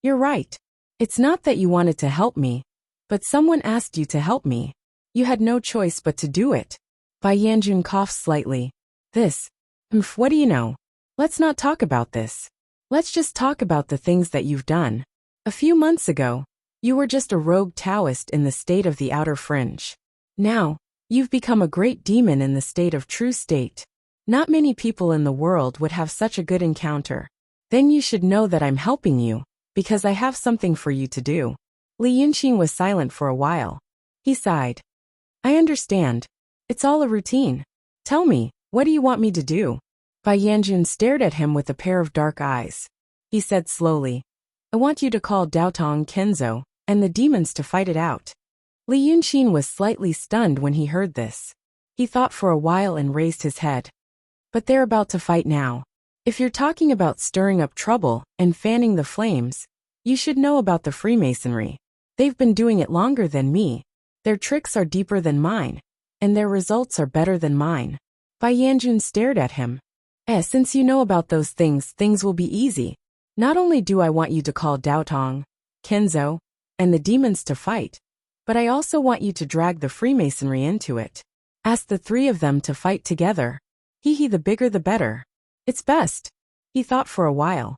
"You're right. It's not that you wanted to help me, but someone asked you to help me. You had no choice but to do it." Bai Yanjun coughed slightly. What do you know? Let's not talk about this. Let's just talk about the things that you've done. A few months ago, you were just a rogue Taoist in the state of the outer fringe. Now, you've become a great demon in the state of true state. Not many people in the world would have such a good encounter. Then you should know that I'm helping you, because I have something for you to do." Li Yunxin was silent for a while. He sighed. "I understand. It's all a routine. Tell me, what do you want me to do?" Bai Yanjun stared at him with a pair of dark eyes. He said slowly, "I want you to call Daotong Kenzo and the demons to fight it out." Li Yunxin was slightly stunned when he heard this. He thought for a while and raised his head. "But they're about to fight now. If you're talking about stirring up trouble and fanning the flames, you should know about the Freemasonry. They've been doing it longer than me. Their tricks are deeper than mine, and their results are better than mine." Bai Yanjun stared at him. Since you know about those things, things will be easy. Not only do I want you to call Daotong, Kenzo, and the demons to fight, but I also want you to drag the Freemasonry into it. Ask the three of them to fight together. The bigger the better. It's best. He thought for a while.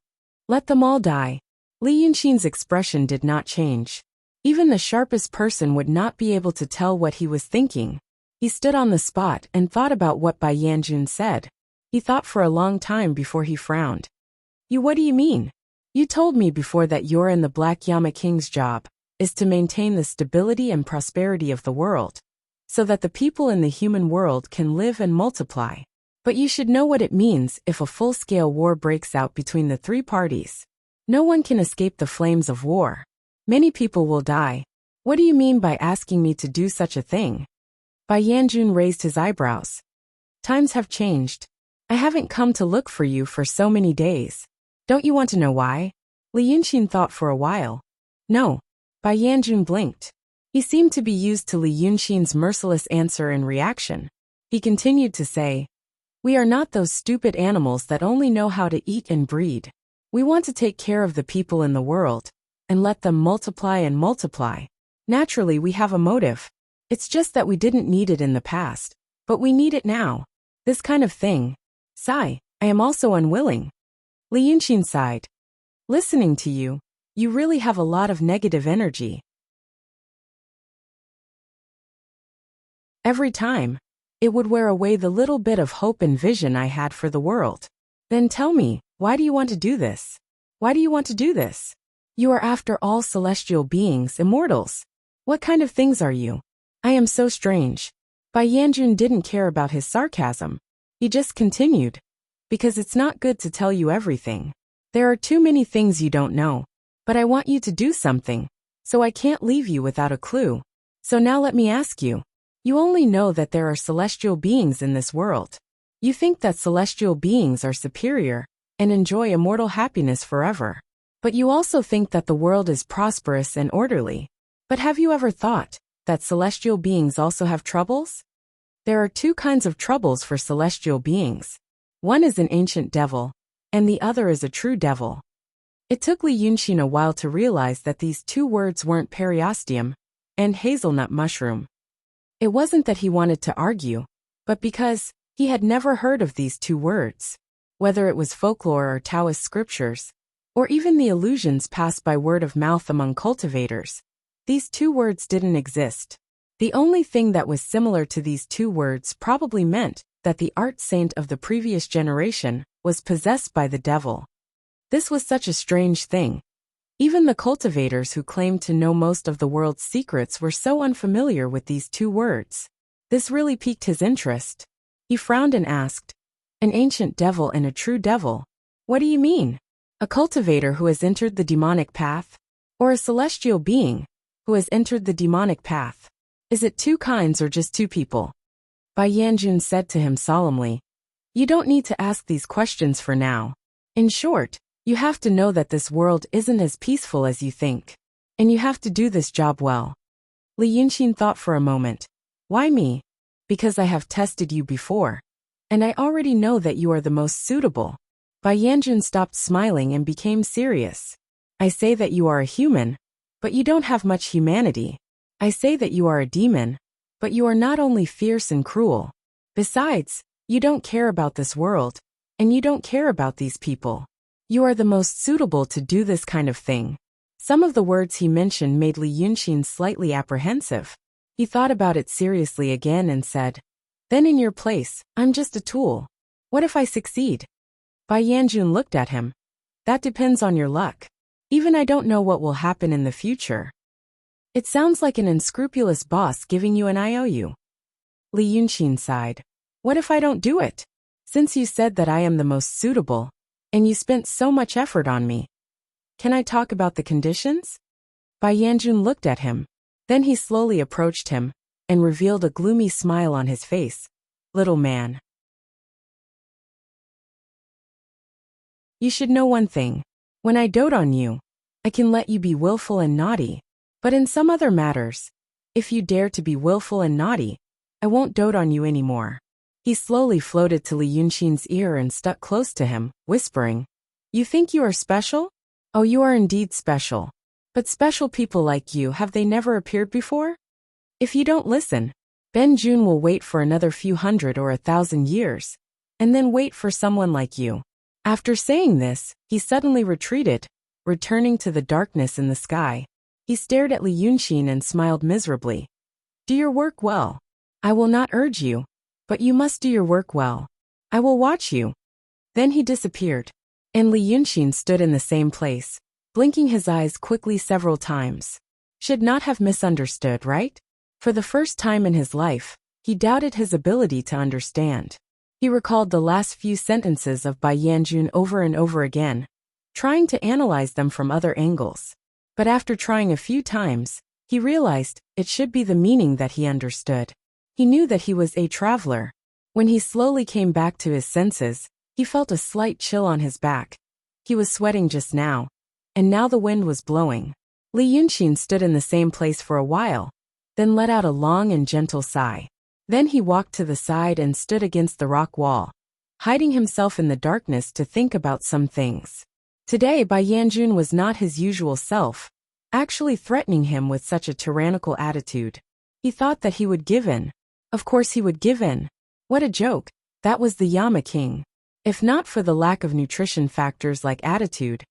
Let them all die. Li Yunxin's expression did not change. Even the sharpest person would not be able to tell what he was thinking. He stood on the spot and thought about what Bai Yanjun said. He thought for a long time before he frowned. What do you mean? You told me before that your and the Black Yama King's job is to maintain the stability and prosperity of the world, so that the people in the human world can live and multiply. But you should know what it means if a full-scale war breaks out between the three parties. No one can escape the flames of war. Many people will die. What do you mean by asking me to do such a thing? Bai Yanjun raised his eyebrows. Times have changed. I haven't come to look for you for so many days. Don't you want to know why? Li Yunxin thought for a while. No. Bai Yanjun blinked. He seemed to be used to Li Yunxin's merciless answer and reaction. He continued to say, we are not those stupid animals that only know how to eat and breed. We want to take care of the people in the world, and let them multiply and multiply. Naturally, we have a motive. It's just that we didn't need it in the past, but we need it now. This kind of thing. Sigh, I am also unwilling. Li Yunxin sighed. Listening to you, you really have a lot of negative energy. Every time, it would wear away the little bit of hope and vision I had for the world. Then tell me, why do you want to do this? Why do you want to do this? You are after all celestial beings, immortals. What kind of things are you? I am so strange. Bai Yanjun didn't care about his sarcasm. He just continued. Because it's not good to tell you everything. There are too many things you don't know. But I want you to do something, so I can't leave you without a clue. So now let me ask you. You only know that there are celestial beings in this world. You think that celestial beings are superior and enjoy immortal happiness forever. But you also think that the world is prosperous and orderly. But have you ever thought that celestial beings also have troubles? There are two kinds of troubles for celestial beings. One is an ancient devil, and the other is a true devil. It took Li Yunxin a while to realize that these two words weren't periosteum and hazelnut mushroom. It wasn't that he wanted to argue, but because he had never heard of these two words. Whether it was folklore or Taoist scriptures, or even the illusions passed by word of mouth among cultivators, these two words didn't exist. The only thing that was similar to these two words probably meant that the art saint of the previous generation was possessed by the devil. This was such a strange thing. Even the cultivators who claimed to know most of the world's secrets were so unfamiliar with these two words. This really piqued his interest. He frowned and asked, an ancient devil and a true devil? What do you mean? A cultivator who has entered the demonic path? Or a celestial being who has entered the demonic path? Is it two kinds or just two people? Bai Yanjun said to him solemnly, you don't need to ask these questions for now. In short, you have to know that this world isn't as peaceful as you think. And you have to do this job well. Li Yunxin thought for a moment. Why me? Because I have tested you before. And I already know that you are the most suitable. Bai Yanjun stopped smiling and became serious. I say that you are a human, but you don't have much humanity. I say that you are a demon, but you are not only fierce and cruel. Besides, you don't care about this world, and you don't care about these people. You are the most suitable to do this kind of thing. Some of the words he mentioned made Li Yunxin slightly apprehensive. He thought about it seriously again and said, then in your place, I'm just a tool. What if I succeed? Bai Yanjun looked at him. That depends on your luck. Even I don't know what will happen in the future. It sounds like an unscrupulous boss giving you an IOU. Li Yunxin sighed. What if I don't do it? Since you said that I am the most suitable, and you spent so much effort on me. Can I talk about the conditions? Bai Yanjun looked at him. Then he slowly approached him, and revealed a gloomy smile on his face. Little man. You should know one thing. When I dote on you, I can let you be willful and naughty. But in some other matters, if you dare to be willful and naughty, I won't dote on you anymore. He slowly floated to Li Yunqin's ear and stuck close to him, whispering, "You think you are special? Oh, you are indeed special. But special people like you, have they never appeared before? If you don't listen, Ben Jun will wait for another few hundred or 1,000 years, and then wait for someone like you." After saying this, he suddenly retreated, returning to the darkness in the sky. He stared at Li Yunqin and smiled miserably. "Do your work well. I will not urge you, but you must do your work well. I will watch you." Then he disappeared, and Li Yunqin stood in the same place, blinking his eyes quickly several times. Should not have misunderstood, right? For the first time in his life, he doubted his ability to understand. He recalled the last few sentences of Bai Yanjun over and over again, trying to analyze them from other angles. But after trying a few times, he realized it should be the meaning that he understood. He knew that he was a traveler. When he slowly came back to his senses, he felt a slight chill on his back. He was sweating just now, and now the wind was blowing. Li Yunqin stood in the same place for a while, then let out a long and gentle sigh. Then he walked to the side and stood against the rock wall, hiding himself in the darkness to think about some things. Today Bai Yanjun was not his usual self, actually threatening him with such a tyrannical attitude. He thought that he would give in. Of course he would give in. What a joke. That was the Yama King. If not for the lack of nutrition factors like attitude,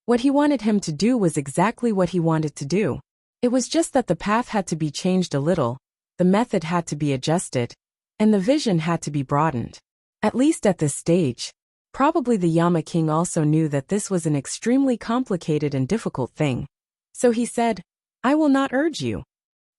what he wanted him to do was exactly what he wanted to do. It was just that the path had to be changed a little, the method had to be adjusted, and the vision had to be broadened. At least at this stage. Probably the Yama King also knew that this was an extremely complicated and difficult thing. So he said, "I will not urge you."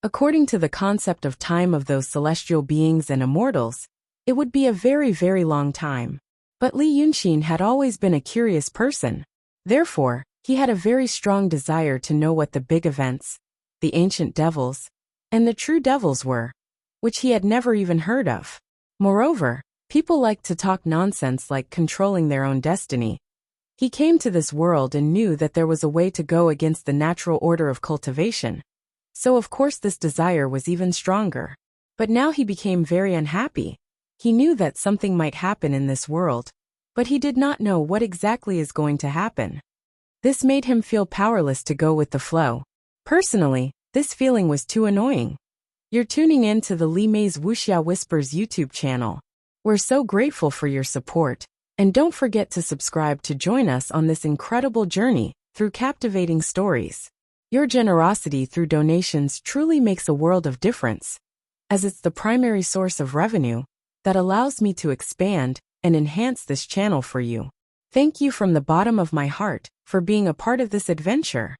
According to the concept of time of those celestial beings and immortals, it would be a very, very long time. But Li Yunqin had always been a curious person. Therefore, he had a very strong desire to know what the big events, the ancient devils, and the true devils were, which he had never even heard of. Moreover, people like to talk nonsense like controlling their own destiny. He came to this world and knew that there was a way to go against the natural order of cultivation. So of course this desire was even stronger. But now he became very unhappy. He knew that something might happen in this world, but he did not know what exactly is going to happen. This made him feel powerless to go with the flow. Personally, this feeling was too annoying. You're tuning in to the Li Mei's Wuxia Whispers YouTube channel. We're so grateful for your support, and don't forget to subscribe to join us on this incredible journey through captivating stories. Your generosity through donations truly makes a world of difference, as it's the primary source of revenue that allows me to expand and enhance this channel for you. Thank you from the bottom of my heart for being a part of this adventure.